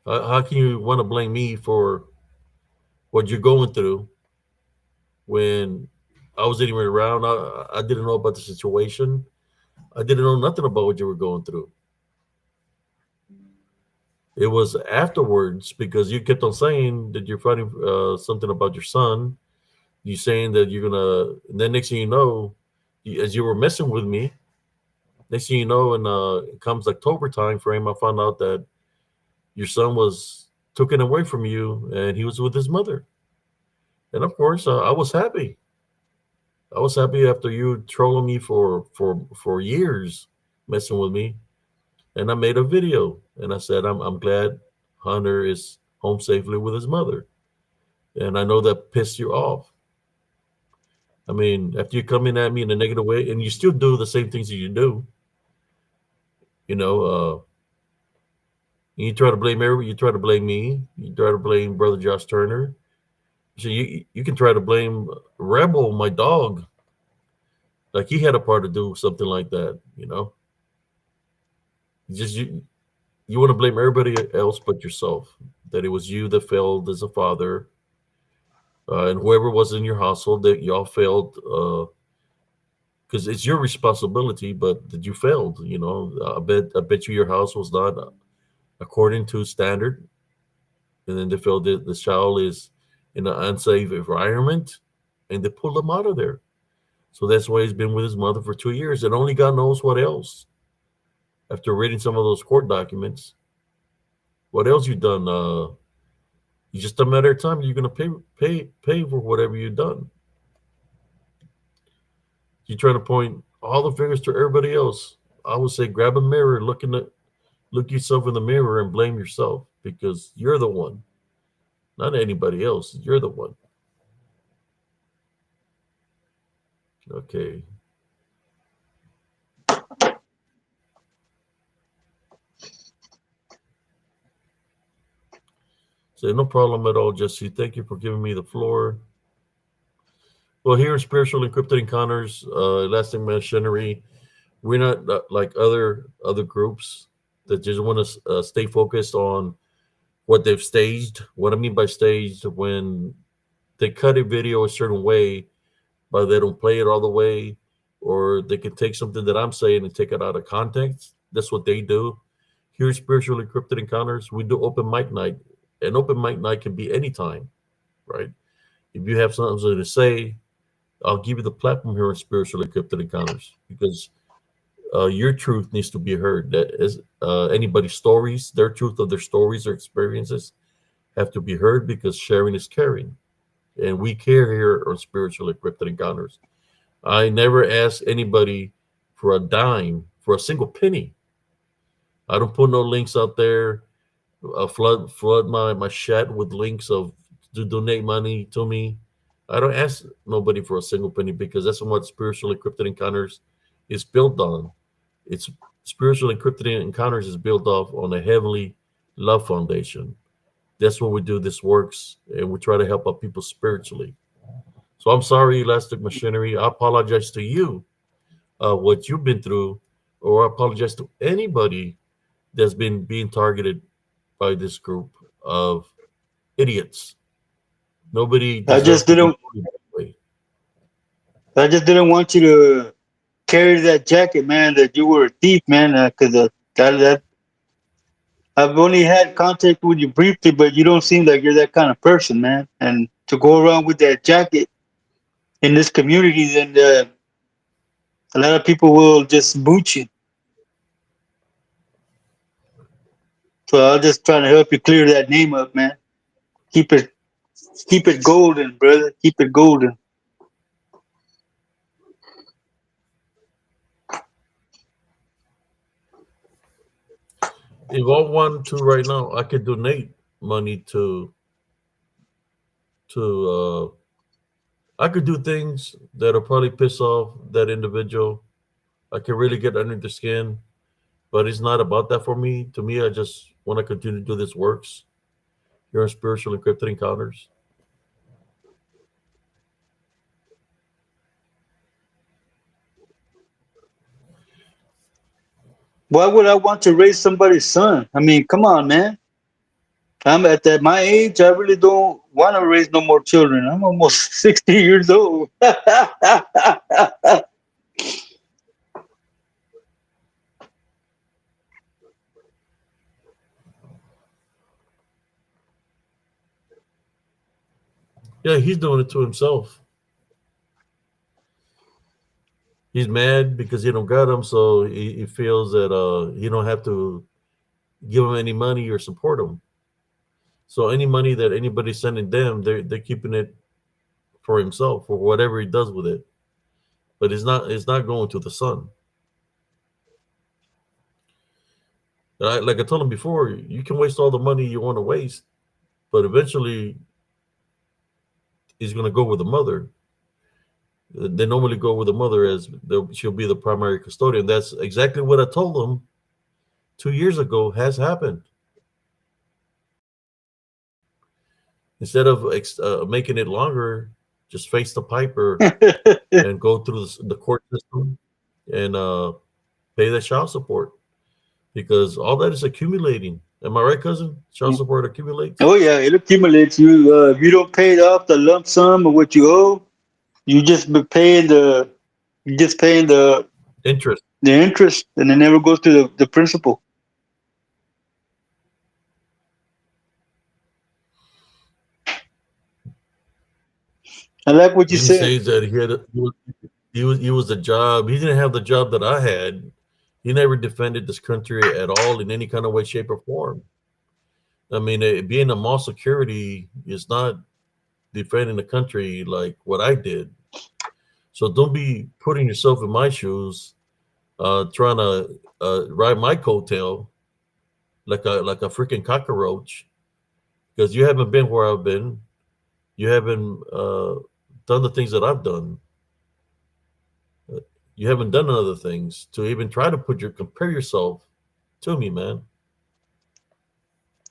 How can you want to blame me for what you're going through when I wasn't even around? I didn't know about the situation. I didn't know nothing about what you were going through. It was afterwards because you kept on saying that you're fighting something about your son. You saying that you're gonna. And then next thing you know, as you were messing with me, next thing you know, and it comes October time frame, I found out that your son was taken away from you and he was with his mother. And of course, I was happy. I was happy after you trolling me for years, messing with me. And I made a video and I said I'm glad Hunter is home safely with his mother. And I know that pissed you off. I mean, after you come in at me in a negative way, and you still do the same things that you do, you know, You try to blame everybody. You try to blame me. You try to blame Brother Josh Turner. So you can try to blame Rebel, my dog. Like he had a part to do something like that. You want to blame everybody else but yourself. That it was you that failed as a father, and whoever was in your household that y'all failed. Because it's your responsibility, but that you failed. I bet you your house was not according to standard, and then they felt that the child is in an unsafe environment, and they pulled him out of there. So that's why he's been with his mother for 2 years, and only God knows what else. After reading some of those court documents, what else you done? You just a matter of time. You're gonna pay for whatever you've done. You trying to point all the fingers to everybody else. I would say grab a mirror, look yourself in the mirror, and blame yourself because you're the one, not anybody else. You're the one. Okay. Say no problem at all, Jesse. Thank you for giving me the floor. Well, here in Spiritual Encrypted Encounters, Lasting Machinery, we're not like other groups that just want to stay focused on what they've staged. What I mean by staged, when they cut a video a certain way, but they don't play it all the way, or they can take something that I'm saying and take it out of context. That's what they do. Here at Spiritual Encrypted Encounters, we do open mic night. And open mic night can be anytime, right? If you have something to say, I'll give you the platform here at Spiritual Encrypted Encounters because your truth needs to be heard. That is anybody's stories, their truth of their stories or experiences have to be heard because sharing is caring. And we care here on Spiritual Encrypted Encounters. I never ask anybody for a dime, for a single penny. I don't put no links out there. Flood my chat with links of to donate money to me. I don't ask nobody for a single penny because that's what Spiritual Encrypted Encounters is built on. It's Spiritual Encrypted Encounters is built off on a heavenly love foundation. That's what we do. This works, and we try to help our people spiritually. So I'm sorry, Elastic Machinery. I apologize to you, what you've been through, or I apologize to anybody that's been being targeted by this group of idiots. Nobody
I
deserves
just
to be
didn't.
treated that way.
I just didn't want you to carry that jacket, man. That you were a thief, man. Because that I've only had contact with you briefly, but you don't seem like you're that kind of person, man. And to go around with that jacket in this community, then a lot of people will just boot you. So I'm just trying to help you clear that name up, man. Keep it, keep it golden, brother. Keep it golden.
If I want to right now, I could donate money to. I could do things that'll probably piss off that individual. I can really get under the skin, but it's not about that for me. To me, I just want to continue to do this works here in Spiritual Encrypted Encounters.
Why would I want to raise somebody's son? I mean, come on, man. I'm at that my age. I really don't want to raise no more children. I'm almost 60 years old.
Yeah, he's doing it to himself. He's mad because he don't got him, so he feels that he don't have to give him any money or support him. So any money that anybody's sending them, they're keeping it for himself for whatever he does with it. But it's not going to the son. Like I told him before, you can waste all the money you want to waste, but eventually he's going to go with the mother. They normally go with the mother as she'll be the primary custodian. That's exactly what I told him 2 years ago has happened. Instead of making it longer, just face the piper and go through the court system and pay the child support because all that is accumulating. Am I right, cousin? Child support accumulates.
Oh yeah, it accumulates. If you don't pay off the lump sum of what you owe, you just be paying
Interest.
the interest, and it never goes to the principal. I like what you
Then he
said.
says that he was the job. He didn't have the job that I had. He never defended this country at all in any kind of way, shape, or form. I mean, being a mall security is not defending the country like what I did. So don't be putting yourself in my shoes, trying to ride my coattail like a freaking cockroach because you haven't been where I've been. You haven't done the things that I've done. You haven't done other things to even try to compare yourself to me, man.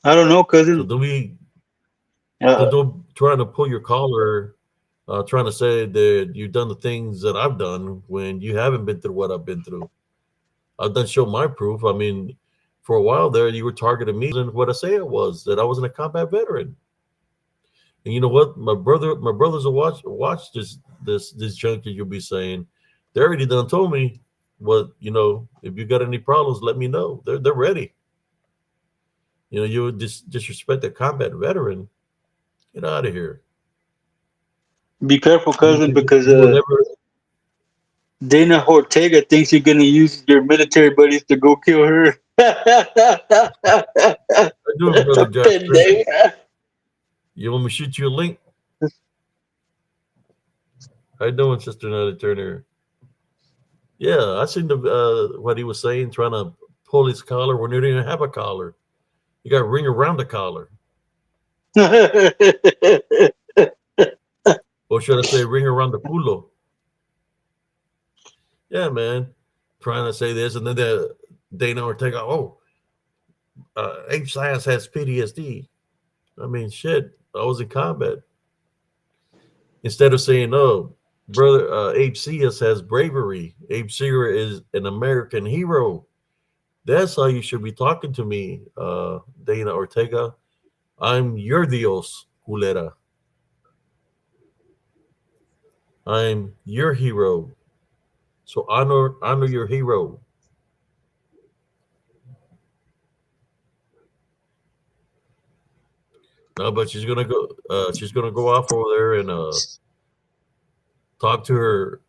I don't know,
So
cousin. Uh,
don't trying to pull your collar, trying to say that you've done the things that I've done when you haven't been through what I've been through. I've done show my proof. I mean, for a while there, you were targeting me and what I say it was that I wasn't a combat veteran. And you know what? My brothers will watch this junk that you'll be saying. They already done told me what if you got any problems, let me know. They're ready. You would disrespect a combat veteran. Get out of here.
be careful, cousin, because
You will never.
Dana Ortega thinks you're gonna use your military buddies to go kill her.
I do it, brother Josh.
Pendeja.
You want me to shoot you a link? How you doing, Sister Natalie Turner? Yeah, I seen the what he was saying, trying to pull his collar when he didn't even have a collar. You got a ring around the collar, or should I say, ring around the culo? Yeah, man. Trying to say this, and then the Dana Ortega. Oh, H Science has PTSD. I mean, shit. I was in combat. Instead of saying, "Oh, brother, Abe Sears has bravery. Abe Sears is an American hero." That's how you should be talking to me, Dana Ortega. I'm your Dios, culera. I'm your hero. So honor your hero. No, but she's gonna go. She's gonna go off over there and talk to her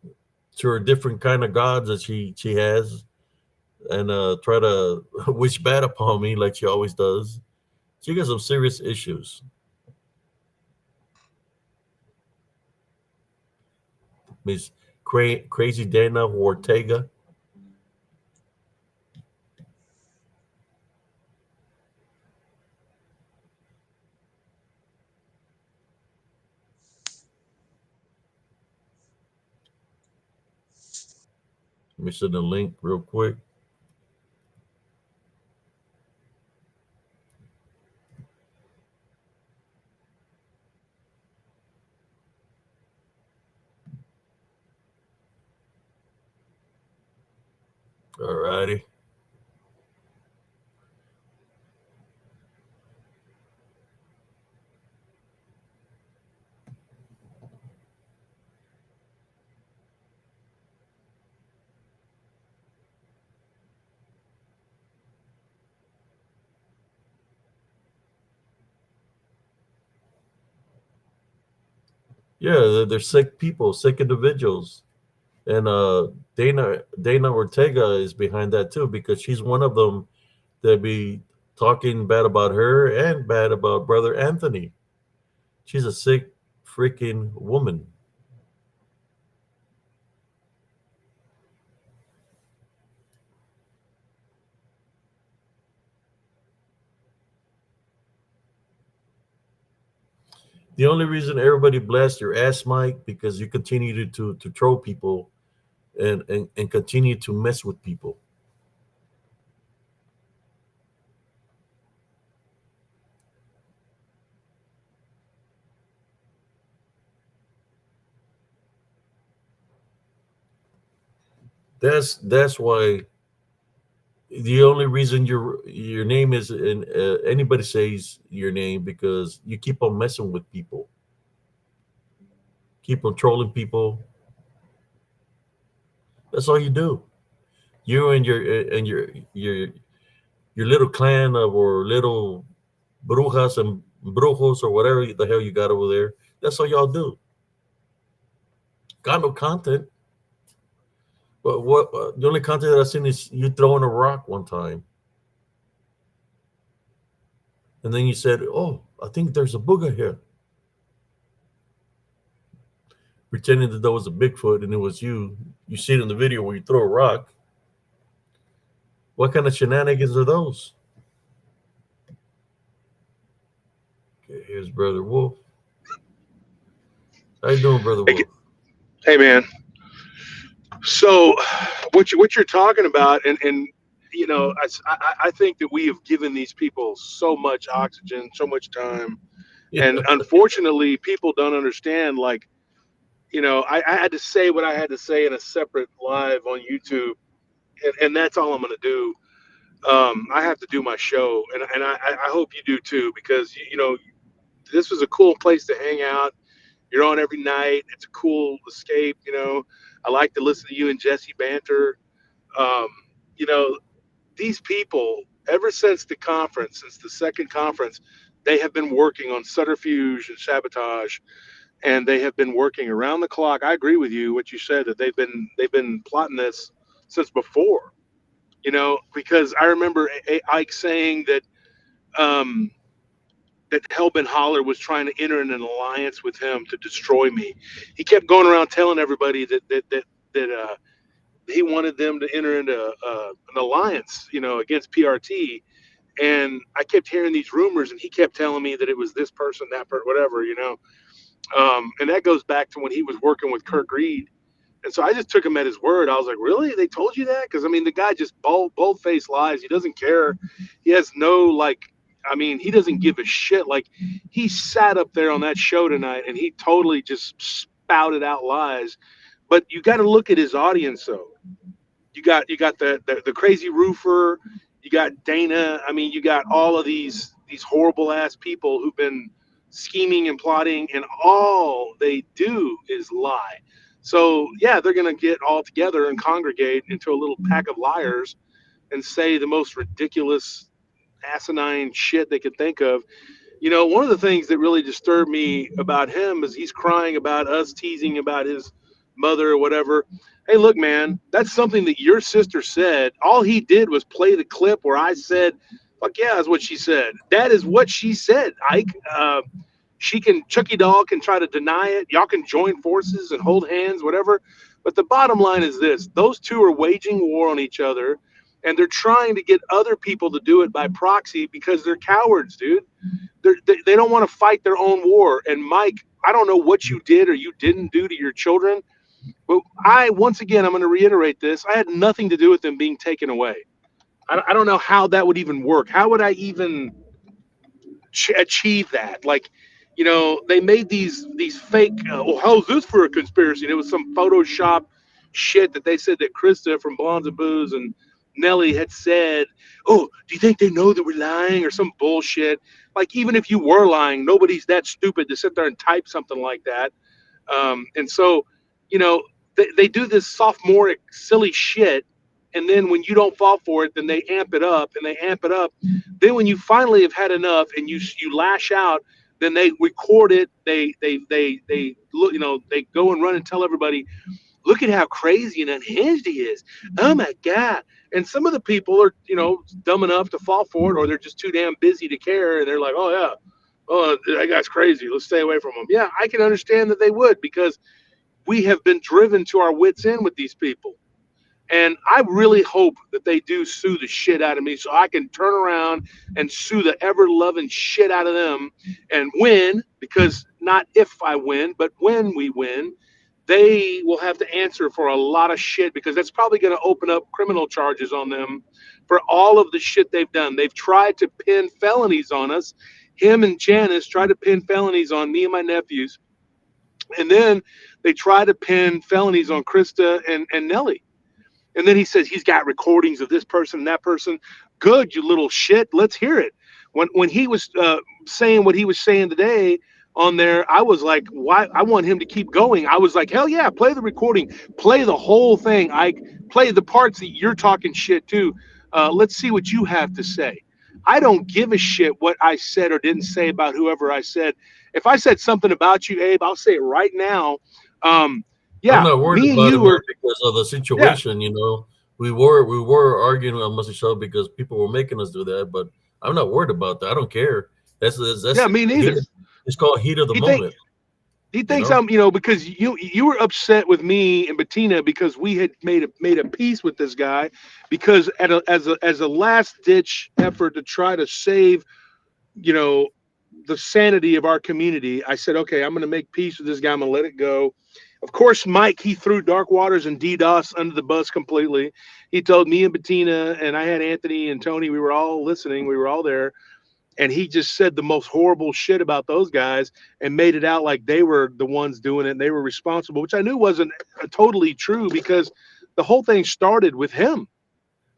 different kind of gods that she has, and try to wish bad upon me like she always does. She got some serious issues. Miss Crazy Dana Ortega. Let me send a link real quick. Alrighty. Yeah, they're sick people, sick individuals, and Dana Ortega is behind that too because she's one of them that be talking bad about her and bad about brother Anthony. She's a sick freaking woman. The only reason everybody blasts your ass, Mike, because you continue to troll people and continue to mess with people. That's why the only reason your name is in anybody says your name because you keep on messing with people, keep on trolling people. That's all you do. You and your your little clan of or little brujas and brujos or whatever the hell you got over there. That's all y'all do. Got no content. But what the only content that I've seen is you throwing a rock one time, and then you said, "Oh, I think there's a booger here," pretending that there was a Bigfoot and it was you. You see it in the video where you throw a rock. What kind of shenanigans are those? Okay, here's Brother Wolf. How you doing, Brother
Hey,
Wolf?
hey, man. So, what you're talking about, and I think that we have given these people so much oxygen, so much time,
Yeah.
and unfortunately, people don't understand. Like, I had to say what I had to say in a separate live on YouTube, and that's all I'm going to do. I have to do my show, and I hope you do too, because this was a cool place to hang out. You're on every night. It's a cool escape. I like to listen to you and Jesse banter. Um, you know, these people, ever since the conference, since the second conference, they have been working on subterfuge and sabotage, and they have been working around the clock. I agree with you what you said that they've been plotting this since before. Because I remember Ike saying um, that Hellbent Holler was trying to enter in an alliance with him to destroy me. He kept going around telling everybody that he wanted them to enter into an alliance, against PRT. And I kept hearing these rumors, and he kept telling me that it was this person, that person, whatever. And that goes back to when he was working with Kirk Reed. And so I just took him at his word. I was like, really? They told you that? Because I mean, the guy just bold faced lies. He doesn't care. He has no like. I mean, he doesn't give a shit. Like, he sat up there on that show tonight, and he totally just spouted out lies. But you got to look at his audience, though. You got the crazy roofer, you got Dana. I mean, you got all of these horrible ass people who've been scheming and plotting, and all they do is lie. So yeah, they're gonna get all together and congregate into a little pack of liars and say the most ridiculous, asinine shit they could think of. One of the things that really disturbed me about him is he's crying about us teasing about his mother or whatever. Hey, look, man, that's something that your sister said. All he did was play the clip where I said, fuck yeah, that's what she said. That is what she said, Ike. She can, Chucky Doll can try to deny it. Y'all can join forces and hold hands, whatever. But the bottom line is this: those two are waging war on each other, and they're trying to get other people to do it by proxy because they're cowards, dude. They don't want to fight their own war. And Mike, I don't know what you did or you didn't do to your children, but once again, I'm going to reiterate this. I had nothing to do with them being taken away. I don't know how that would even work. How would I even achieve that? Like, they made these fake. Well, how's this for a conspiracy? And it was some Photoshop shit that they said that Krista from Blondes and Booze and Nelly had said. Oh, do you think they know that we're lying or some bullshit? Like, even if you were lying, nobody's that stupid to sit there and type something like that. And so, you know, they do this sophomoric silly shit. And then when you don't fall for it, then they amp it up and they amp it up. Then when you finally have had enough and you lash out, then they record it. They look, they go and run and tell everybody, look at how crazy and unhinged he is. Oh my God. And some of the people are, dumb enough to fall for it, or they're just too damn busy to care. And they're like, oh yeah, oh, that guy's crazy. Let's stay away from him. Yeah, I can understand that they would, because we have been driven to our wits' end with these people. And I really hope that they do sue the shit out of me so I can turn around and sue the ever loving shit out of them and win, because not if I win, but when we win, they will have to answer for a lot of shit, because that's probably going to open up criminal charges on them for all of the shit they've done. They've tried to pin felonies on us. Him and Janice tried to pin felonies on me and my nephews. And then they tried to pin felonies on Krista and Nellie. And then he says he's got recordings of this person and that person. Good, you little shit. Let's hear it. When he was saying what he was saying today on there, I was like, why? I want him to keep going. I was like, hell yeah, play the recording, play the whole thing. I play the parts that you're talking shit too. Let's see what you have to say. I don't give a shit what I said or didn't say about whoever I said. If I said something about you, Abe, I'll say it right now. Um,
I'm
yeah,
not worried
me and
about it,
you
man,
are.
because of the
Yeah,
situation. We were arguing amongst each other because people were making us do that. But I'm not worried about that. I don't care. That's
yeah, me
heat.
neither.
It's called heat of the
He think
moment.
he
You
thinks
know.
I'm, because you were upset with me and Bettina because we had made a peace with this guy because as a last ditch effort to try to save, you know, the sanity of our community. I said, okay, I'm going to make peace with this guy. I'm going to let it go. Of course, Mike, he threw Dark Waters and DDoS under the bus completely. He told me and Bettina, and I had Anthony and Tony. We were all listening. We were all there, and he just said the most horrible shit about those guys and made it out like they were the ones doing it and they were responsible, which I knew wasn't totally true because the whole thing started with him.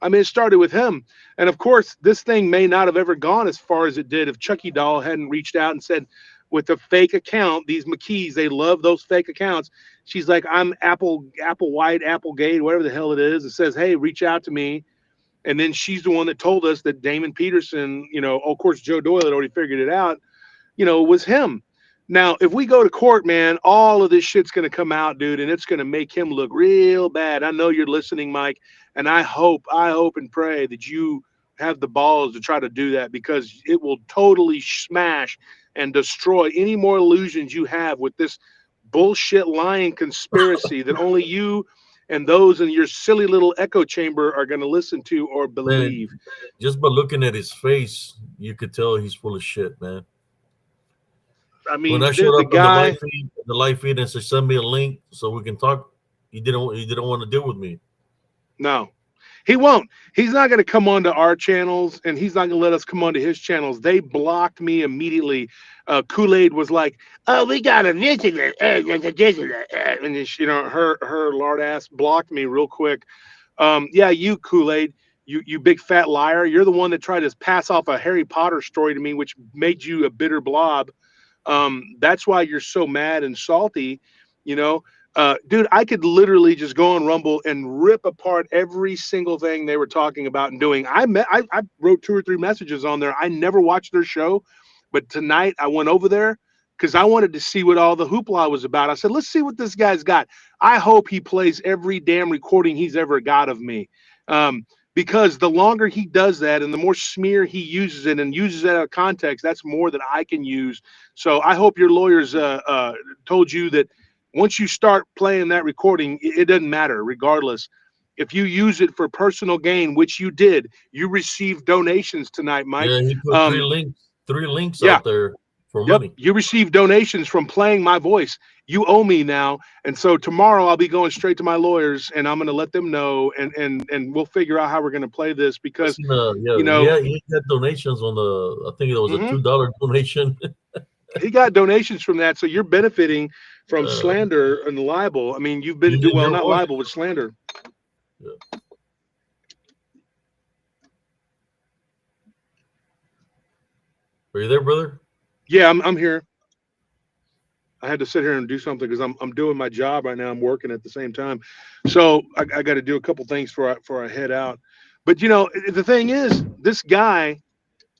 I mean, it started with him. And of course, this thing may not have ever gone as far as it did if Chucky Doll hadn't reached out and said, with a fake account, these McKees, they love those fake accounts. She's like, I'm Apple White, Applegate, whatever the hell it is. It says, hey, reach out to me. And then she's the one that told us that Damon Peterson, of course, Joe Doyle had already figured it out, was him. Now, if we go to court, man, all of this shit's going to come out, dude, and it's going to make him look real bad. I know you're listening, Mike, and I hope and pray that you have the balls to try to do that because it will totally smash and destroy any more illusions you have with this bullshit lying conspiracy that only you and those in your silly little echo chamber are going to listen to or
Man,
believe.
just by looking at his face, you could tell he's full of shit, man.
I
When
mean,
I
the,
showed
the
up on
guy,
the live feed, and said send me a link so we can talk, he didn't want to deal with me.
no. He won't. He's not going to come onto our channels, and he's not going to let us come onto his channels. They blocked me immediately. Kool-Aid was like, "Oh, we got a vision," and then her lard ass blocked me real quick. Yeah, you Kool-Aid, you big fat liar. You're the one that tried to pass off a Harry Potter story to me, which made you a bitter blob. That's why you're so mad and salty, you know. Dude, I could literally just go on Rumble and rip apart every single thing they were talking about and doing. I wrote 2 or 3 messages on there. I never watched their show, but tonight I went over there because I wanted to see what all the hoopla was about. I said, let's see what this guy's got. I hope he plays every damn recording he's ever got of me. Because the longer he does that and the more smear he uses it and uses it out of context, that's more that I can use. So I hope your lawyers told you that once you start playing that recording, it doesn't matter, regardless. If you use it for personal gain, which you did, you received donations tonight, Mike.
Yeah, he put
Um,
three links
yeah,
out there for
yep,
money.
you received donations from playing my voice. You owe me now, and so tomorrow I'll be going straight to my lawyers, and I'm going to let them know, and we'll figure out how we're going to play this
I
because
seen
you know.
he had donations on the. I think it was a
Mhm.
$2 donation.
He got donations from that, so you're benefiting from
uh,
slander and libel. I mean, you've been
using
well,
your
not
voice.
libel, but slander.
Yeah. Are you there, brother?
Yeah, I'm here. I had to sit here and do something because I'm doing my job right now. I'm working at the same time, so I got to do a couple things before I head out. But the thing is, this guy,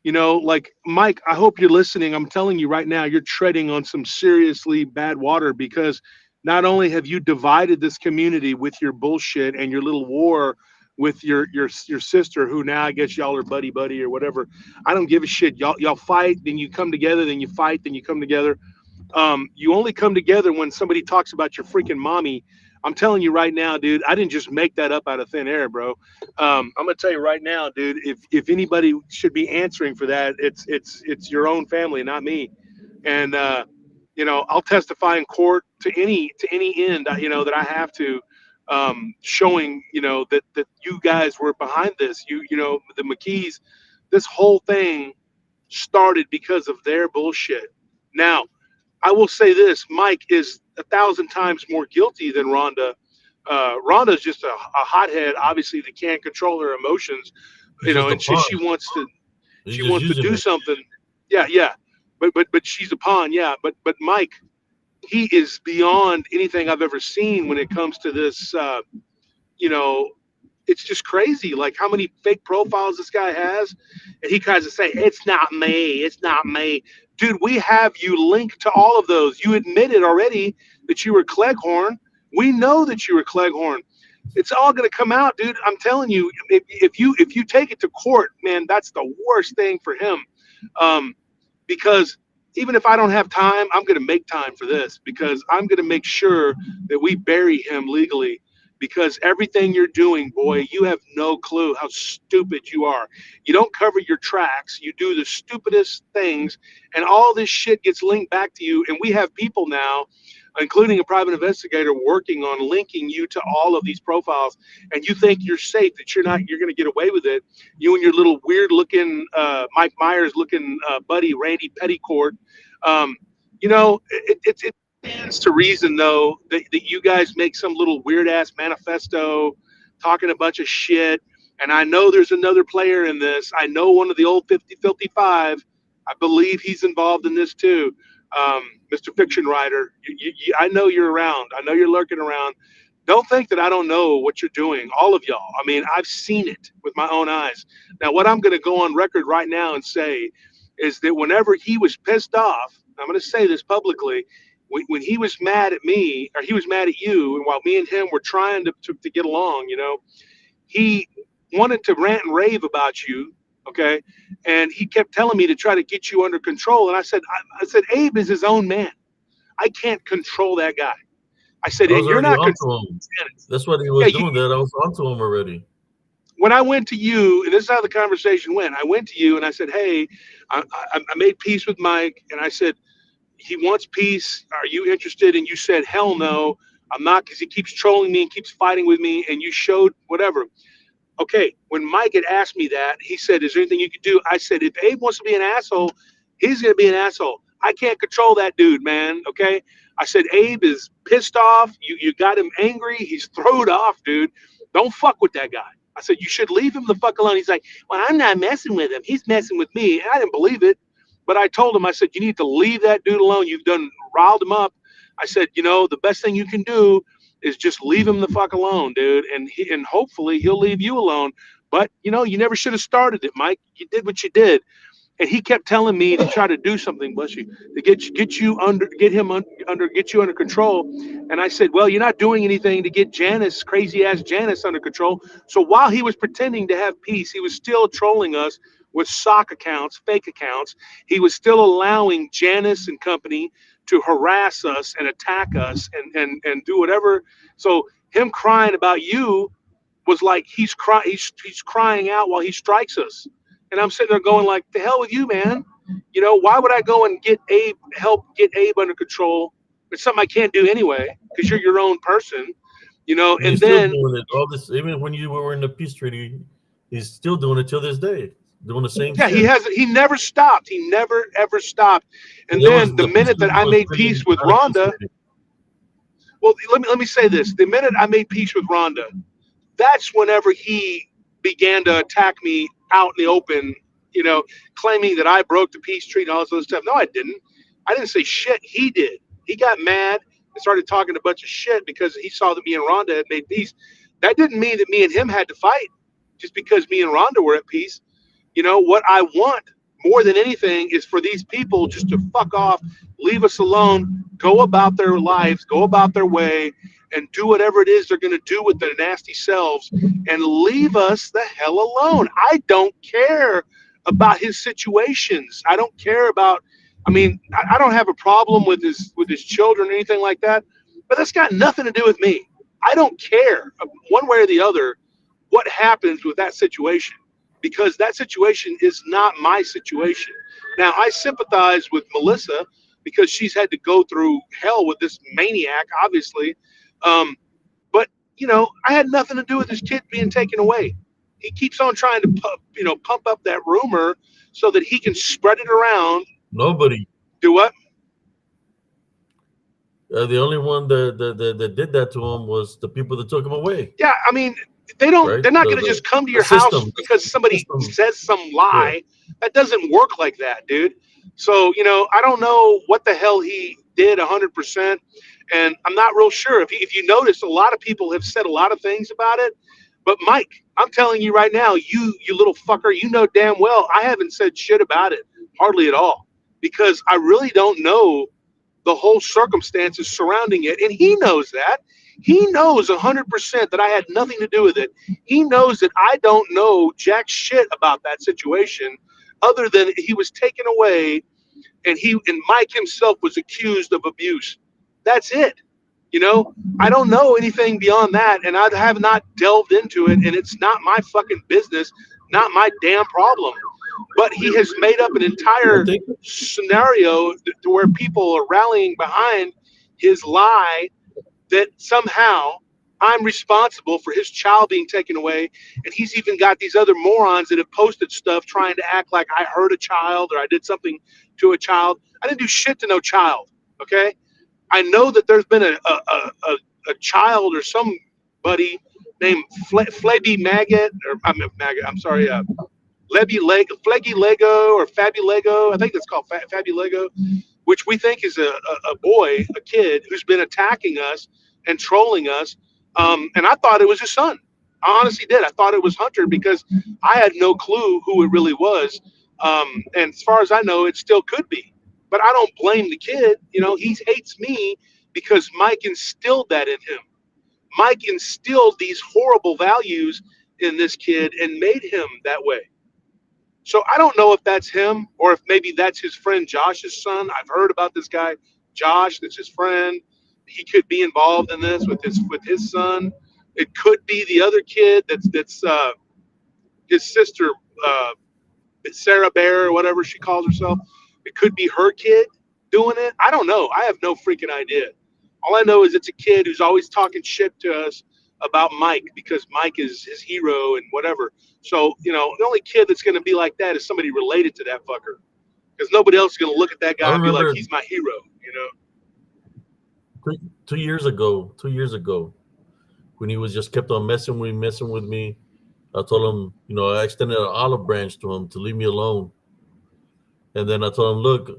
like Mike, I hope you're listening. I'm telling you right now, you're treading on some seriously bad water because not only have you divided this community with your bullshit and your little war with your sister, who now I guess y'all are buddy buddy or whatever. I don't give a shit. Y'all fight, then you come together, then you fight, then you come together. You only come together when somebody talks about your freaking mommy. I'm telling you right now, dude. I didn't just make that up out of thin air, bro. I'm gonna tell you right now, dude. If anybody should be answering for that, it's your own family, not me. And I'll testify in court to any end, that I have to, showing that you guys were behind this. The McKees. This whole thing started because of their bullshit. Now, I will say this: Mike is 1,000 times more guilty than Rhonda. Rhonda's just a hothead, obviously, that can't control her emotions,
He's just a
and
pawn. He's
she
just
wants to
using
do
it.
something. Yeah, yeah, but she's a pawn. Yeah, but Mike, he is beyond anything I've ever seen when it comes to this. You know, it's just crazy. Like how many fake profiles this guy has, and he tries to say it's not me, it's not me. Dude, we have you linked to all of those. You admitted already that you were Cleghorn. We know that you were Cleghorn. It's all going to come out, dude. I'm telling you, if you take it to court, man, that's the worst thing for him. Um, because even if I don't have time, I'm going to make time for this because I'm going to make sure that we bury him legally. Because everything you're doing, boy, you have no clue how stupid you are. You don't cover your tracks. You do the stupidest things, and all this shit gets linked back to you. And we have people now, including a private investigator, working on linking you to all of these profiles. And you think you're safe, that you're going to get away with it. You and your little weird looking, Mike Myers looking buddy, Randy Petticourt. Um, it stands to reason, though, that you guys make some little weird ass manifesto talking a bunch of shit. And I know there's another player in this. I know one of the old 55. I believe he's involved in this too. Mr. Fiction Writer, I know you're around. I know you're lurking around. Don't think that I don't know what you're doing, all of y'all. I mean, I've seen it with my own eyes. Now, what I'm going to go on record right now and say is that whenever he was pissed off, I'm going to say this publicly, when he was mad at me or he was mad at you, and while me and him were trying to get along, he wanted to rant and rave about you, okay? And he kept telling me to try to get you under control. And I said, Abe is his own man. I can't control that guy. I said,
I was
and you're
already
not
onto
controlling
him.
Janice.
That's what he
Yeah,
was doing. That I was onto him already.
when I went to you, and this is how the conversation went. I went to you and I said, hey, I made peace with Mike, and I said, he wants peace. Are you interested? And you said, hell no, I'm not, because he keeps trolling me and keeps fighting with me. And you showed whatever. Okay, when Mike had asked me that, he said, is there anything you could do? I said, if Abe wants to be an asshole, he's going to be an asshole. I can't control that dude, man. Okay. I said, Abe is pissed off. You got him angry. He's throwed off, dude. Don't fuck with that guy. I said, you should leave him the fuck alone. He's like, well, I'm not messing with him. He's messing with me. And I didn't believe it. But I told him, I said, you need to leave that dude alone. You've done riled him up. I said, the best thing you can do is just leave him the fuck alone, dude. And hopefully he'll leave you alone. But you never should have started it, Mike. You did what you did. And he kept telling me to try to do something, bless you, to get you under control. And I said, well, you're not doing anything to get Janice, crazy ass Janice, under control. So while he was pretending to have peace, he was still trolling us with sock accounts, fake accounts. He was still allowing Janice and company to harass us and attack us and do whatever. So him crying about you was like he's crying out while he strikes us. And I'm sitting there going like, the hell with you, man. Why would I go and help get Abe under control? It's something I can't do anyway, because you're your own person,
And
and
he's still
then
doing it. All this, even when you were in the peace treaty, he's still doing it till this day, doing the same
yeah,
shit.
he never stopped. He never ever stopped. And
It was
then the
the peace
minute that
treaty
I
was
made
really
peace with
not a peace
Rhonda,
treaty.
well, let me say this. The minute I made peace with Rhonda, that's whenever he began to attack me out in the open, claiming that I broke the peace treaty and all this other stuff. No, I didn't. I didn't say shit. He did. He got mad and started talking a bunch of shit because he saw that me and Rhonda had made peace. That didn't mean that me and him had to fight just because me and Rhonda were at peace. What I want more than anything is for these people just to fuck off, leave us alone, go about their lives, go about their way, and do whatever it is they're going to do with their nasty selves, and leave us the hell alone. I don't care about his situations. I don't care about. I mean, I don't have a problem with his children or anything like that, but that's got nothing to do with me. I don't care one way or the other what happens with that situation, because that situation is not my situation. Now, I sympathize with Melissa because she's had to go through hell with this maniac, obviously. Um, but I had nothing to do with this kid being taken away. He keeps on trying to pump up that rumor so that he can spread it around.
Nobody,
Do what?
The only one that did that to him was the people that took him away,
Yeah, I mean, they don't.
right?
They're not going to just come to
The
your house
system,
because
the
somebody
system.
says some
Yeah,
lie. That doesn't work like that, dude. So I don't know what the hell he did 100%, and I'm not real sure. If you notice, a lot of people have said a lot of things about it. But Mike, I'm telling you right now, you little fucker, you know damn well I haven't said shit about it, hardly at all, because I really don't know the whole circumstances surrounding it. And he knows that. He knows 100% that I had nothing to do with it. He knows that I don't know jack shit about that situation other than he was taken away and Mike himself was accused of abuse. That's it. I don't know anything beyond that, and I have not delved into it, and it's not my fucking business, not my damn problem. But he has made up an
I
entire
think
scenario to where people are rallying behind his lie that somehow I'm responsible for his child being taken away. And he's even got these other morons that have posted stuff trying to act like I hurt a child or I did something to a child. I didn't do shit to no child. Okay. I know that there's been a child or somebody named Flebby Maggot, or I'm sorry, Fleggy Lego or Fabby Lego. I think that's called Fabby Lego, which we think is a boy, a kid who's been attacking us and trolling us. And I thought it was his son. I honestly did. I thought it was Hunter because I had no clue who it really was. And as far as I know, it still could be. But I don't blame the kid. He hates me because Mike instilled that in him. Mike instilled these horrible values in this kid and made him that way. So I don't know if that's him or if maybe that's his friend Josh's son. I've heard about this guy, Josh, that's his friend. He could be involved in this with his son. It could be the other kid that's his sister, uh, Sarah Bear or whatever she calls herself. It could be her kid doing it. I don't know. I have no freaking idea. All I know is it's a kid who's always talking shit to us about Mike because Mike is his hero and whatever. So, the only kid that's going to be like that is somebody related to that fucker because nobody else is going to look at that
I
guy and be like,
remember
he's my hero.
2 years ago. 2 years ago, when he was just kept on messing with me. I told him, I extended an olive branch to him to leave me alone. And then I told him, look,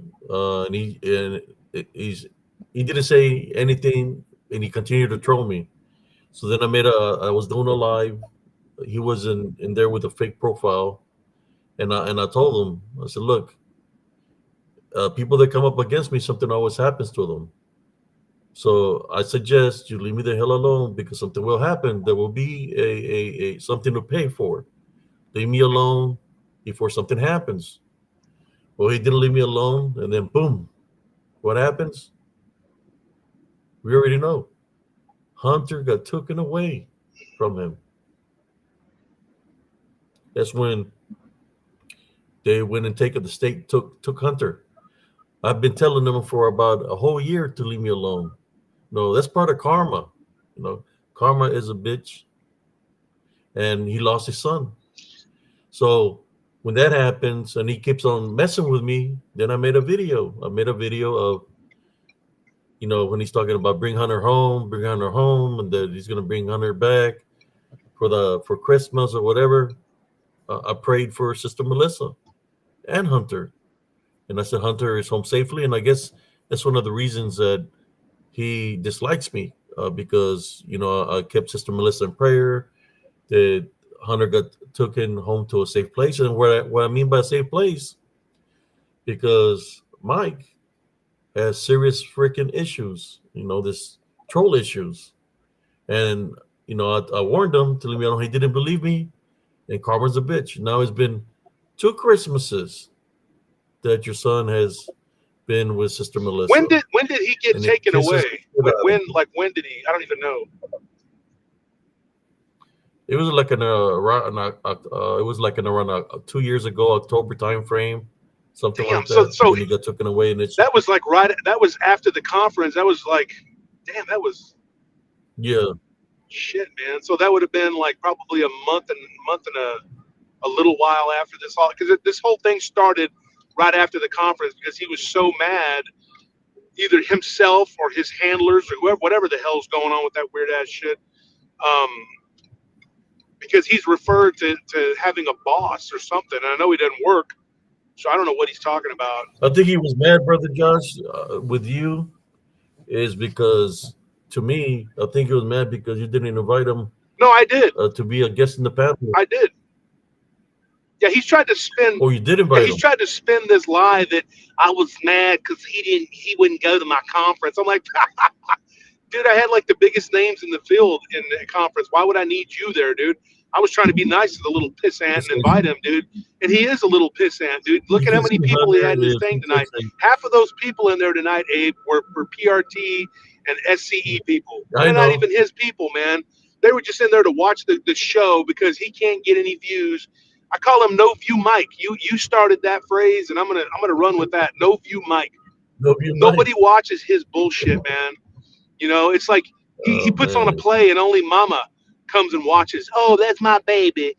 he didn't say anything, and he continued to troll me. So then I was doing a live. He was in there with a fake profile, and I told him, I said, look, people that come up against me, something always happens to them. So I suggest you leave me the hell alone because something will happen. There will be a something to pay for. Leave me alone before something happens. Well, he didn't leave me alone, and then boom, what happens? We already know. Hunter got taken away from him. That's when they went and taken the state took Hunter. I've been telling them for about a whole year to leave me alone. No, that's part of karma. Karma is a bitch, and he lost his son. So when that happens, and he keeps on messing with me, then I made a video. I made a video of when he's talking about bring Hunter home, and that he's gonna bring Hunter back for Christmas or whatever. I prayed for Sister Melissa and Hunter, and I said Hunter is home safely, and I guess that's one of the reasons that he dislikes me because I kept Sister Melissa in prayer that Hunter got taken home to a safe place, and what I mean by a safe place, because Mike has serious freaking issues, this troll issues. And, I warned him to leave me alone. He didn't believe me. And Carmen's a bitch. Now it's been 2 Christmases that your son has been with Sister
When
Melissa.
did when did he get
And it
taken
pisses
away?
the shit out of me.
When did he? I don't even know.
It was like it was like in around 2 years ago, October time frame, something
Damn.
like
So
that,
so
when he got taken away. And it's
that was like right. That was after the conference. That was like, damn. That was
yeah,
shit, man. So that would have been like probably a month and a little while after this all because this whole thing started right after the conference because he was so mad either himself or his handlers or whoever, whatever the hell's going on with that weird ass shit. Um, because he's referred to having a boss or something. And I know he doesn't work, so I don't know what he's talking about.
I think he was mad, brother Josh, with you, is because to me, I think he was mad because you didn't invite him
No, I did.
to be a guest in the panel.
I did. Yeah, he's tried to spin.
Oh, you did
Yeah,
invite
he's
him.
tried to spin this lie that I was mad because he wouldn't go to my conference. I'm like, dude, I had like the biggest names in the field in the conference. Why would I need you there, dude? I was trying to be nice to the little pissant and invite him, dude. And he is a little pissant, dude. Look
You
at how
can
many
see
people he
Hunter
had in his
is
thing tonight.
interesting.
Half of those people in there tonight, Abe, were PRT and SCE people.
I
They're not
know.
even his people, man. They were just in there to watch the show because he can't get any views. I call him No View Mike. You started that phrase, and I'm gonna run with that. No View Mike.
No, you might.
Nobody watches his bullshit, man. You know, it's like he
Oh
puts on a
man.
play and only mama comes and watches. Oh, that's my baby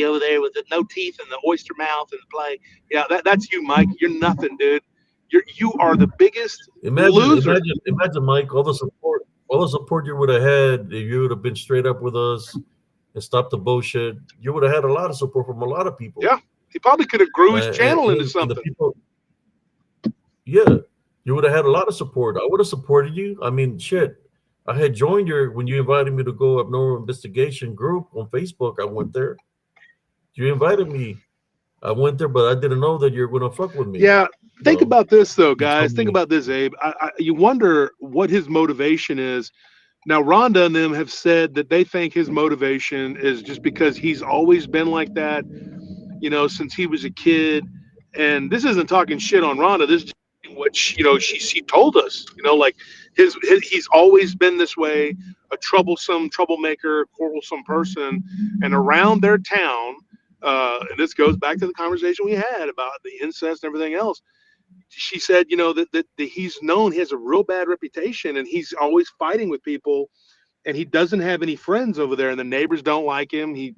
over there with the no teeth and the oyster mouth and the play. Yeah, that's you, Mike. You're nothing, dude. You are the biggest loser.
Imagine, Mike, all the support you would have had if you would have been straight up with us and stopped the bullshit. You would have had a lot of support from a lot of people.
Yeah, he probably could have grew his
And,
channel into
and the
something.
people, yeah, you would have had a lot of support. I would have supported you. I mean, shit. I had joined when you invited me to go abnormal investigation group on Facebook. I went there. You invited me. I went there, but I didn't know that you were gonna fuck with me.
Yeah,
You
think
know,
about this though,
you told
guys. Think
me,
about this, Abe. You wonder what his motivation is. Now, Rhonda and them have said that they think his motivation is just because he's always been like that, since he was a kid. And this isn't talking shit on Rhonda. This is what she told us. Like he's always been this way, a troublemaker, quarrelsome person, and around their town. And this goes back to the conversation we had about the incest and everything else. She said, that he's known, he has a real bad reputation, and he's always fighting with people, and he doesn't have any friends over there, and the neighbors don't like him. He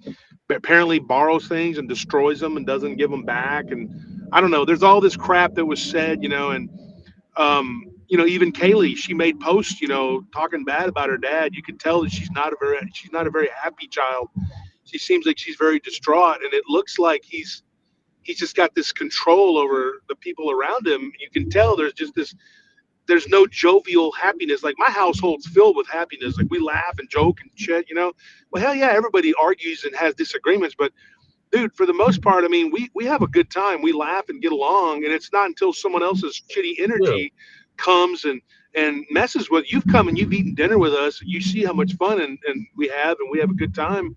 apparently borrows things and destroys them and doesn't give them back. And I don't know. There's all this crap that was said, and even Kaylee, she made posts, talking bad about her dad. You can tell that she's not a very happy child. She seems like she's very distraught, and it looks like he's just got this control over the people around him. You can tell there's no jovial happiness. Like my household's filled with happiness. Like we laugh and joke and shit. Well, hell yeah, everybody argues and has disagreements, but dude, for the most part, I mean, we have a good time. We laugh and get along, and it's not until someone else's shitty
yeah,
energy comes and messes with you've come and you've eaten dinner with us, and you see how much fun and we have a good time.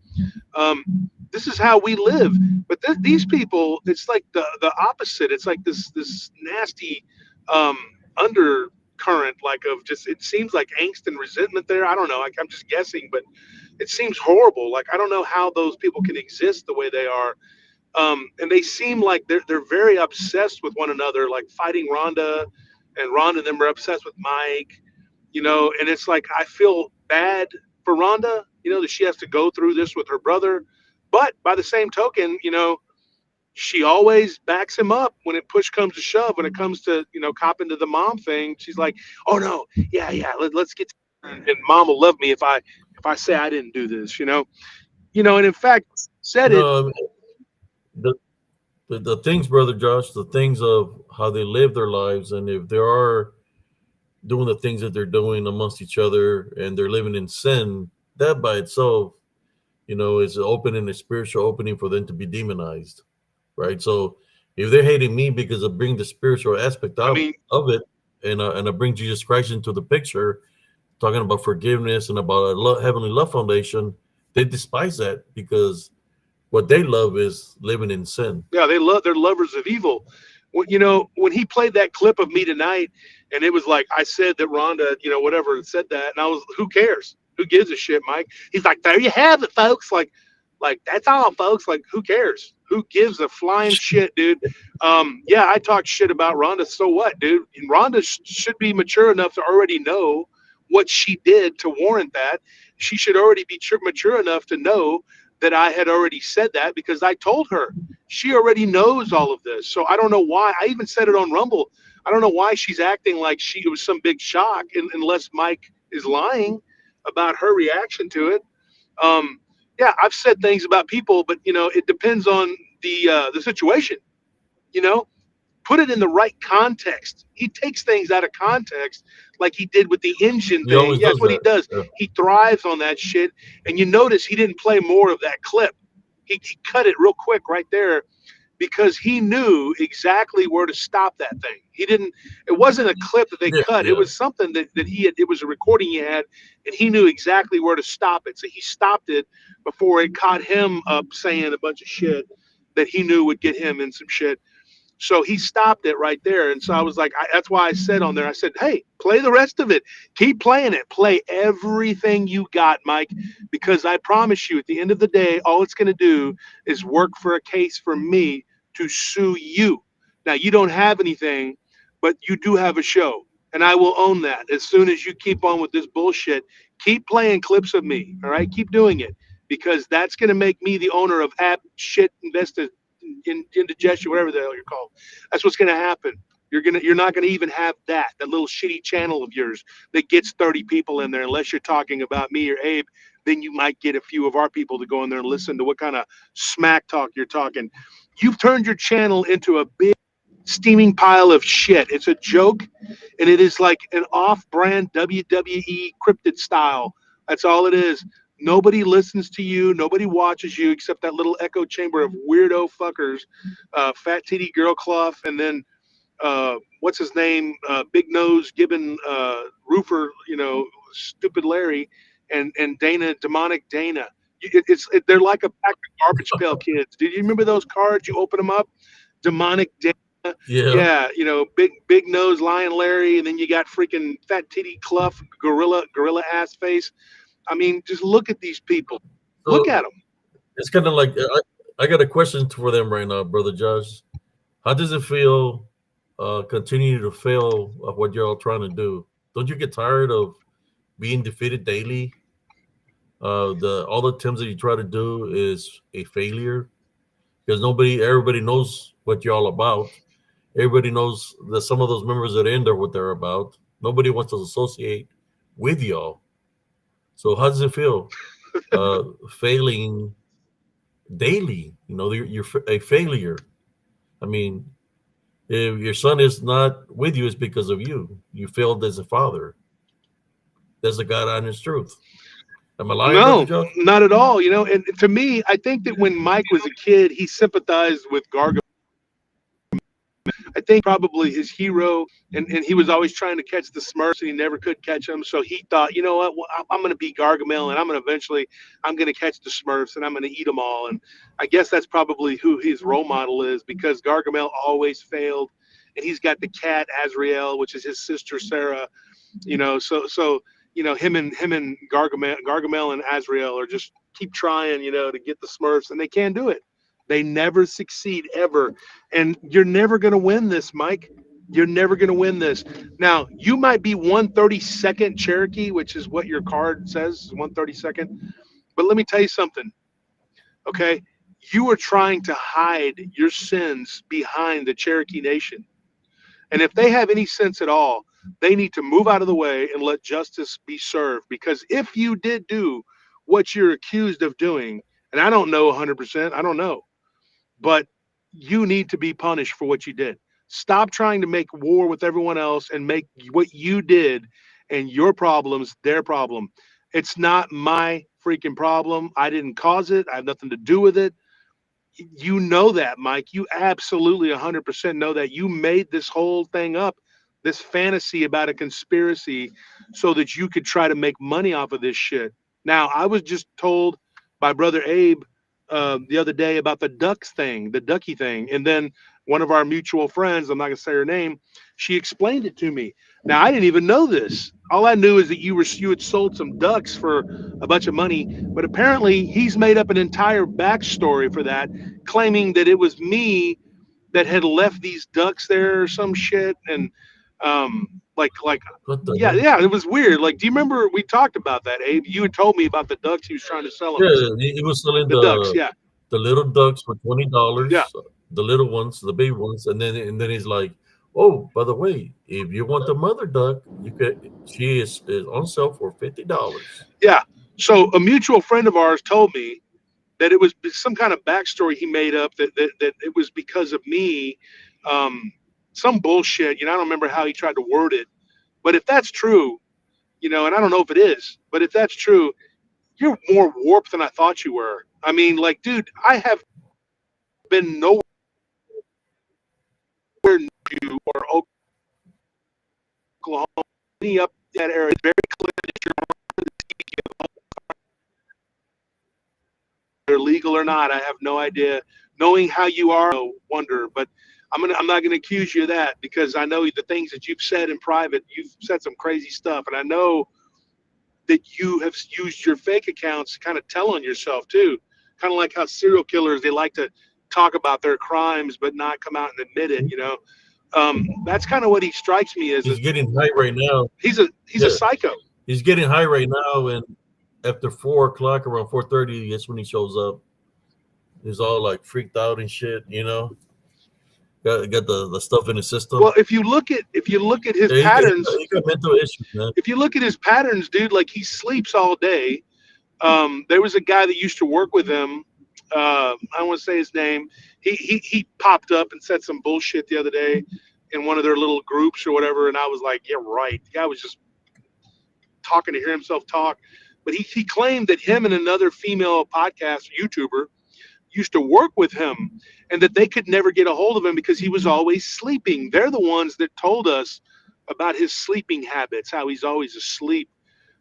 This is how we live. But these people, it's like the opposite. It's like this nasty um, undercurrent, like of just, it seems like angst and resentment there. I don't know. Like I'm just guessing, but it seems horrible. Like I don't know how those people can exist the way they are. And they seem like they're very obsessed with one another, like fighting Rhonda, and Rhonda and them are obsessed with Mike. And it's like I feel bad for Rhonda, that she has to go through this with her brother. But by the same token, she always backs him up when it push comes to shove. When it comes to, copping to the mom thing, she's like, "Oh no, yeah, let's get and mom will love me if I say I didn't do this, And in fact, said it.
no, I mean, the, the things, brother Josh, the things of how they live their lives, and if they are doing the things that they're doing amongst each other, and they're living in sin, that by itself, is opening a spiritual opening for them to be demonized, right? So if they're hating me because I bring the spiritual aspect
I mean,
of it, and I bring Jesus Christ into the picture, talking about forgiveness and about a heavenly love foundation, they despise that because what they love is living in sin.
yeah, they're lovers of evil. When he played that clip of me tonight, and it was like I said that Rhonda, whatever said that, and I was, who cares? Who gives a shit, Mike? He's like, there you have it, folks. Like that's all, folks. Like, who cares? Who gives a flying shit, dude? Yeah, I talk shit about Rhonda. So what, dude? And Rhonda should be mature enough to already know what she did to warrant that. She should already be mature enough to know that I had already said that because I told her. She already knows all of this. So I don't know why. I even said it on Rumble. I don't know why she's acting like it was some big shock, unless Mike is lying about her reaction to it. Um, yeah, I've said things about people, but it depends on the situation. You know, put it in the right context. He takes things out of context, like he did with the engine
He
thing.
always
Yeah,
does
that's what he
that.
does.
Yeah.
He thrives on that shit. And you notice he didn't play more of that clip. He cut it real quick right there because he knew exactly where to stop that thing. He didn't. It wasn't a clip that they
Yeah.
cut. It
Yeah.
was something that he had. It was a recording he had, and he knew exactly where to stop it. So he stopped it before it caught him up saying a bunch of shit that he knew would get him in some shit. So he stopped it right there. And so I was like, that's why I said on there, I said, hey, play the rest of it. Keep playing it. Play everything you got, Mike, because I promise you, at the end of the day, all it's going to do is work for a case for me to sue you. Now, you don't have anything, but you do have a show. And I will own that as soon as you keep on with this bullshit. Keep playing clips of me. All right. Keep doing it because that's going to make me the owner of App Shit Invested indigestion, whatever the hell you're called. That's what's going to happen. You're not gonna even have that little shitty channel of yours that gets 30 people in there, unless you're talking about me or Abe. Then you might get a few of our people to go in there and listen to what kind of smack talk you're talking. You've turned your channel into a big steaming pile of shit. It's a joke, and it is like an off-brand WWE cryptid style. That's all it is. Nobody listens to you. Nobody watches you except that little echo chamber of weirdo fuckers, Fat Titty Girl Clough, and then what's his name, Big Nose Gibbon Roofer, Stupid Larry, and Dana, Demonic Dana. They're like a pack of garbage pail kids. Do you remember those cards? You open them up, Demonic Dana.
Yeah.
Yeah, big nose Lion Larry, and then you got freaking Fat Titty Clough, gorilla ass face. I mean, just look at these people. Look
So
at them.
it's kind of like I got a question for them right now, brother Josh. How does it feel continue to fail at what you're all trying to do? Don't you get tired of being defeated daily? The all the attempts that you try to do is a failure because everybody knows what you're all about. Everybody knows that some of those members that are in there what they're about. Nobody wants to associate with y'all. So how does it feel failing daily? You're a failure. I mean, if your son is not with you, it's because of you. You failed as a father. That's the God honest truth. Am I lying, brother
No,
Josh?
not at all. And to me, I think that when Mike was a kid, he sympathized with Gargamel. I think probably his hero, and he was always trying to catch the Smurfs, and he never could catch them. So he thought, you know what, well, I'm going to be Gargamel, and I'm going to catch the Smurfs, and I'm going to eat them all. And I guess that's probably who his role model is, because Gargamel always failed, and he's got the cat Azrael, which is his sister Sarah. Him and Gargamel and Azrael are just keep trying, to get the Smurfs, and they can't do it. They never succeed ever, and you're never going to win this, Mike. You're never going to win this. Now, you might be 1/32nd Cherokee, which is what your card says, 1/32nd. But let me tell you something, okay? You are trying to hide your sins behind the Cherokee Nation. And if they have any sense at all, they need to move out of the way and let justice be served. Because if you did do what you're accused of doing, and I don't know 100%, I don't know, but you need to be punished for what you did. Stop trying to make war with everyone else and make what you did and your problems their problem. It's not my freaking problem. I didn't cause it. I have nothing to do with it. You know that, Mike. You absolutely 100% know that. You made this whole thing up, this fantasy about a conspiracy, so that you could try to make money off of this shit. Now, I was just told by brother Abe the other day about the ducks thing, the ducky thing. And then one of our mutual friends, I'm not going to say her name, she explained it to me. Now, I didn't even know this. All I knew is that you had sold some ducks for a bunch of money, but apparently he's made up an entire backstory for that, claiming that it was me that had left these ducks there or some shit. And like
What the
yeah,
hell?
yeah, it was weird. Like, do you remember we talked about that, Abe? You had told me about the ducks he was trying to sell them.
Yeah, he was selling
The ducks, yeah,
the little ducks for
yeah.
$20, the little ones, the big ones, and then he's like, Oh, by the way, if you want the mother duck, you could. She is on sale for $50.
Yeah. So a mutual friend of ours told me that it was some kind of backstory he made up that it was because of me, um, some bullshit. I don't remember how he tried to word it, but if that's true, and I don't know if it is, but if that's true, you're more warped than I thought you were. I mean, like, dude, I have been nowhere near you or Oklahoma, any up that area. It's very clear that you're legal or not. I have no idea. Knowing how you are, I wonder, but I'm not gonna accuse you of that because I know the things that you've said in private. You've said some crazy stuff, and I know that you have used your fake accounts to kind of tell on yourself too. Kind of like how serial killers, they like to talk about their crimes but not come out and admit it. That's kind of what he strikes me as.
He's getting high right now.
He's a
Yeah,
psycho.
he's getting high right now, and after 4 o'clock, around 4:30, that's when he shows up. He's all like freaked out and shit. Got the stuff in his system.
Well, if you look at his
Yeah,
patterns,
he got mental issues, man.
if you look at his patterns, dude, like he sleeps all day. There was a guy that used to work with him. I don't want to say his name. He popped up and said some bullshit the other day in one of their little groups or whatever, and I was like, yeah, right. The guy was just talking to hear himself talk. But he claimed that him and another female podcast YouTuber used to work with him and that they could never get a hold of him because he was always sleeping. They're the ones that told us about his sleeping habits, how he's always asleep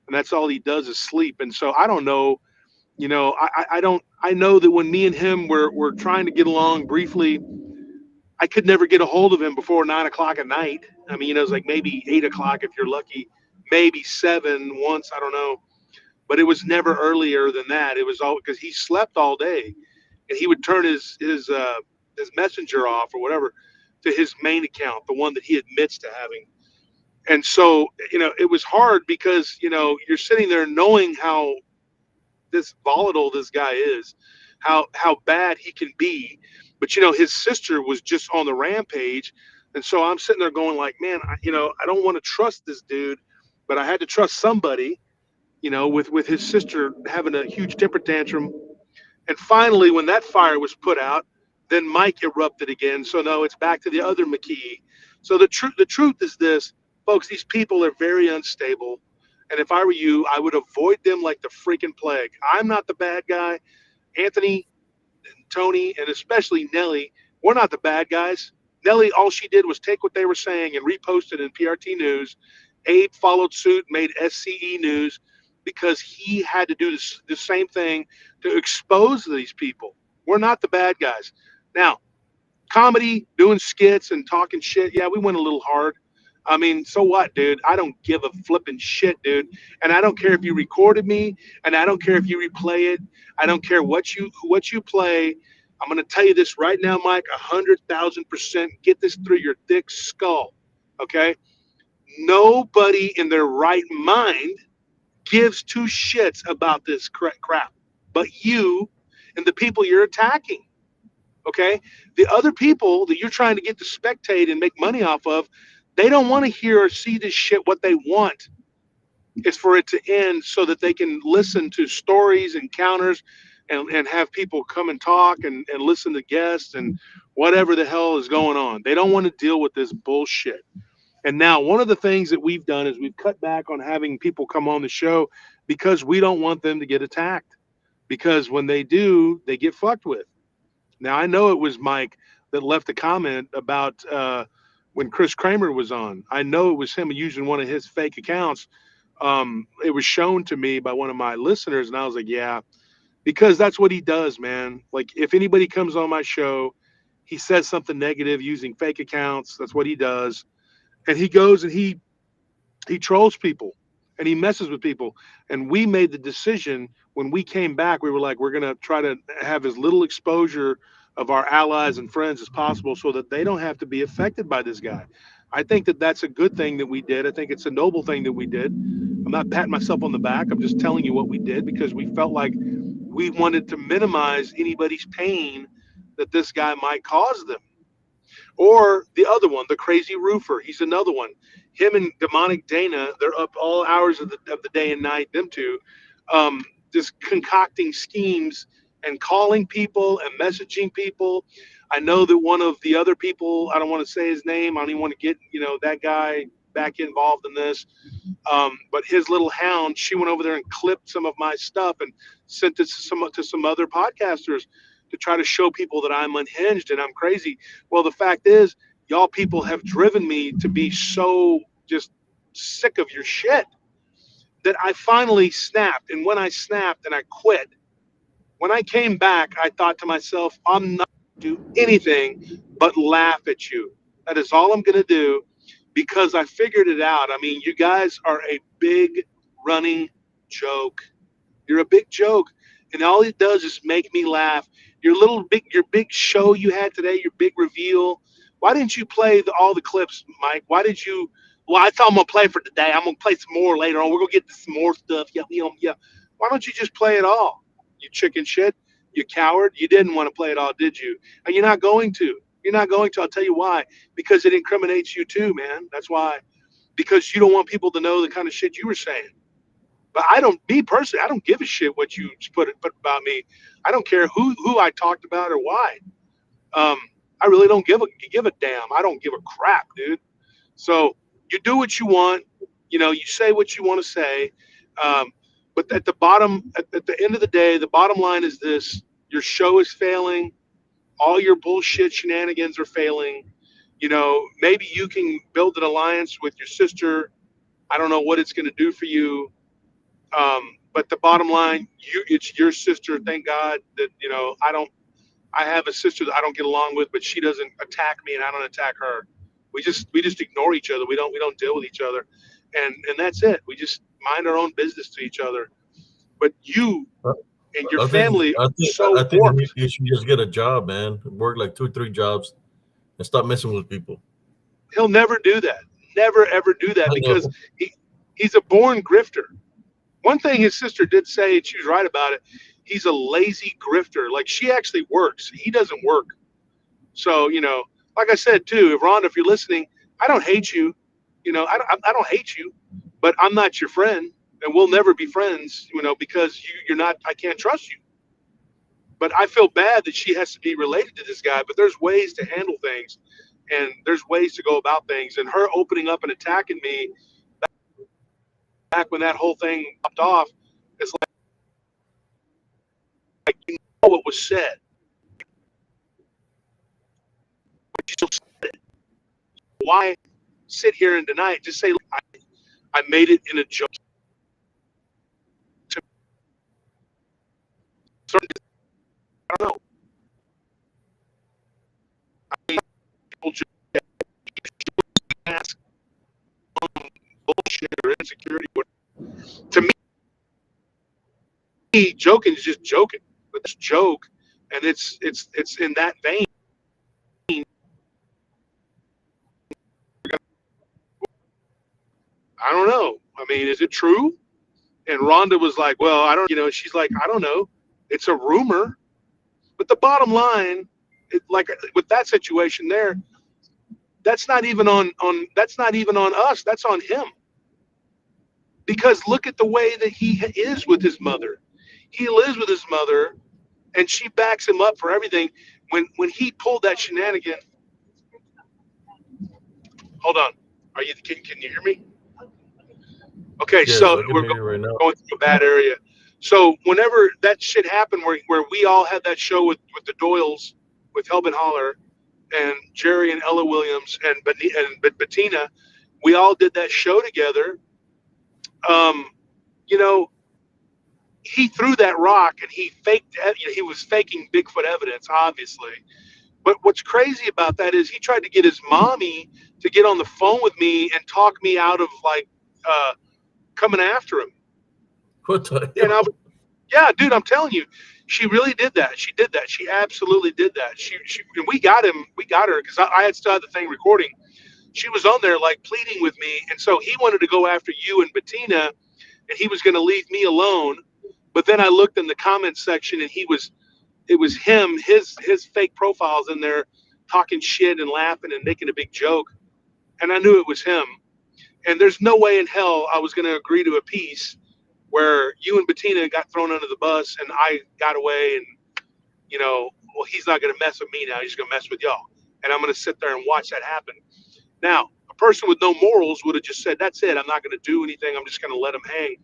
and that's all he does is sleep. And so I don't know, I don't, I know that when me and him were trying to get along briefly, I could never get a hold of him before 9 o'clock at night. I mean, it was like maybe 8 o'clock if you're lucky, maybe seven once, I don't know, but it was never earlier than that. It was all because he slept all day and he would turn his messenger off or whatever to his main account, the one that he admits to having. And so, it was hard because, you're sitting there knowing how this volatile this guy is, how bad he can be. But, his sister was just on the rampage. And so I'm sitting there going like, man, I don't want to trust this dude, but I had to trust somebody, with his sister having a huge temper tantrum. And finally, when that fire was put out, then Mike erupted again. So no, it's back to the other McKee. So the truth is this, folks. These people are very unstable, and if I were you, I would avoid them like the freaking plague. I'm not the bad guy. Anthony, Tony, and especially Nelly, we're not the bad guys. Nelly, all she did was take what they were saying and repost it in PRT News. Abe followed suit, made SCE News because he had to do the same thing to expose these people. We're not the bad guys. Now, comedy, doing skits and talking shit, yeah, we went a little hard. I mean, so what, dude? I don't give a flipping shit, dude. And I don't care if you recorded me, and I don't care if you replay it. I don't care what you play. I'm gonna tell you this right now, Mike. 100,000%. Get this through your thick skull, okay? Nobody in their right mind gives two shits about this crap, but you and the people you're attacking. Okay, the other people that you're trying to get to spectate and make money off of, they don't want to hear or see this shit. What they want is for it to end so that they can listen to stories and counters and have people come and talk and listen to guests and whatever the hell is going on. They don't want to deal with this bullshit. And now, one of the things that we've done is we've cut back on having people come on the show because we don't want them to get attacked. Because when they do, they get fucked with. Now, I know it was Mike that left a comment about when Chris Kramer was on. I know it was him using one of his fake accounts. It was shown to me by one of my listeners, and I was like, yeah, because that's what he does, man. Like, if anybody comes on my show, he says something negative using fake accounts. That's what he does. And he goes and he trolls people and he messes with people. And we made the decision when we came back, we were like, we're going to try to have as little exposure of our allies and friends as possible so that they don't have to be affected by this guy. I think that that's a good thing that we did. I think it's a noble thing that we did. I'm not patting myself on the back. I'm just telling you what we did because we felt like we wanted to minimize anybody's pain that this guy might cause them. Or the other one, the crazy roofer. He's another one. Him and demonic Dana, they're up all hours of the day and night. Them two, um, just concocting schemes and calling people and messaging people. I know that one of the other people, I don't want to say his name. I don't even want to get that guy back involved in this. But his little hound, she went over there and clipped some of my stuff and sent it to some other podcasters to try to show people that I'm unhinged and I'm crazy. Well, the fact is, y'all people have driven me to be so just sick of your shit that I finally snapped. And when I snapped and I quit, when I came back, I thought to myself, I'm not going to do anything but laugh at you. That is all I'm going to do, because I figured it out. I mean, you guys are a big running joke. You're a big joke, and all it does is make me laugh. Your big show you had today, your big reveal. Why didn't you play all the clips, Mike? Why did you? Well, I thought I'm gonna play for today. I'm gonna play some more later on. We're gonna get to some more stuff. Yeah, yeah. Why don't you just play it all? You chicken shit. You coward. You didn't want to play it all, did you? And you're not going to. You're not going to. I'll tell you why. Because it incriminates you too, man. That's why. Because you don't want people to know the kind of shit you were saying. But me personally, I don't give a shit what you put about me. I don't care who I talked about or why. Um, I really don't give a damn. I don't give a crap, dude. So you do what you want. You say what you want to say. Um, but at the end of the day, the bottom line is this: your show is failing. All your bullshit shenanigans are failing. Maybe you can build an alliance with your sister. I don't know what it's going to do for you. But the bottom line, it's your sister. Thank God that I have a sister that I don't get along with, but she doesn't attack me and I don't attack her. We just ignore each other. We don't deal with each other, and that's it. We just mind our own business to each other. But you and your
I think
family
I
are
think
so
I think
warped.
you should just get a job, man. Work like 2, 3 jobs and stop messing with people.
He'll never do that. Never ever do that,
I
because
know.
he's a born grifter. One thing his sister did say, and she was right about it, he's a lazy grifter. Like, she actually works. He doesn't work. So, like I said, too, Rhonda, if you're listening, I don't hate you. I don't hate you, but I'm not your friend, and we'll never be friends, because you're not, I can't trust you. But I feel bad that she has to be related to this guy, but there's ways to handle things, and there's ways to go about things. And her opening up and attacking me back when that whole thing popped off, it's like what was said. But you still said it. Why sit here and deny it? Just say, I made it in a joke. To certain, I don't know. I mean, people just ask bullshit or insecurity. To me, joking is just joking. But it's joke, and it's in that vein. I don't know. I mean, is it true? And Rhonda was like, well, I don't, she's like, I don't know. It's a rumor. But the bottom line, like with that situation there, that's not even that's not even on us. That's on him. Because look at the way that he is with his mother. He lives with his mother, and she backs him up for everything. When he pulled that shenanigan, hold on, can you hear me? Okay,
Yes,
so
I can
we're
hear you right now.
going through a bad area. So whenever that shit happened, where we all had that show with the Doyles, with Helbin Holler and Jerry and Ella Williams and Bettina, we all did that show together. Um, you know, he threw that rock and he faked. He was faking Bigfoot evidence, obviously. But what's crazy about that is he tried to get his mommy to get on the phone with me and talk me out of coming after him.
What the
And
hell?
yeah, dude, I'm telling you, she really did that. She did that. She absolutely did that. She and we got him. We got her because I had still had the thing recording. She was on there like pleading with me, and so he wanted to go after you and Bettina, and he was going to leave me alone. But then I looked in the comments section, and it was him, his fake profiles in there, talking shit and laughing and making a big joke. And I knew it was him. And there's no way in hell I was going to agree to a peace where you and Bettina got thrown under the bus and I got away and, well, he's not going to mess with me now. He's going to mess with y'all. And I'm going to sit there and watch that happen. Now, a person with no morals would have just said, that's it. I'm not going to do anything. I'm just going to let him hang.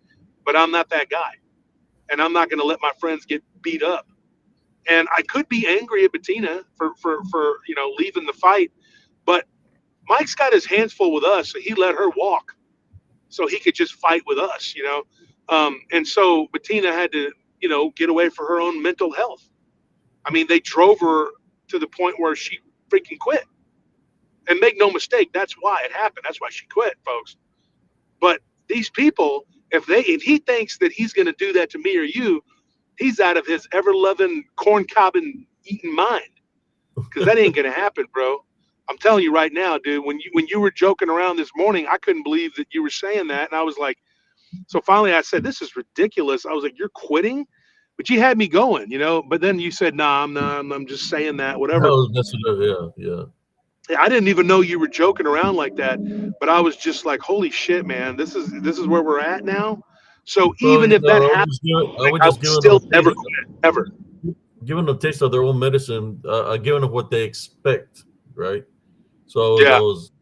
But I'm not that guy. And I'm not going to let my friends get beat up. And I could be angry at Bettina for leaving the fight. But Mike's got his hands full with us. So he let her walk so he could just fight with us. And so Bettina had to, get away for her own mental health. I mean, they drove her to the point where she freaking quit. And make no mistake, that's why it happened. That's why she quit, folks. But these people, if he thinks that he's going to do that to me or you, he's out of his ever-loving corn cobbing eating mind. Because that ain't going to happen, bro. I'm telling you right now, dude, when you were joking around this morning, I couldn't believe that you were saying that. And I was like, so finally I said, this is ridiculous. I was like, you're quitting? But you had me going, but then you said, nah, I'm not, I'm just saying that,
I
whatever.
was messing up. Yeah.
I didn't even know you were joking around like that, but I was just like, holy shit, man, this is where we're at now. So
So
even if that happened,
I was
I
just
would still never quit, ever.
giving them a taste of their own medicine. Giving them what they expect, right? So
Yeah.
I was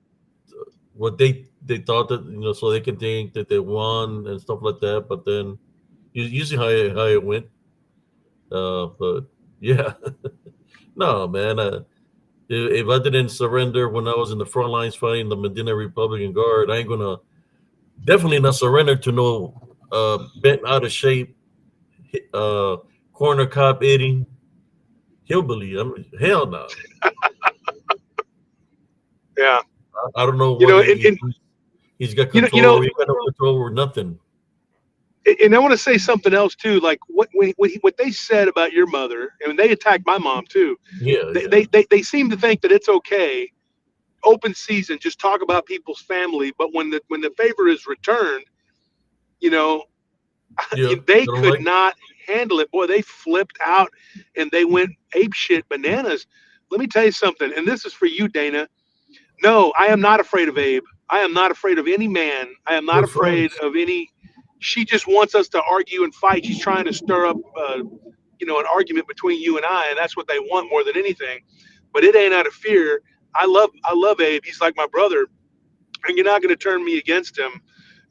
what they thought that so they can think that they won and stuff like that. But then you see how it went. But yeah, no man. If I didn't surrender when I was in the front lines fighting the Medina Republican Guard, I ain't gonna definitely not surrender to no bent out of shape, uh, corner cop eating hillbilly. I mean, hell no.
Yeah.
I don't know
You
what
know, and
he's got
you
control.
know,
Or he got no control over nothing.
and I want to say something else too. Like what they said about your mother, and they attacked my mom too.
Yeah.
They seem to think that it's okay, open season, just talk about people's family. But when the favor is returned, you know,
Yeah.
they
They don't
could
like.
not handle it. Boy, they flipped out and they went ape shit bananas. Let me tell you something, and this is for you, Dana. No, I am not afraid of Abe. I am not afraid of any man. I am not
We're
afraid
friends.
of any. She just wants us to argue and fight. She's trying to stir up, an argument between you and I, and that's what they want more than anything. But it ain't out of fear. I love Abe. He's like my brother, and you're not going to turn me against him.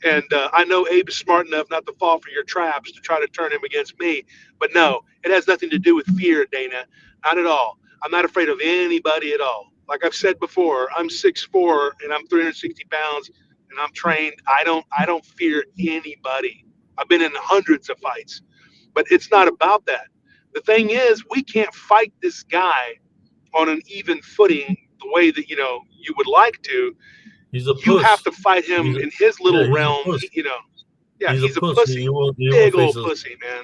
And I know Abe is smart enough not to fall for your traps to try to turn him against me. But no, it has nothing to do with fear, Dana. Not at all. I'm not afraid of anybody at all. Like I've said before, I'm 6'4" and I'm 360 pounds and I'm trained. I don't fear anybody. I've been in hundreds of fights, but it's not about that. The thing is, we can't fight this guy on an even footing the way that you would like to.
He's a
You have
puss.
to fight him
He's a,
in his
yeah.
little
He's a
realm.
puss.
Yeah,
He's a
he's a
puss. He
pussy,
won't. He won't
big
face
old
us.
pussy, man.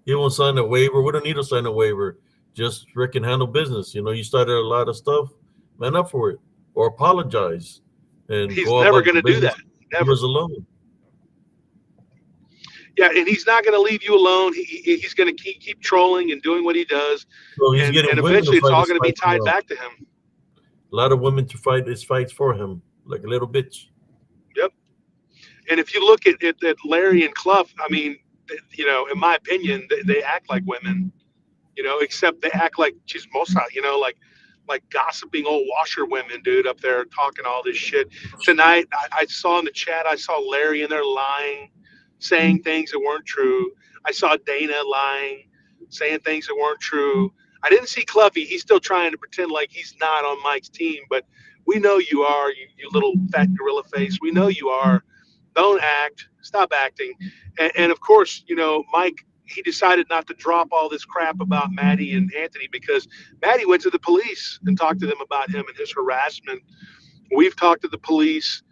He won't sign a waiver. We don't need to sign a waiver. Just freaking handle business. You started a lot of stuff. Man up for it, or apologize, and
He's
go
never
about
going
your
to do
business.
that. Never.
Yours alone.
Yeah, and he's not going to leave you alone. He's going to keep trolling and doing what he does,
So he's
and
getting women to
eventually it's
fight
all
his
going to be
fights
tied
now.
back to him.
A lot of women to fight his fights for him, like a little bitch.
Yep. And if you look at Larry and Clough, I mean, in my opinion, they act like women. Except they act like chismosa, like gossiping old washerwomen, dude, up there talking all this shit. Tonight, I saw in the chat, I saw Larry in there lying, saying things that weren't true. I saw Dana lying, saying things that weren't true. I didn't see Cluffy. He's still trying to pretend like he's not on Mike's team, but we know you are, you little fat gorilla face. We know you are. Don't act. Stop acting. And of course, Mike, he decided not to drop all this crap about Maddie and Anthony because Maddie went to the police and talked to them about him and his harassment. We've talked to the police,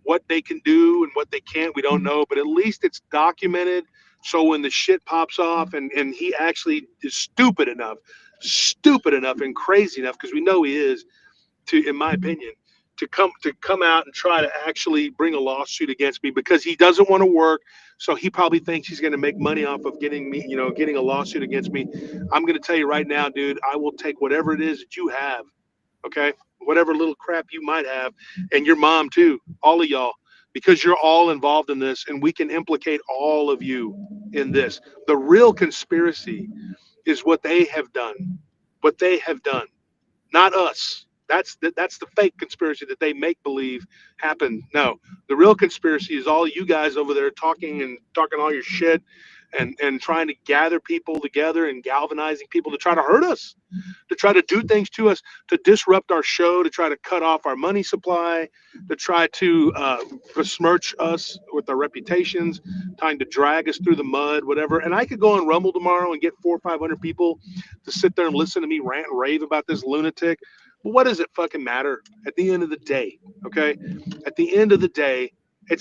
what they can do and what they can't, we don't know, but at least it's documented. So when the shit pops off and he actually is stupid enough and crazy enough, because we know he is, to, in my opinion, to come out and try to actually bring a lawsuit against me because he doesn't want to work. So he probably thinks he's going to make money off of getting a lawsuit against me. I'm going to tell you right now, dude, I will take whatever it is that you have Okay, whatever little crap you might have, and your mom too, all of y'all, because you're all involved in this, and we can implicate all of you in this. The real conspiracy is what they have done, what they have done, not us. That's the fake conspiracy that they make believe happened. No, the real conspiracy is all you guys over there talking and talking all your shit, and trying to gather people together and galvanizing people to try to hurt us, to try to do things to us, to disrupt our show, to try to cut off our money supply, to try to besmirch us with our reputations, trying to drag us through the mud, whatever. And I could go on Rumble tomorrow and get 400 or 500 people to sit there and listen to me rant and rave about this lunatic. But what does it fucking matter at the end of the day? Okay, at the end of the day, they're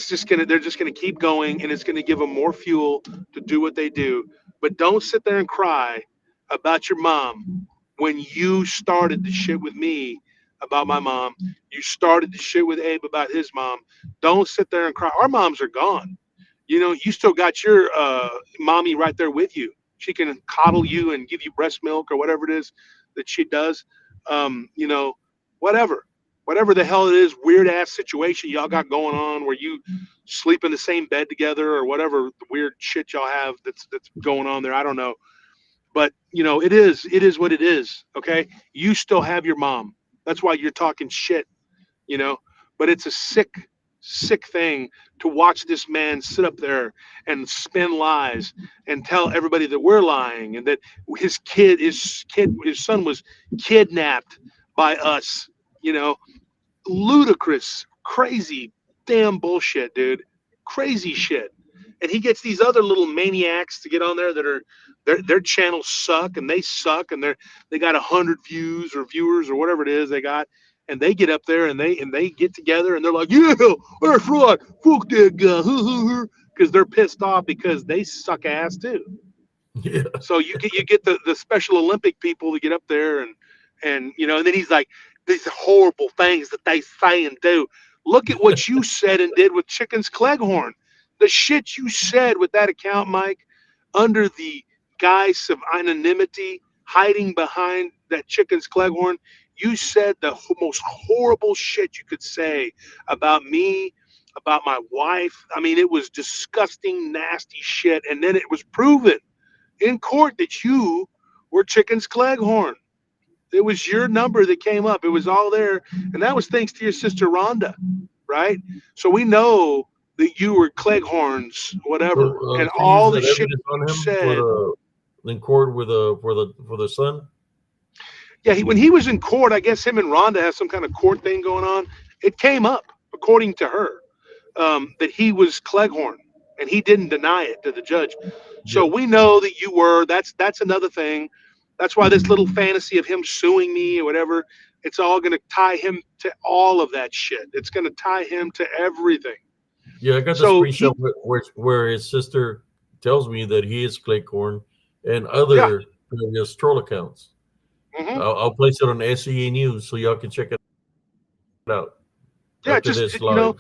just gonna keep going, and it's gonna give them more fuel to do what they do. But don't sit there and cry about your mom when you started the shit with me about my mom. You started the shit with Abe about his mom. Don't sit there and cry. Our moms are gone. You know, you still got your mommy right there with you. She can coddle you and give you breast milk or whatever it is that she does. You know, whatever, whatever the hell it is, weird ass situation y'all got going on where you sleep in the same bed together or whatever weird shit y'all have that's going on there. I don't know, but you know, it is what it is. Okay, you still have your mom. That's why you're talking shit, you know. But it's a sick thing to watch this man sit up there and spin lies and tell everybody that we're lying and that his son was kidnapped by us, you know. Ludicrous, crazy, damn bullshit, dude. Crazy shit. And he gets these other little maniacs to get on there that are their channels suck and they suck and they got 100 views or viewers or whatever it is they got, and they get up there and they get together and they're like, yeah, that's right, fuck that guy, because they're pissed off because they suck ass too.
Yeah.
So you get the Special Olympic people to get up there and you know, and then he's like, these horrible things that they say and do. Look at what you said and did with Chicken's Cleghorn. The shit you said with that account, Mike, under the guise of anonymity, hiding behind that Chicken's Cleghorn. You said the most horrible shit you could say about me, about my wife. I mean, it was disgusting, nasty shit. And then it was proven in court that you were Chicken's Cleghorn. It was your number that came up. It was all there, and that was thanks to your sister Rhonda, right? So we know that you were Cleghorns, whatever, and
So you
all
use
the
that
shit
evidence on
you
him for
said.
the in court with for the son.
Yeah, when he was in court, I guess him and Rhonda have some kind of court thing going on. It came up, according to her, that he was Cleghorn, and he didn't deny it to the judge. So
Yep.
we know that you were. That's another thing. That's why this little fantasy of him suing me or whatever, it's all going to tie him to all of that shit. It's going to tie him to everything.
Yeah, I got the
So
screenshot where his sister tells me that he is Claycorn and
yeah,
other previous troll accounts.
hmm
I'll place it on SEA News so y'all can check it out
yeah,
after
just
this
you know,
live.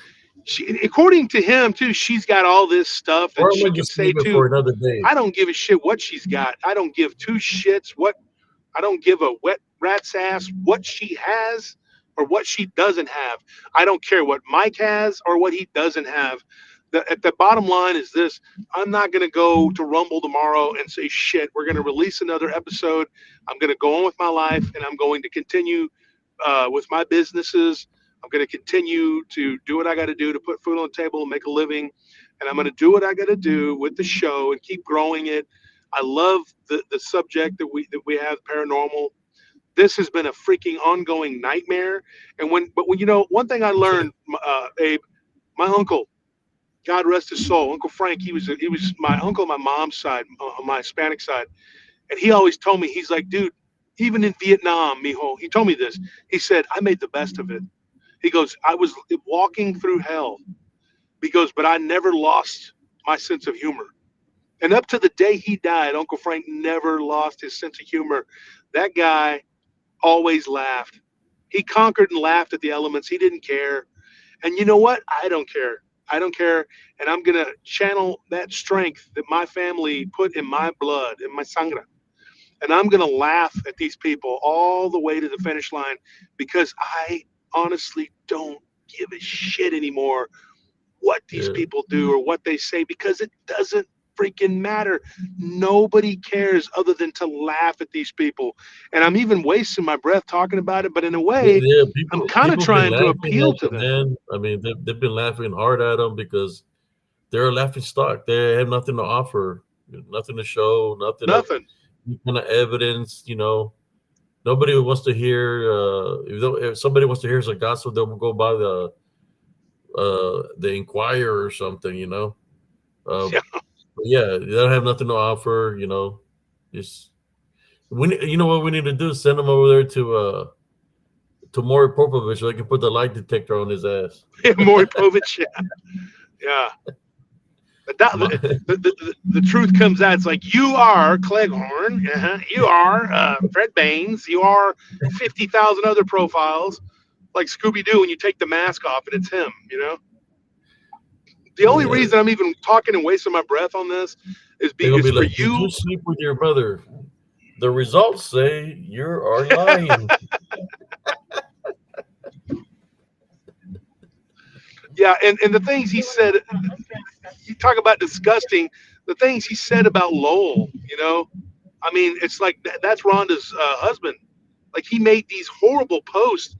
according to him too, she's got all this stuff
Or
that
I'm
she
gonna
can
just
say
leave it
too.
for another day.
I don't give a shit what she's got. I don't give two shits what. I don't give a wet rat's ass what she has or what she doesn't have. I don't care what Mike has or what he doesn't have. At the bottom line is this: I'm not going to go to Rumble tomorrow and say shit. We're going to release another episode. I'm going to go on with my life, and I'm going to continue with my businesses. I'm going to continue to do what I got to do to put food on the table and make a living. And I'm going to do what I got to do with the show and keep growing it. I love the subject that we have, paranormal. This has been a freaking ongoing nightmare. But when you know, one thing I learned, Abe, my uncle, God rest his soul, Uncle Frank, he was my uncle on my mom's side, on my Hispanic side, and he always told me, he's like, dude, even in Vietnam, mijo, he told me this. He said, I made the best of it. He goes, I was walking through hell. He goes, but I never lost my sense of humor. And up to the day he died, Uncle Frank never lost his sense of humor. That guy always laughed. He conquered and laughed at the elements. He didn't care. And you know what? I don't care. I don't care. And I'm going to channel that strength that my family put in my blood, in my sangre. And I'm going to laugh at these people all the way to the finish line because I honestly don't give a shit anymore what these
Yeah.
people do or what they say because it doesn't freaking matter. Nobody cares other than to laugh at these people. And I'm even wasting my breath talking about it, but in a way,
Yeah,
I'm
people
kind of
people been
trying to
laughing
appeal
at
to
the
them.
man. I mean, they've been laughing hard at them because they're a laughing stock. They have nothing to offer, nothing to show, nothing of
Nothing.
kind of evidence. Nobody wants to hear. If somebody wants to hear some gossip, they'll go by the Inquirer or something.
Yeah.
But yeah, they don't have nothing to offer. Just you know what we need to do? Send them over there to Maury Popovich so they can put the lie detector on his ass.
Maury Povich. Yeah. Yeah. But the truth comes out. It's like, you are Cleghorn. You are Fred Baines. You are 50,000 other profiles like Scooby Doo when you take the mask off and it's him, you know? The only
Yeah,
reason I'm even talking and wasting my breath on this
they're gonna
is
be
for
like, "Did
you.
you sleep with your brother?" The results say you are lying.
Yeah. And the things he said, you talk about disgusting, the things he said about Lowell, you know? I mean, it's like that's Rhonda's husband. Like, he made these horrible posts.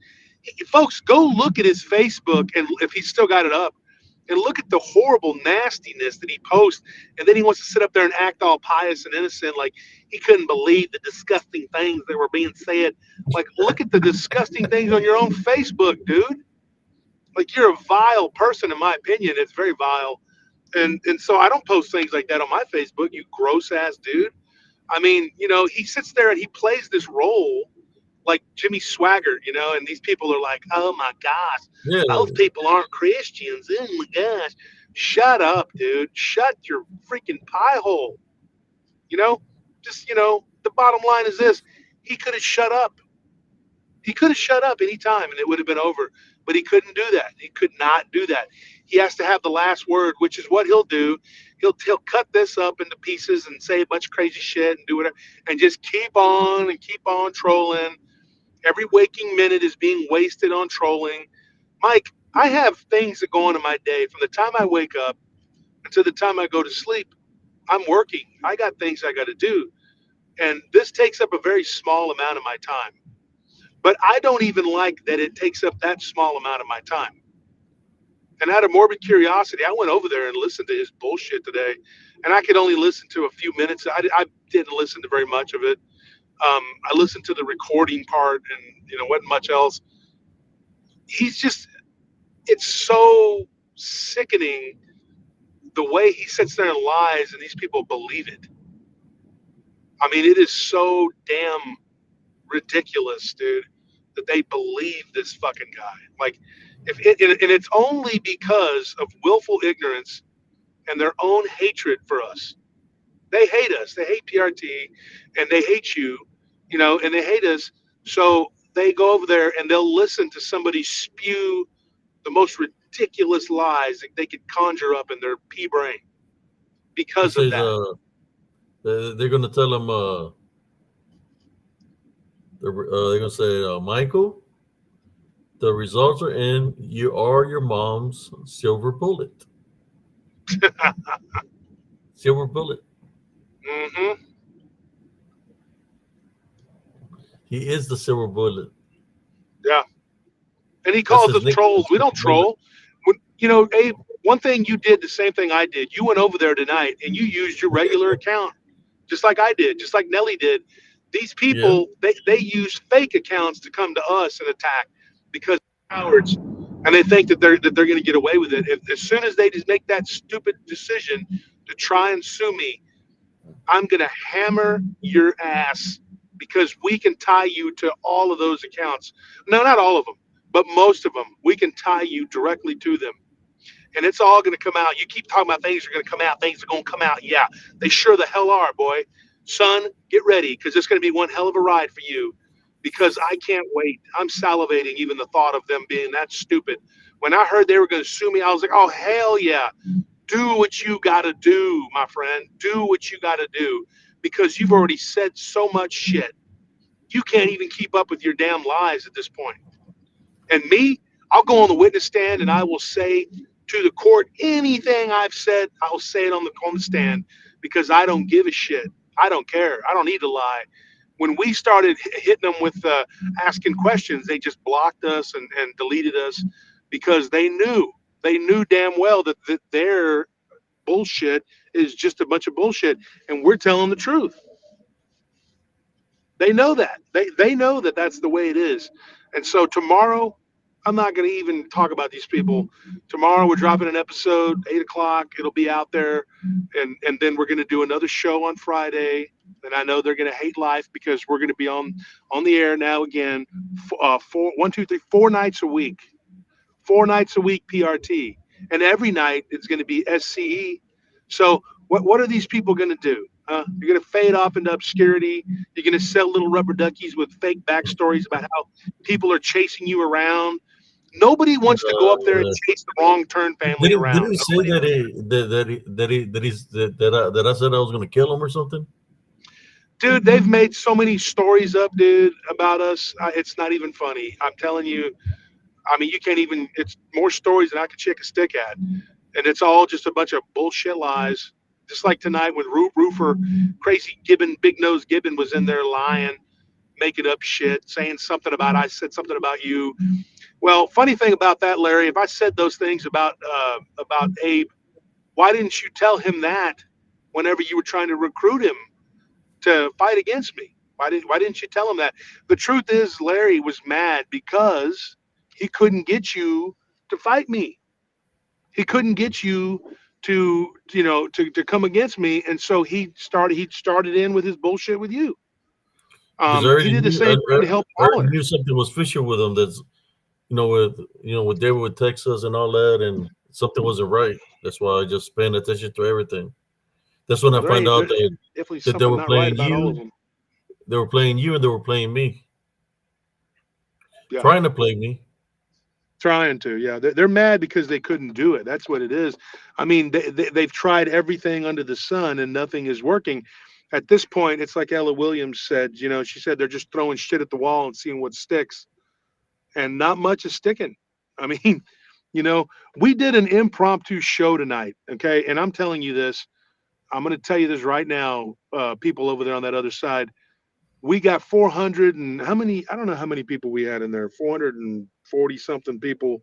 Folks, go look at his Facebook, and if he's still got it up, and look at the horrible nastiness that he posts. And then he wants to sit up there and act all pious and innocent, like he couldn't believe the disgusting things that were being said. Like, look at the disgusting things on your own Facebook, dude. Like, you're a vile person, in my opinion. It's very vile. And so I don't post things like that on my Facebook, you gross ass dude. I mean, he sits there and he plays this role like Jimmy Swaggart, and these people are like, oh my gosh,
Yeah,
those people aren't Christians. Oh my gosh. Shut up, dude. Shut your freaking pie hole. You know, just, the bottom line is this. He could have shut up. He could have shut up any time and it would have been over. But he couldn't do that. He could not do that. He has to have the last word, which is what he'll do. He'll cut this up into pieces and say a bunch of crazy shit and do whatever and just keep on and keep on trolling. Every waking minute is being wasted on trolling. Mike, I have things that go on in my day from the time I wake up until the time I go to sleep. I'm working. I got things I got to do. And this takes up a very small amount of my time. But I don't even like that it takes up that small amount of my time. And out of morbid curiosity, I went over there and listened to his bullshit today. And I could only listen to a few minutes. I didn't listen to very much of it. I listened to the recording part and, wasn't much else. He's just, it's so sickening the way he sits there and lies and these people believe it. I mean, it is so damn ridiculous, dude, that they believe this fucking guy. Like, if it, and it's only because of willful ignorance and their own hatred for us. They hate us. They hate PRT, and they hate you, and they hate us. So they go over there and they'll listen to somebody spew the most ridiculous lies that they could conjure up in their pea brain
he
because of
says
that.
they're gonna tell him they're gonna say Michael, the results are in. You are your mom's silver bullet. Silver bullet.
Hmm.
He is the silver bullet.
Yeah. And he
That's
calls
his
us
nickname.
trolls. We don't
Silver bullet.
troll. Abe, one thing you did, the same thing I did. You went over there tonight and you used your regular account, just like I did, just like Nelly did. These
Yeah.
people, they use fake accounts to come to us and attack because they're cowards, and they think that they're going to get away with it. As soon as they just make that stupid decision to try and sue me, I'm going to hammer your ass because we can tie you to all of those accounts. No, not all of them, but most of them. We can tie you directly to them. And it's all going to come out. You keep talking about things are going to come out. Things are going to come out. Yeah, they sure the hell are, boy. Son, get ready because it's going to be one hell of a ride for you because I can't wait. I'm salivating even the thought of them being that stupid. When I heard they were going to sue me, I was like, oh, hell yeah. Do what you got to do, my friend. Do what you got to do because you've already said so much shit. You can't even keep up with your damn lies at this point. And me, I'll go on the witness stand and I will say to the court anything I've said. I'll say it on the stand because I don't give a shit. I don't care. I don't need to lie. When we started hitting them with asking questions, they just blocked us and deleted us because they knew damn well that their bullshit is just a bunch of bullshit, and we're telling the truth. They know that. They know that that's the way it is. And so tomorrow, I'm not going to even talk about these people. Tomorrow we're dropping an episode, 8 o'clock. It'll be out there, and then we're going to do another show on Friday. And I know they're going to hate life because we're going to be on the air now again, 4 nights a week, 4 nights a week PRT, and every night it's going to be SCE. So what are these people going to do? You're going to fade off into obscurity. You're going to sell little rubber duckies with fake backstories about how people are chasing you around. Nobody wants to go up there and chase the wrong turn family
Did
around.
he say that I said I was going to kill him or something?
Dude, they've made so many stories up, dude, about us. It's not even funny. I'm telling you. I mean, you can't even. It's more stories than I could shake a stick at, and it's all just a bunch of bullshit lies. Just like tonight when Roofer, crazy Gibbon, big nose Gibbon was in there lying, making up shit, saying something about I said something about you. Well, funny thing about that, Larry, if I said those things about Abe, why didn't you tell him that whenever you were trying to recruit him to fight against me? Why didn't you tell him that? The truth is, Larry was mad because he couldn't get you to fight me. He couldn't get you to come against me, and so he started in with his bullshit with you.
Because
He did the same thing to help
I already
Waller.
knew something was fishy with him. That's with David with Texas and all that, and something wasn't right. That's why I just paying attention to everything. That's when I find out
There's
that
definitely
they
something
were
not right
playing
about all of
you.
them.
They were playing you, and they were playing me,
Yeah,
trying to play me.
trying to. Yeah, they're mad because they couldn't do it. That's what it is. I mean, they've tried everything under the sun and nothing is working. At this point, it's like Ella Williams said. She said they're just throwing shit at the wall and seeing what sticks, and not much is sticking. I mean, you know, we did an impromptu show tonight, okay? And I'm telling you this. I'm going to tell you this right now, people over there on that other side. We got 400 and how many? I don't know how many people we had in there. 440 something people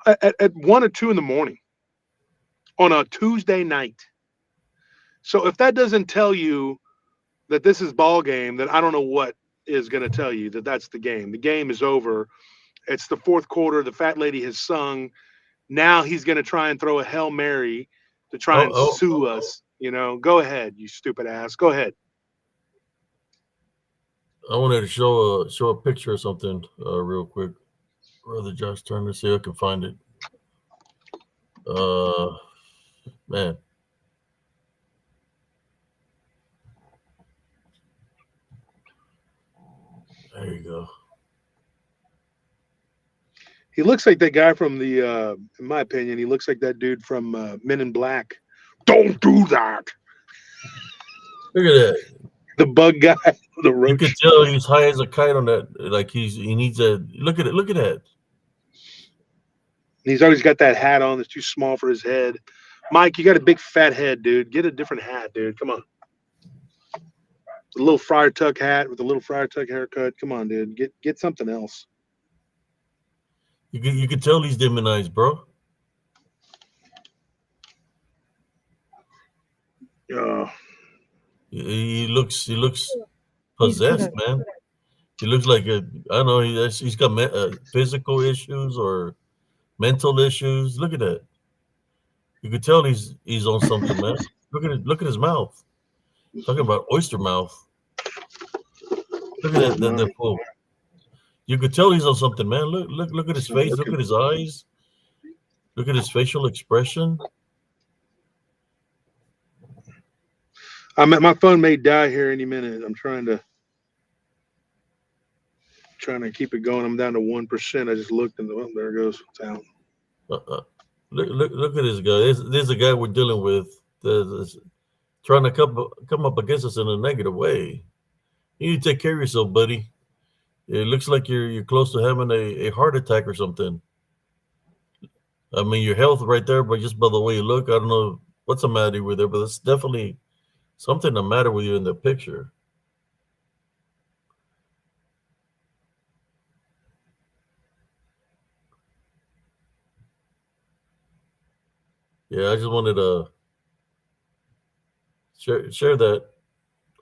at 1 or 2 in the morning on a Tuesday night. So if that doesn't tell you that this is ball game, then I don't know what is going to tell you that that's the game. The game is over. It's the fourth quarter. The fat lady has sung. Now he's going to try and throw a Hail Mary to try and
Oh,
sue us. Go ahead, you stupid ass. Go ahead.
I wanted to show a picture or something real quick. Brother Josh Turner, see if I can find it. Uh, man, there you go.
He looks like that guy from in my opinion, he looks like that dude from Men in Black. Don't do that.
Look at that.
The bug guy, the
You could
roach.
tell he's high as a kite on that. Like he needs a look at it. Look at that.
He's always got that hat on that's too small for his head. Mike, you got a big fat head, dude. Get a different hat, dude. Come on. The little Friar Tuck hat with a little Friar Tuck haircut. Come on, dude. Get something else.
You could tell he's demonized, bro.
Oh,
He looks possessed, man. He looks like I don't know. He's got physical issues or mental issues. Look at that. You could tell he's on something, man. Look at it. Look at his mouth. Talking about oyster mouth. Look at that
my.
that fool. You could tell he's on something, man. Look at his
It's not
face. Look
working.
at his eyes. Look at his facial expression.
My phone may die here any minute. I'm trying to keep it going. I'm down to 1%. I just looked and there it goes. It's out.
Uh, uh, look at this guy. This is the guy we're dealing with. trying to come up against us in a negative way. You need to take care of yourself, buddy. It looks like you're close to having a heart attack or something. I mean, your health right there, but just by the way you look, I don't know what's the matter with it, but it's definitely something the matter with you in the picture. Yeah, I just wanted to share that.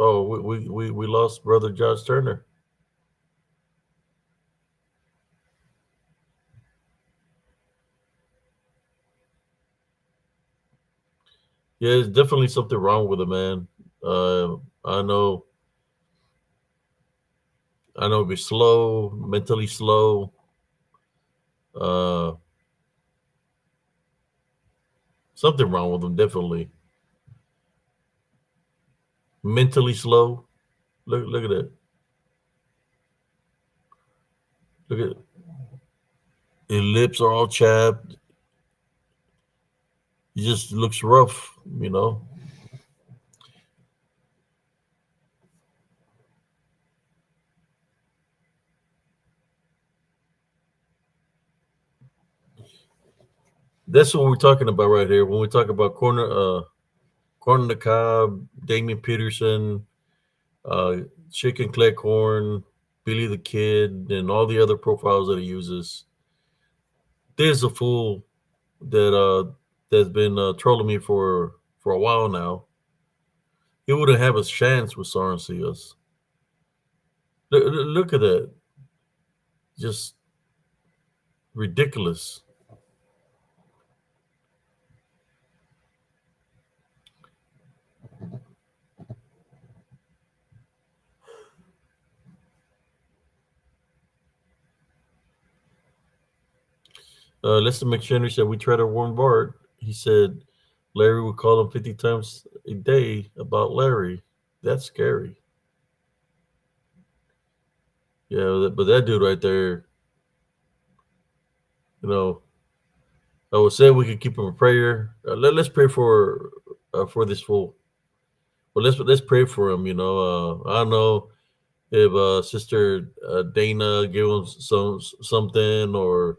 Oh, we lost brother Josh Turner. Yeah, there's definitely something wrong with him, man. Uh, I know, I know, he's slow, mentally slow. Uh, Something wrong with him, definitely. Mentally slow. Look at that. Look at his lips are all chapped. He just looks rough, you know. That's what we're talking about right here. When we talk about corner the cob, Damien Peterson, uh, Chicken Cleckhorn, Billy the Kid, and all the other profiles that he uses. There's a fool that's been trolling me for a while now. He wouldn't have a chance with Sorensias. Look at that, just ridiculous. Lester McHenry said we tried to warn Bart. He said Larry would call him 50 times a day about Larry. That's scary. Yeah, but that dude right there, you know, I would say we could keep him a prayer. Let's pray for this fool. Well, let's pray for him. You know, I don't know if Sister Dana gave him something or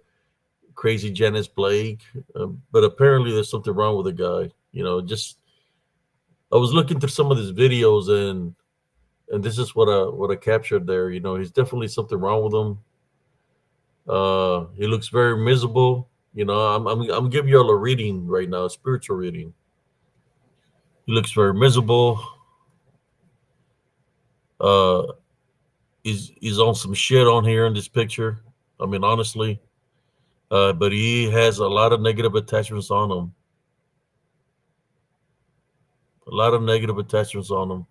crazy Janice Blake, but apparently there's something wrong with the guy. You know, just I was looking through some of his videos and this is what I captured there. You know, he's definitely something wrong with him. He looks very miserable. You know, I'm giving you all a reading right now, a spiritual reading. He looks very miserable. Uh, he's on some shit on here in this picture. I mean, honestly, but he has a lot of negative attachments on him. A lot of negative attachments on him.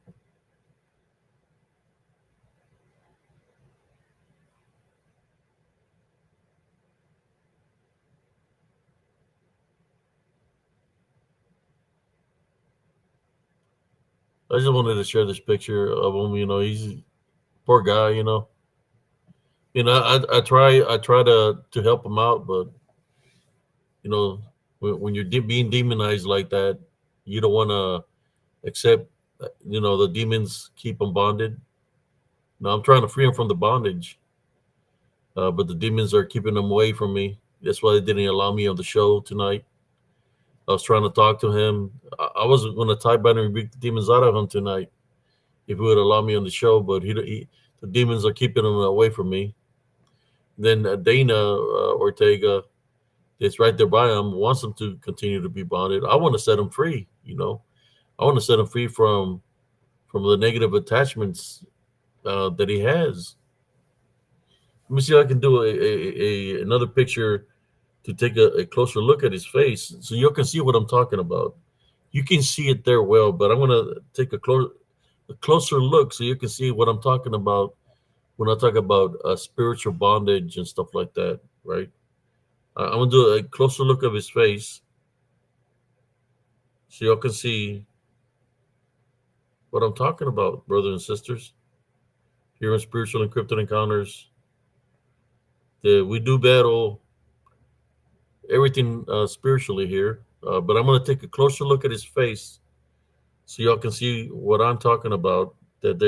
I just wanted to share this picture of him. You know, he's a poor guy. I try to help him out, but you know, when you're being demonized like that, you don't want to accept. You know, the demons keep him bonded. Now I'm trying to free him from the bondage, but the demons are keeping him away from me. That's why they didn't allow me on the show tonight. I was trying to talk to him. I was going to tie bind and rebuke the demons out of him tonight if he would allow me on the show, but the demons are keeping him away from me. Then Dana Ortega, that's right there by him, wants him to continue to be bonded. I want to set him free. You know, I want to set him free from the negative attachments that he has. Let me see if I can do another picture to take a closer look at his face, so you can see what I'm talking about. You can see it there well, but I'm gonna take a closer look so you can see what I'm talking about when I talk about spiritual bondage and stuff like that. Right? I'm gonna do a closer look of his face so y'all can see what I'm talking about, brothers and sisters. Here in Spiritual Encrypted Encounters, we do battle everything spiritually here, but I'm going to take a closer look at his face so y'all can see what I'm talking about. That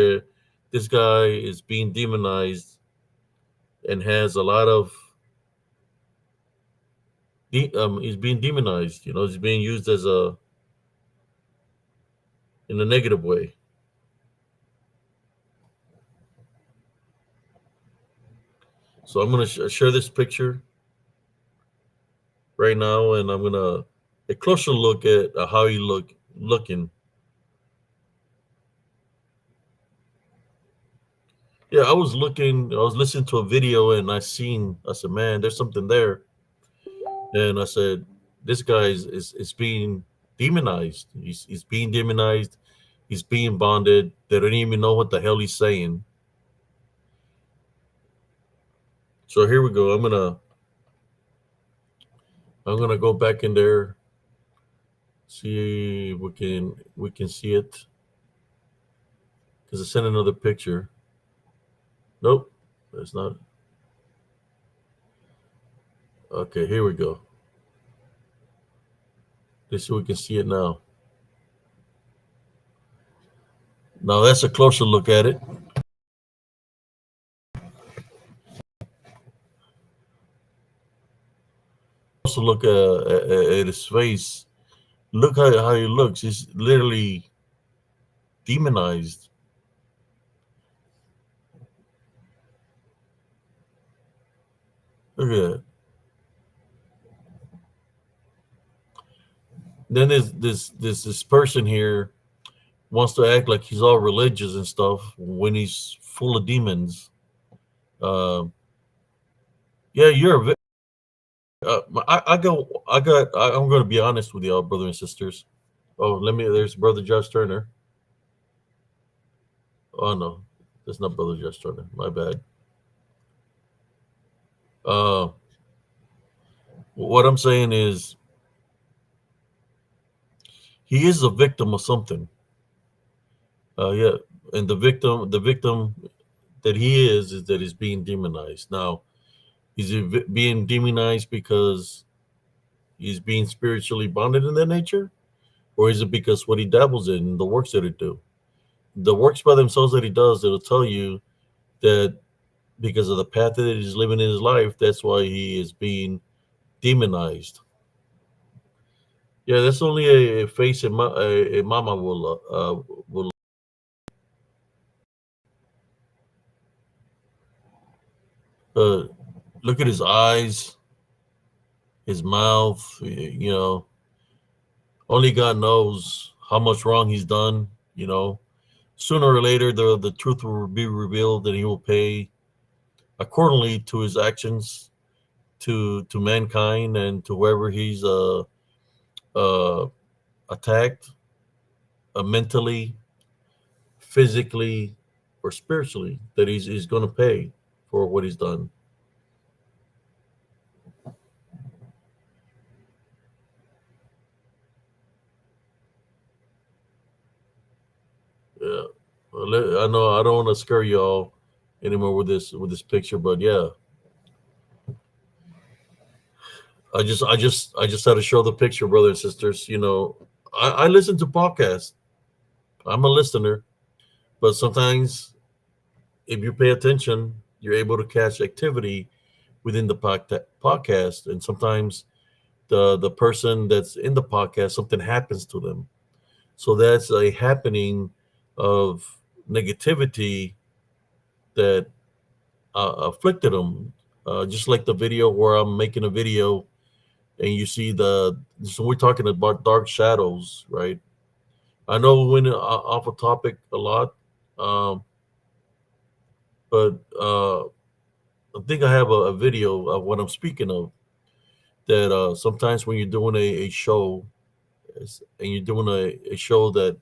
this guy is being demonized and has a lot of he's being demonized. You know, he's being used as a in a negative way. So I'm gonna share this picture right now, and I'm gonna a closer look at how he looking. Yeah, I was looking. I was listening to a video, and I said, man, there's something there. And I said, this guy is being demonized. He's being demonized. He's being bonded. They don't even know what the hell he's saying. So here we go. I'm gonna go back in there, see if we can see it. Because I sent another picture. Nope, that's not. Okay, here we go. Let's see if we can see it now. Now that's a closer look at it. Also look at his face. Look how he looks. He's literally demonized. Look at that. Then there's this person here wants to act like he's all religious and stuff when he's full of demons. Uh, yeah, I'm going to be honest with y'all, brothers and sisters. Oh, there's Brother Josh Turner. Oh, no, that's not Brother Josh Turner. My bad. Uh, what I'm saying is he is a victim of something. Yeah, and the victim that he is that he's being demonized. Now, is he being demonized because he's being spiritually bonded in that nature? Or is it because what he dabbles in, the works that he do? The works by themselves that he does, it'll tell you that because of the path that he's living in his life, that's why he is being demonized. Yeah, that's only a face a mama will. Uh, Look at his eyes, his mouth. You know, only God knows how much wrong he's done. You know, sooner or later, the truth will be revealed, and he will pay accordingly to his actions to mankind and to whoever he's uh attacked mentally, physically, or spiritually. That he's going to pay for what he's done. Yeah, I know I don't want to scare y'all anymore with this picture, but yeah, I just had to show the picture, brothers and sisters. You know, I listen to podcasts. I'm a listener, but sometimes if you pay attention, you're able to catch activity within the podcast, and sometimes the person that's in the podcast, something happens to them. So that's a happening of negativity that afflicted them. Just like the video where I'm making a video and you see so we're talking about dark shadows, right? I know we went off a topic a lot, um, but I think I have a video of what I'm speaking of. That sometimes when you're doing a show and you're doing a show that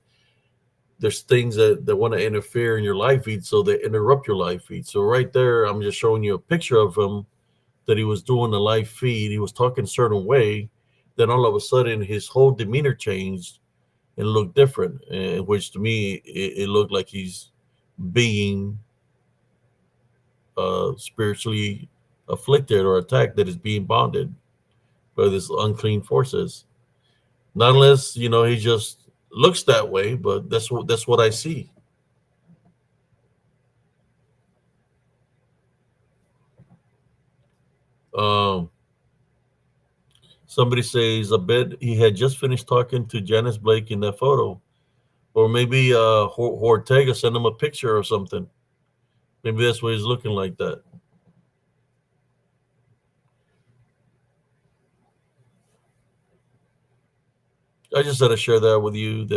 there's things that want to interfere in your live feed, so they interrupt your live feed. So right there, I'm just showing you a picture of him that he was doing the live feed. He was talking a certain way. Then all of a sudden, his whole demeanor changed and looked different, which to me, it looked like he's being spiritually afflicted or attacked, that is being bonded by this unclean forces. Not unless, he's just looks that way, but that's what I see. Um, Somebody says, I bet he had just finished talking to Janice Blake in that photo, or maybe Ortega sent him a picture or something. Maybe that's why he's looking like that. I just had to share that with you.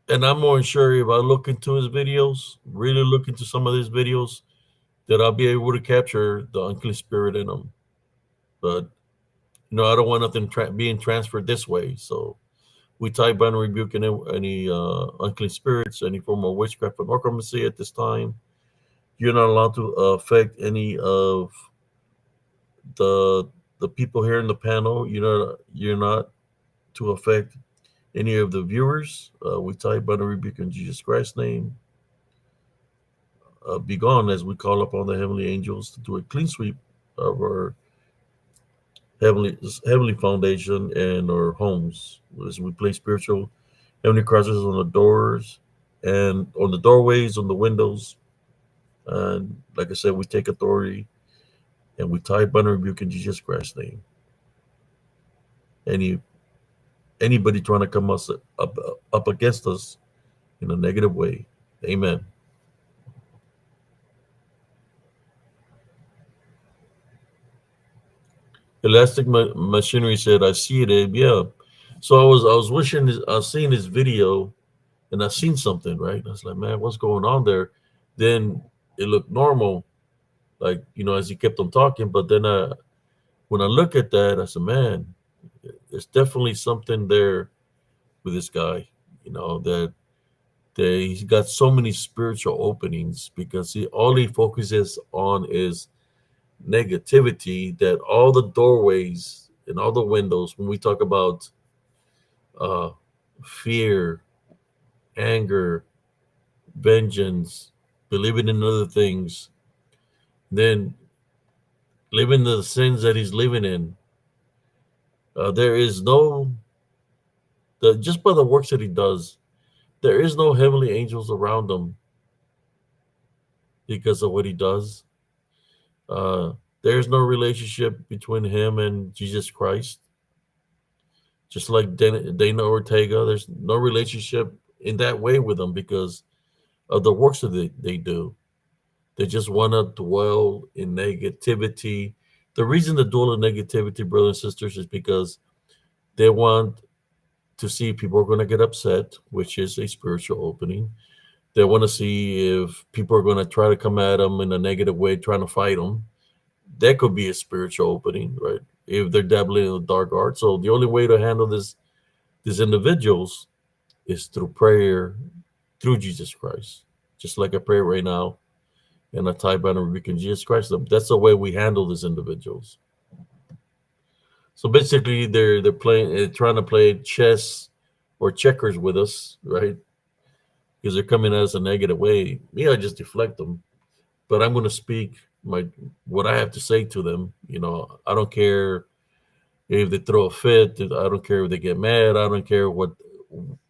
And I'm more sure if I look into his videos, really look into some of his videos, that I'll be able to capture the unclean spirit in them. But I don't want nothing being transferred this way. So we tie bind and rebuke any unclean spirits, any form of witchcraft and necromancy at this time. You're not allowed to affect any of the people here in the panel. You're not to affect any of the viewers. We tie bind and rebuke in Jesus Christ's name. Be gone as we call upon the heavenly angels to do a clean sweep of our heavenly foundation and our homes as we place spiritual heavenly crosses on the doors and on the doorways, on the windows. And like I said, we take authority and we tie bind and rebuke in Jesus Christ's name. Any Anybody trying to come up against us in a negative way. Amen. Elastic Machinery said, "I see it, Abe. Yeah." So I was wishing I was seeing this video, and I seen something right. I was like, man, what's going on there? Then it looked normal, like as he kept on talking. But then when I look at that, I said, man, there's definitely something there with this guy. That he's got so many spiritual openings because all he focuses on is negativity. That all the doorways and all the windows, when we talk about uh, fear, anger, vengeance, believing in other things, then living the sins that he's living in. There is no just by the works that he does, there is no heavenly angels around him because of what he does. Uh, there's no relationship between him and Jesus Christ. Just like Dana Ortega, there's no relationship in that way with him because of the works that they do. They just want to dwell in negativity. The reason to dwell in negativity, brothers and sisters, is because they want to see people are going to get upset, which is a spiritual opening. They want to see if people are going to try to come at them in a negative way, trying to fight them. That could be a spiritual opening, right? If they're dabbling in the dark art. So the only way to handle these individuals is through prayer, through Jesus Christ. Just like I pray right now, and I type out and rebuke in Jesus Christ. That's the way we handle these individuals. So basically, they're playing, trying to play chess or checkers with us, right? Because they're coming at us a negative way. Me, I just deflect them, but I'm going to speak what I have to say to them. I don't care if they throw a fit. I don't care if they get mad. I don't care what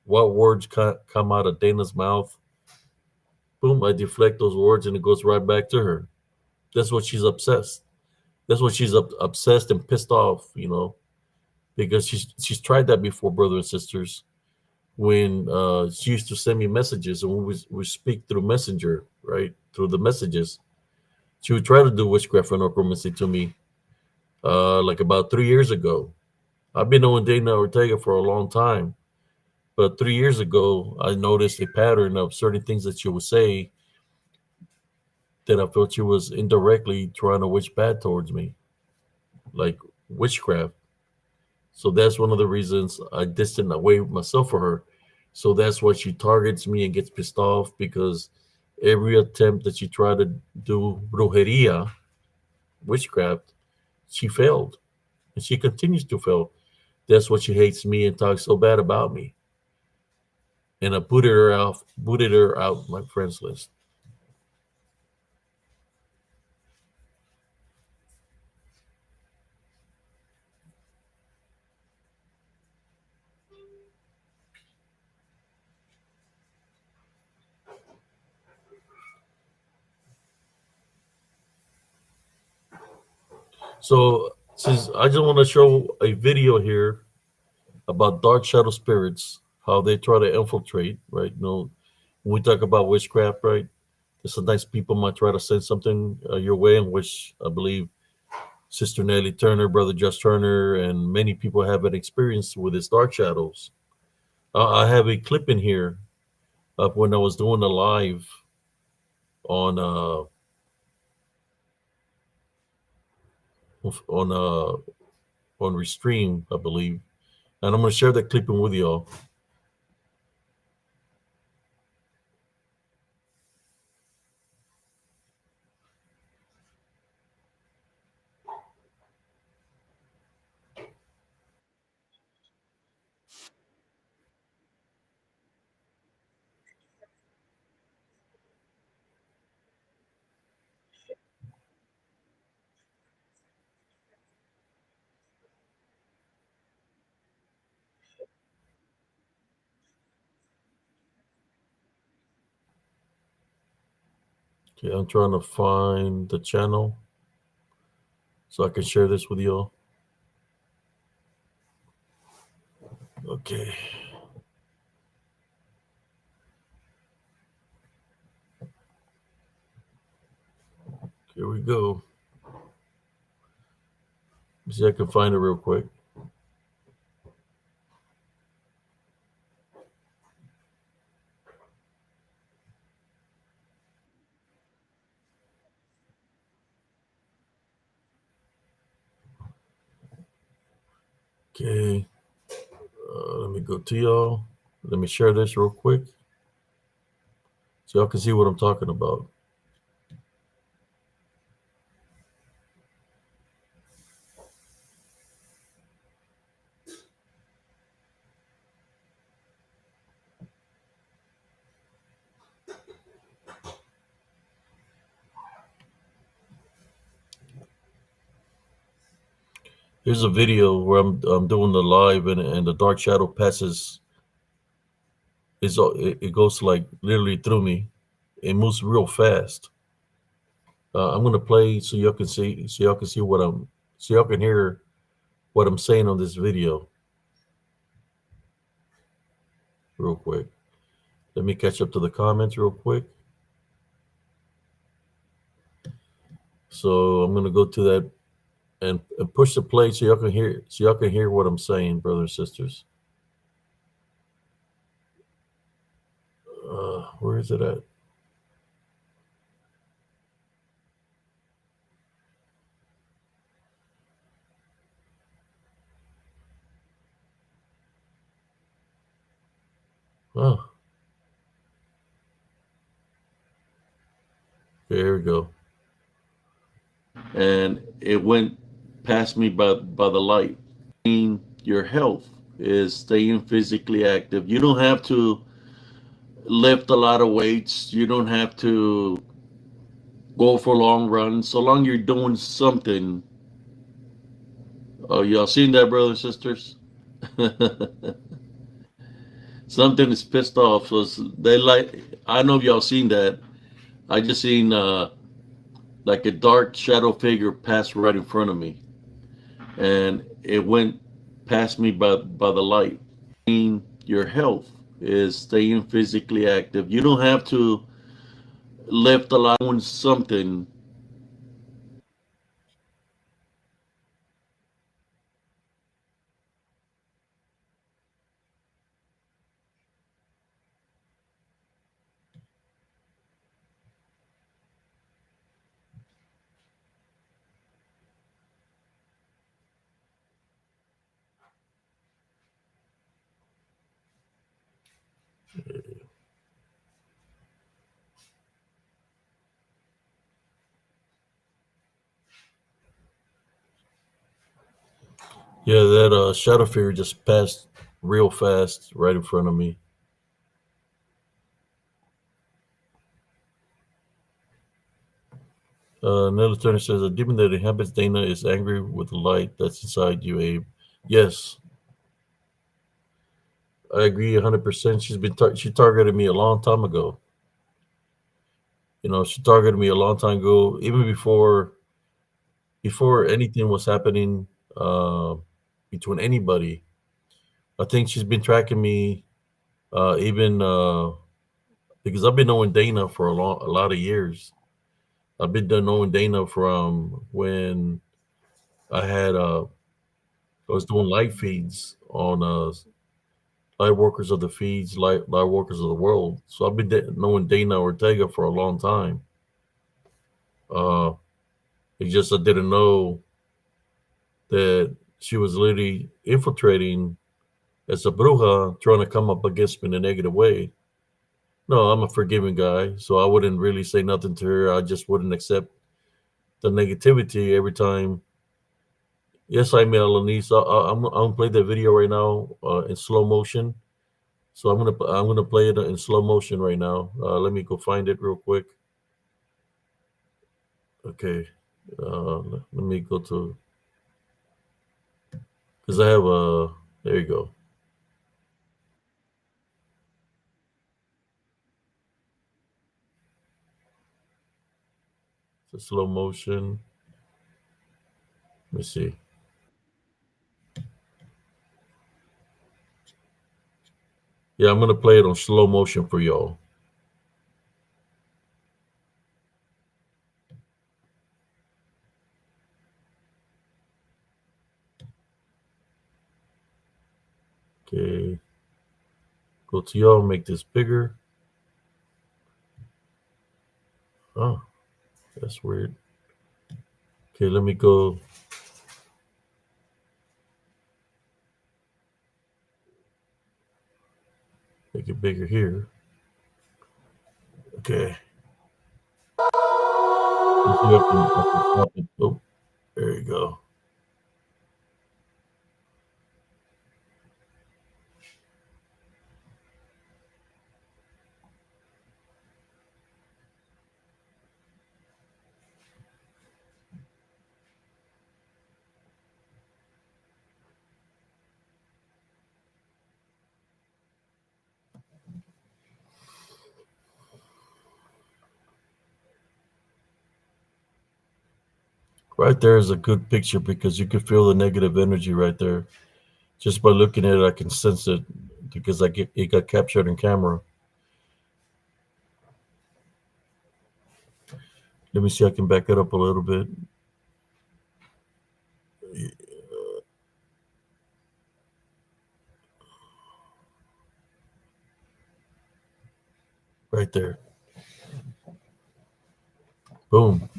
words come out of Dana's mouth. Boom, I deflect those words and it goes right back to her. That's what she's obsessed. That's what she's obsessed and pissed off, because she's tried that before, brothers and sisters. When she used to send me messages and we speak through Messenger, right? Through the messages. She would try to do witchcraft and necromancy to me like about 3 years ago. I've been knowing Dana Ortega for a long time. But 3 years ago, I noticed a pattern of certain things that she would say that I felt she was indirectly trying to wish bad towards me, like witchcraft. So that's one of the reasons I distant away myself from her. So that's why she targets me and gets pissed off because every attempt that she tried to do brujeria, witchcraft, she failed. And she continues to fail. That's why she hates me and talks so bad about me. And I booted her out my friends list. So since I just want to show a video here about dark shadow spirits, how they try to infiltrate, right? When we talk about witchcraft, right? Sometimes people might try to send something your way, in which I believe Sister Nellie Turner, Brother Just Turner, and many people have an experience with its dark shadows. I have a clip in here of when I was doing a live on on uh on Restream, I believe, and I'm gonna share that clipping with y'all. Okay, I'm trying to find the channel so I can share this with y'all. Okay, here we go. See if I can find it real quick. Okay, let me go to y'all. Let me share this real quick so y'all can see what I'm talking about. Here's a video where I'm doing the live, and the dark shadow passes. It goes like literally through me. It moves real fast. I'm gonna play so y'all can see, so y'all can hear what I'm saying on this video real quick. Let me catch up to the comments real quick. So I'm gonna go to that and push the play so y'all can hear what I'm saying, brothers and sisters. Where is it at? Oh, okay, here we go. And it went past me by the light. Your health is staying physically active. You don't have to lift a lot of weights. You don't have to go for long runs. So long you're doing something. Oh, y'all seen that, brothers and sisters? Something is pissed off. So they like. I know y'all seen that. I just seen like a dark shadow figure pass right in front of me, and it went past me by the light. Your health is staying physically active. You don't have to lift a lot. Doing something. Yeah, that shadow figure just passed real fast right in front of me. Nelly Turner says a demon that inhabits Dana is angry with the light that's inside you, Abe. Yes, I agree 100%. She targeted me a long time ago. She targeted me a long time ago, even before before anything was happening between anybody. I think she's been tracking me, even because I've been knowing Dana for a lot of years. I've been knowing Dana from when I had I was doing live feeds on Light Workers of the Feeds, Light Workers of the World. So I've been knowing Dana Ortega for a long time. Uh, it's just I didn't know that she was literally infiltrating as a bruja, trying to come up against me in a negative way. No, I'm a forgiving guy, so I wouldn't really say nothing to her. I just wouldn't accept the negativity every time. Yes, I met Alanis. I'm gonna play the video right now in slow motion. So I'm gonna play it in slow motion right now. Let me go find it real quick. Okay, let me go to because I have a. There you go. It's a slow motion. Let me see. Yeah, I'm gonna play it on slow motion for y'all. Okay, go to y'all. Make this bigger. Oh, that's weird. Okay, let me go. Make it bigger here. Okay. Let's see if I can stop it. Oh, there you go. Right there is a good picture because you can feel the negative energy right there. Just by looking at it, I can sense it because it got captured in camera. Let me see. I can back it up a little bit. Right there. Boom.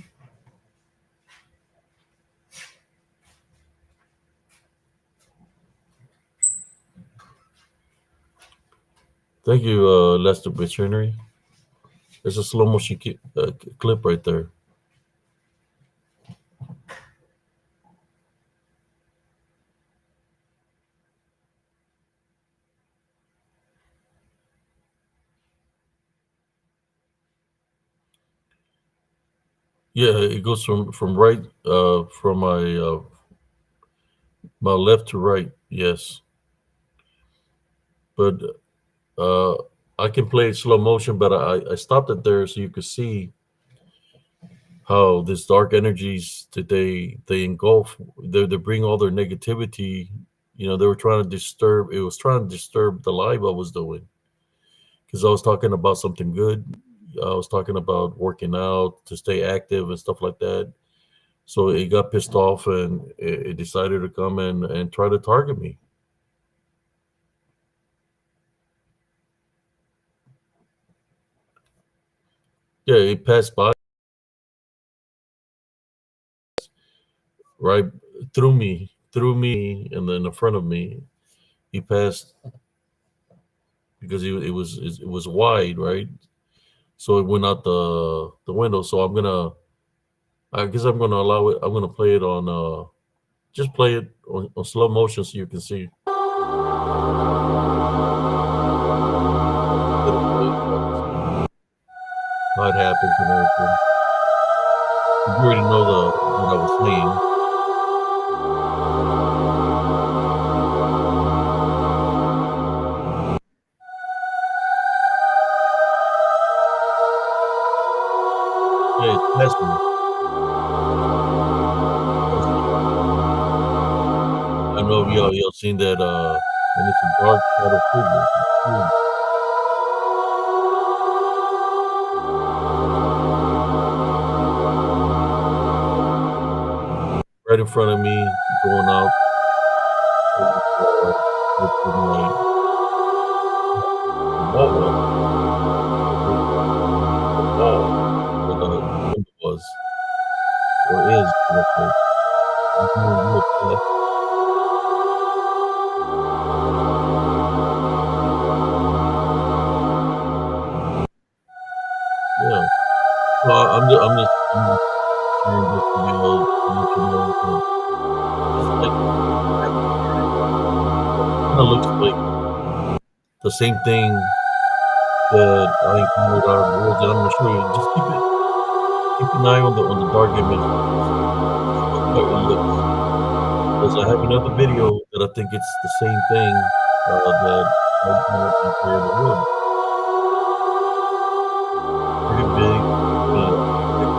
Thank you, Lester Veterinary. There's a slow motion clip right there. Yeah, it goes from right from my left to right. Yes, but uh, I can play it slow motion, but I stopped it there so you could see how these dark energies that they engulf. They bring all their negativity. You know, they were trying to disturb. It was trying to disturb the live I was doing because I was talking about something good. I was talking about working out to stay active and stuff like that. So it got pissed off and it decided to come and try to target me. Yeah, it passed by right through me, and then in front of me. He passed because it was wide, right? So it went out the window. So I guess I'm gonna allow it. I'm gonna play it on just play it on slow motion so you can see. Let it play so I can see how it happens and everything. You already know the what I was saying. Yeah, it passed me. y'all seen that and it's a dark shadow figure. It's huge. Right in front of me, going out with my wall, the wall where the window was, or is, should I say. It's moving real fast. Yeah. So I'm just sharing this with you all to let you know that it's like it kind of looks like the same thing that I encountered out in the woods, and I'm gonna show you. Just keep an eye on the dark image. Just look how it looks. Because I have another video that I think it's the same thing that I encountered out there in the woods. It's pretty big. It's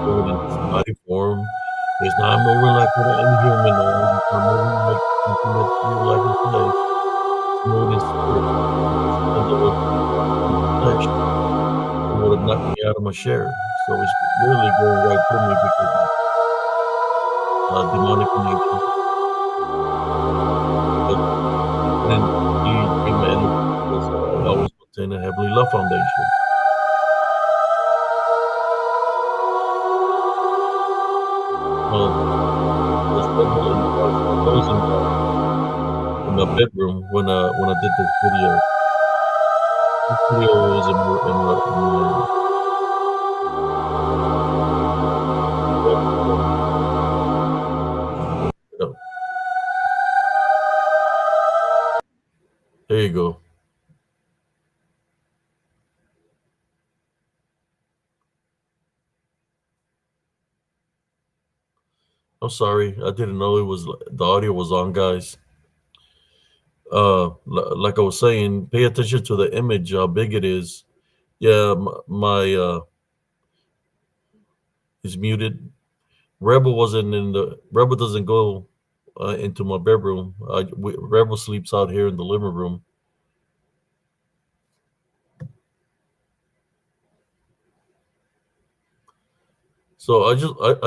moving in body form. It's not moving like an inhumanoid. It's not moving like something that's real life in flesh. It's moving in spirit. Something that was in the flesh, it would have knocked me out of my chair. So it's literally going right through me because it's demonic in nature. But I didn't really drain my energy because I always maintain a heavenly love foundation. Well, there's trouble in the house. I was in my bedroom when I did this video. This video is in my bedroom. Yeah, there you go. I'm sorry. I didn't know it was the audio was on, guys. Like I was saying, pay attention to the image, how big it is. Yeah, my is muted. Rebel doesn't go into my bedroom. Rebel sleeps out here in the living room. So I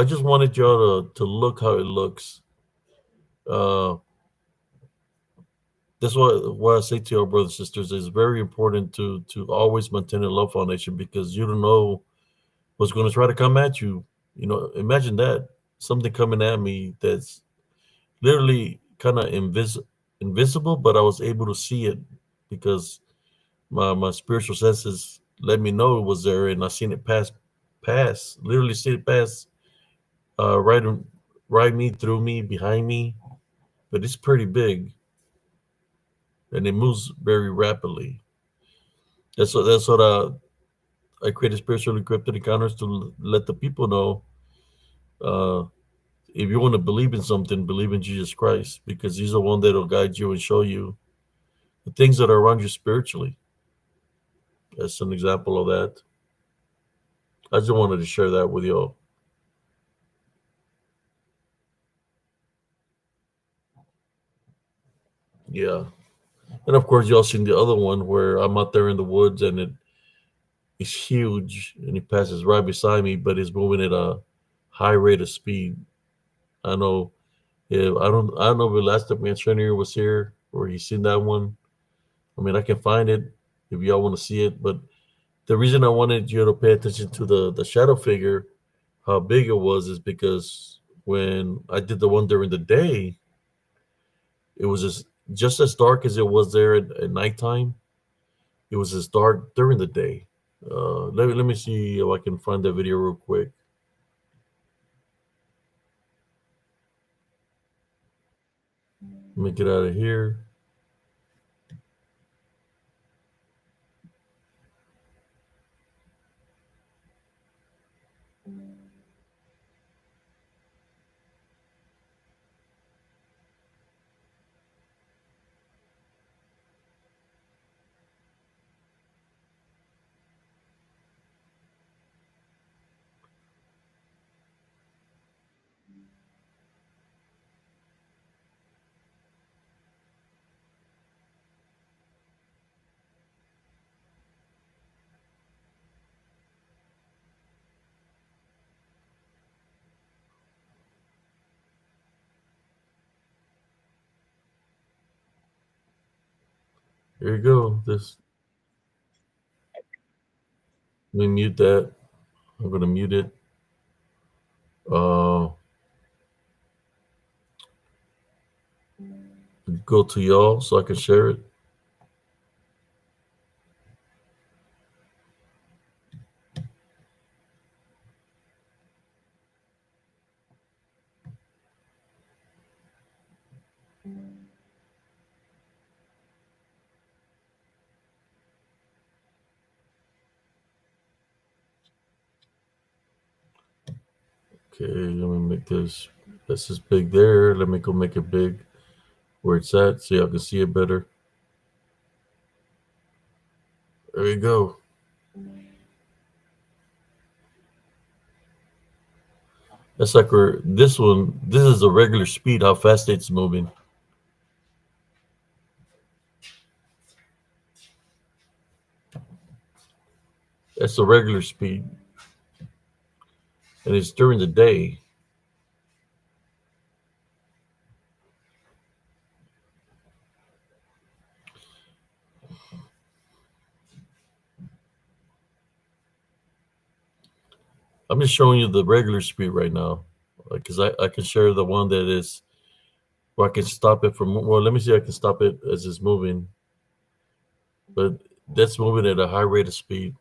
just wanted y'all to look how it looks. Uh, that's why I say to our brothers and sisters, it's very important to always maintain a love foundation because you don't know what's going to try to come at you. You know, imagine that something coming at me that's literally kind of invisible, but I was able to see it because my spiritual senses let me know it was there, and I seen it pass, literally see it pass uh, right right me, through me, behind me. But it's pretty big, and it moves very rapidly. That's what I created spiritually encrypted encounters to let the people know. Uh, if you want to believe in something, believe in Jesus Christ because He's the one that'll guide you and show you the things that are around you spiritually. That's an example of that. I just wanted to share that with y'all. Yeah. And of course, y'all seen the other one where I'm out there in the woods and it's huge and it passes right beside me, but it's moving at a high rate of speed. I know. Yeah, I don't know if the last time man Trainer was here or he's seen that one. I mean, I can find it if y'all want to see it. But the reason I wanted you to pay attention to the shadow figure, how big it was, is because when I did the one during the day, it was just as dark as it was there at nighttime. It was as dark during the day. Let me see if I can find that video real quick. Let me get out of here. Here you go. This. Let me mute that. I'm gonna mute it. Uh, go to y'all so I can share it. Okay, let me make this. This is big there. Let me go make it big where it's at so y'all can see it better. There you go. That's like this one. This is a regular speed. How fast it's moving. That's the regular speed, and it's during the day. I'm just showing you the regular speed right now, because I can share the one that is where I can stop it from. Well, let me see. I can stop it as it's moving, but that's moving at a high rate of speed.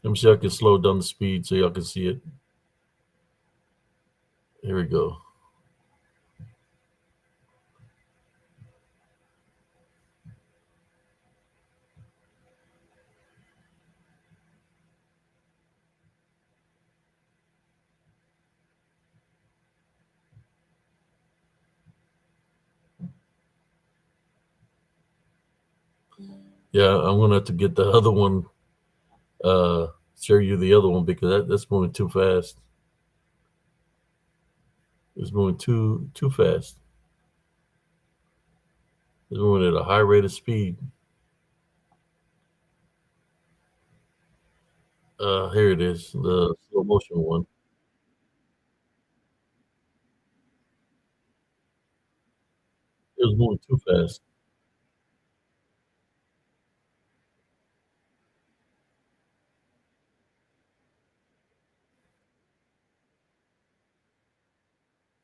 Let me see. I can slow down the speed so y'all can see it. Here we go. Yeah, I'm gonna have to get the other one. Share you the other one because that's moving too fast. It's moving too fast. It's moving at a high rate of speed. Here it is, the slow motion one. It was moving too fast.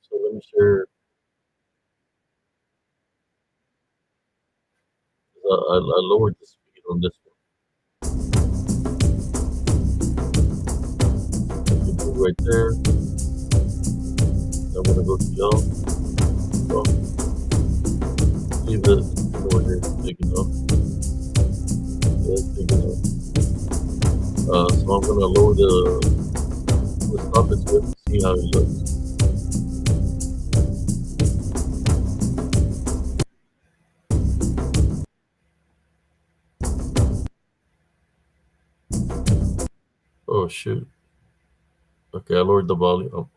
So let me share. I lowered the speed on this one. You can do right there. I'm gonna go to y'all. So see the over here is big enough. Yeah, it's big enough. So I'm gonna lower the stop it to it, see how it looks. Oh shoot. Okay, I lowered the volume. Oh,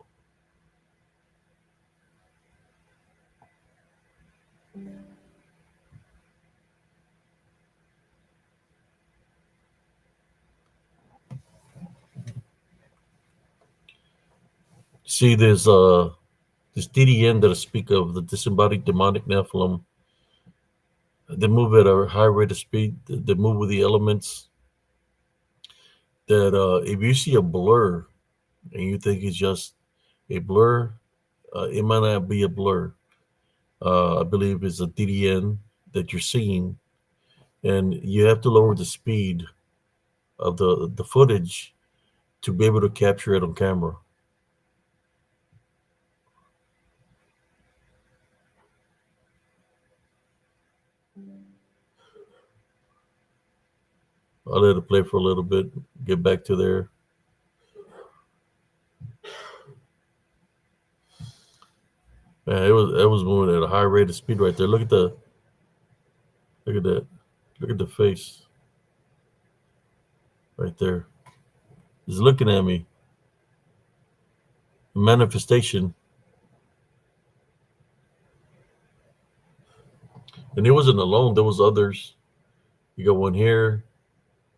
see this DDN that I speak of, the disembodied demonic Nephilim. They move at a high rate of speed. They move with the elements. That if you see a blur and you think it's just a blur, it might not be a blur. I believe it's a DDN that you're seeing, and you have to lower the speed of the footage to be able to capture it on camera. I'll let it play for a little bit. Get back to there. Man, it was moving at a high rate of speed right there. Look at that. Look at the face right there. He's looking at me. Manifestation. And he wasn't alone. There was others. You got one here.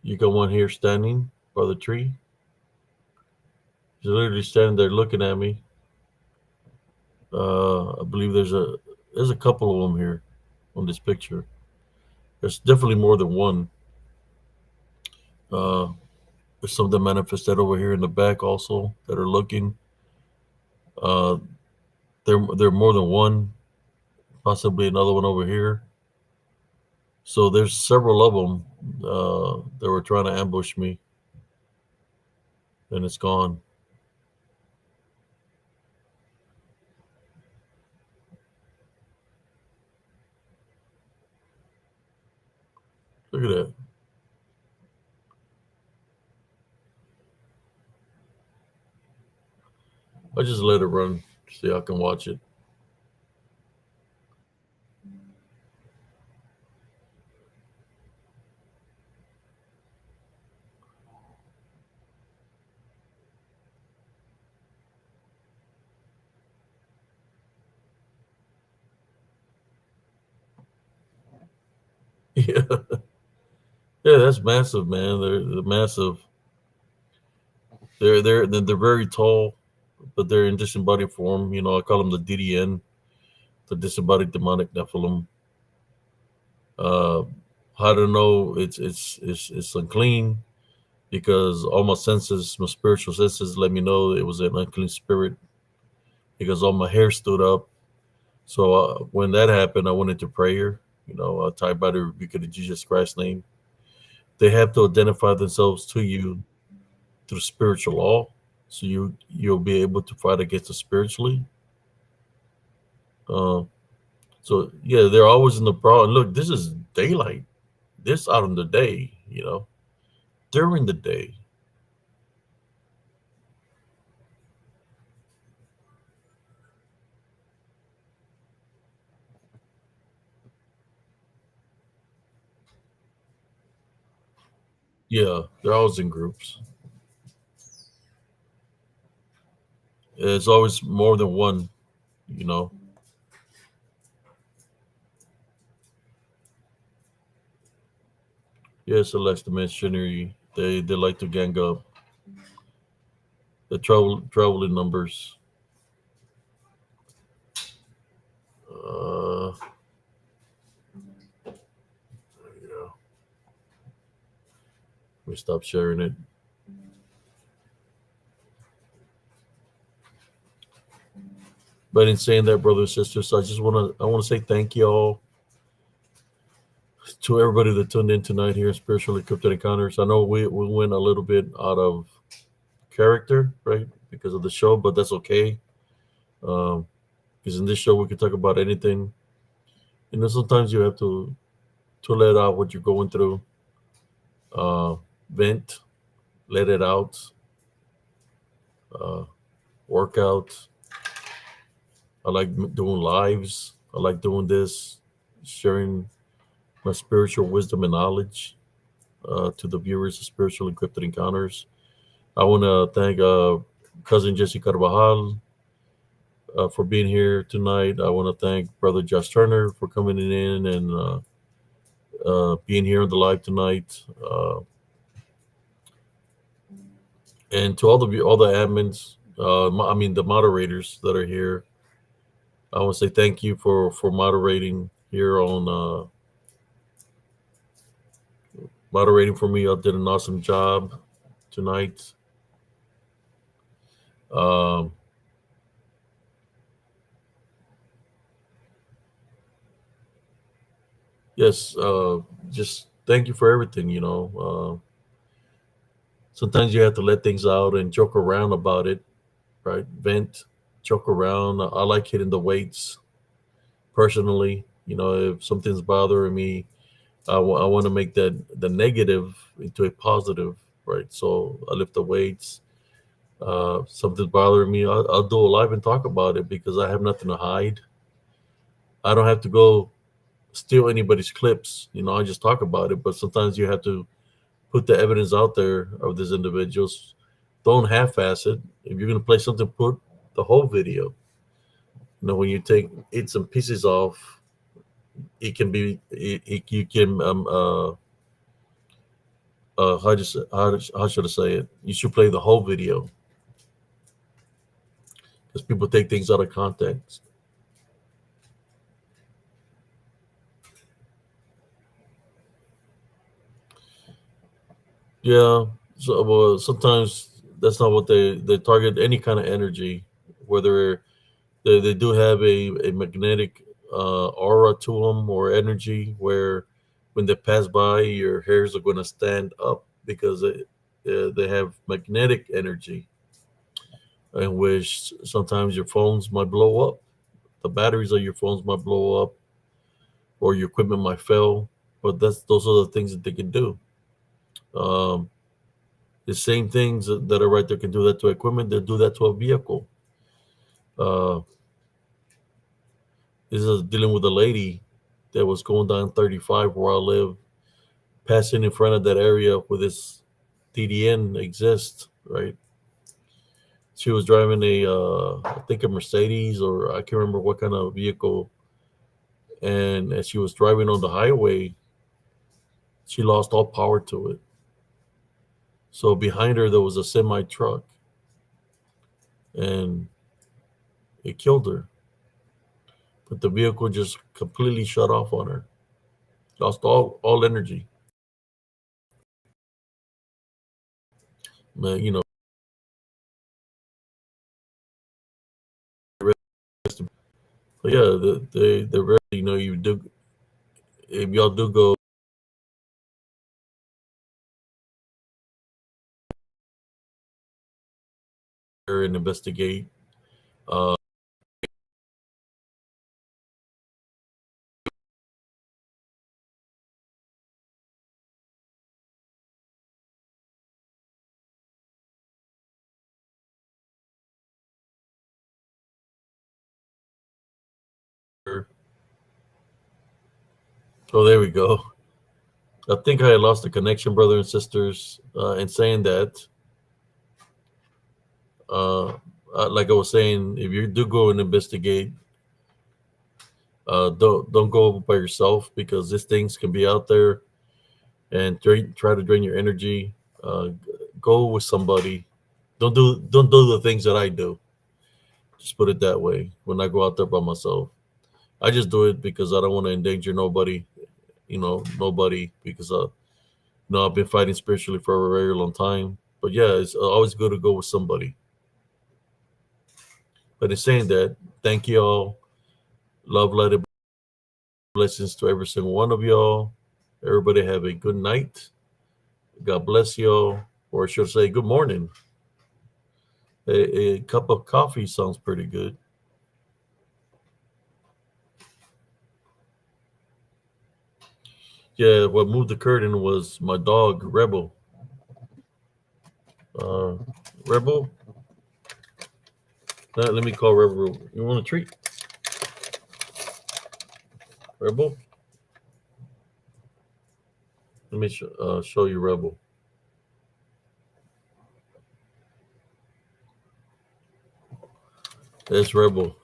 You got one here standing by the tree. He's literally standing there looking at me. I believe there's a couple of them here on this picture. There's definitely more than one. Uh, there's some that manifested over here in the back also that are looking. Uh, there are more than one, possibly another one over here. So there's several of them that were trying to ambush me, and it's gone. Look at that. I just let it run, see I can watch it. Yeah, yeah, that's massive, man. They're massive. They're very tall, but they're in disembodied form. You know, I call them the DDN, the disembodied demonic Nephilim. Uh, how to know it's unclean because all my senses, my spiritual senses, let me know it was an unclean spirit because all my hair stood up. So when that happened, I went into prayer. You know, tied by the rebuke of Jesus Christ's name. They have to identify themselves to you through spiritual law, so you'll be able to fight against it spiritually. Uh, so yeah, they're always in the problem. Look, this is daylight. This out in the day, you know, during the day. Yeah, they're always in groups. It's always more than one, you know. Yeah, Celeste Missionary. They like to gang up. The travel in numbers. Yeah, we stop sharing it. But in saying that, brothers and sisters, I want to say thank you all to everybody that tuned in tonight here in Spiritually Cryptid Encounters. I know we went a little bit out of character, right, because of the show, but that's okay. Um, because in this show we can talk about anything. You know, sometimes you have to let out what you're going through, uh, vent, let it out, uh, work out. I like doing lives. I like doing this, sharing my spiritual wisdom and knowledge to the viewers of Spiritual Encrypted Encounters. I want to thank cousin Jesse Carvajal for being here tonight. I want to thank Brother Josh Turner for coming in and being here on the live tonight. And to all the admins, I mean the moderators that are here. I want to say thank you for moderating here on moderating for me. I did an awesome job tonight. Um, yes, just thank you for everything. You know, sometimes you have to let things out and joke around about it, right? Vent, joke around. I like hitting the weights personally. You know, if something's bothering me, I want to make that the negative into a positive, right? So I lift the weights. Something's bothering me, I'll do a live and talk about it because I have nothing to hide. I don't have to go steal anybody's clips. You know, I just talk about it. But sometimes you have to put the evidence out there of these individuals. Don't half-ass it. If you're gonna play something, put the whole video. You know, when you take it some pieces off, it can be you can how should I say it? You should play the whole video because people take things out of context. Yeah. So well, sometimes that's not what they target. Any kind of energy, whether they do have a magnetic aura to them or energy where when they pass by, your hairs are going to stand up because they have magnetic energy, in which sometimes your phones might blow up. The batteries of your phones might blow up, or your equipment might fail. But those are the things that they can do. Um, the same things that are right there can do that to equipment. They do that to a vehicle. Uh, this is dealing with a lady that was going down 35 where I live, passing in front of that area where this TDN exists. Right, she was driving I think a Mercedes, or I can't remember what kind of vehicle. And as she was driving on the highway, she lost all power to it. So behind her there was a semi truck, and it killed her. But the vehicle just completely shut off on her. Lost all energy. Man, but yeah, they really, you do, if y'all do go there and investigate. Uh, oh, there we go. I think I had lost the connection, brother and sisters. In saying that, uh, like I was saying, if you do go and investigate, don't go by yourself because these things can be out there and try to drain your energy. Go with somebody. Don't do the things that I do. Just put it that way. When I go out there by myself, I just do it because I don't want to endanger nobody. Nobody, because I've been fighting spiritually for a very long time. But yeah, it's always good to go with somebody. But in saying that, thank you all. Love, light, and blessings to every single one of y'all. Everybody have a good night. God bless y'all. Or I should say, good morning. A cup of coffee sounds pretty good. Yeah, what moved the curtain was my dog, Rebel. Uh, Rebel, let me call Rebel. You want a treat? Rebel? Let me show you Rebel. That's Rebel.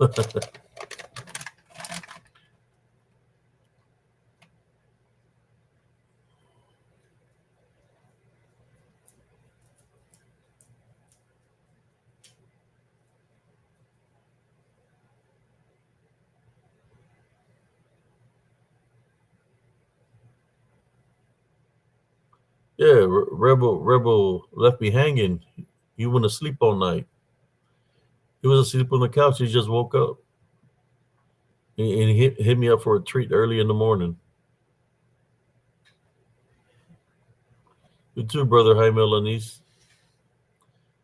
Yeah, Rebel left me hanging. He went to sleep all night. He was asleep on the couch. He just woke up. And he hit me up for a treat early in the morning. You too, brother Jaime Lanise.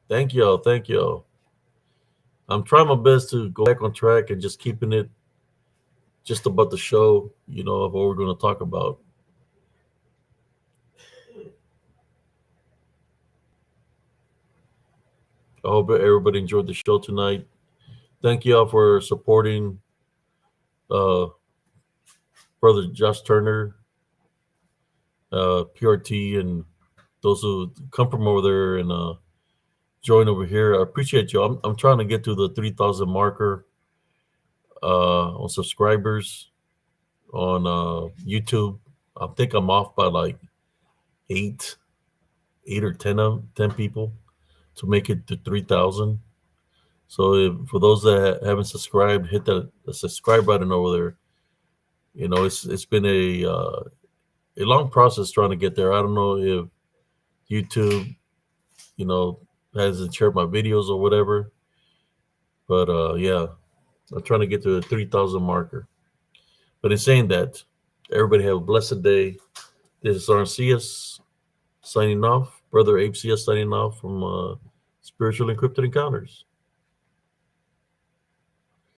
Thank y'all. Thank y'all. I'm trying my best to go back on track and just keeping it just about the show, of what we're going to talk about. I hope everybody enjoyed the show tonight. Thank y'all for supporting uh, Brother Josh Turner, PRT, and those who come from over there and join over here. I appreciate you. I'm trying to get to the 3,000 marker on subscribers on YouTube. I think I'm off by like 8. 8 or 10 people to make it to 3,000. So for those that haven't subscribed, hit the subscribe button over there. You know, it's been a long process trying to get there. I don't know if YouTube, you know, hasn't shared my videos or whatever, but yeah, I'm trying to get to the 3,000 marker. But in saying that, everybody have a blessed day. This is RCS signing off. Brother Ape CS signing off from Spiritual Encrypted Encounters.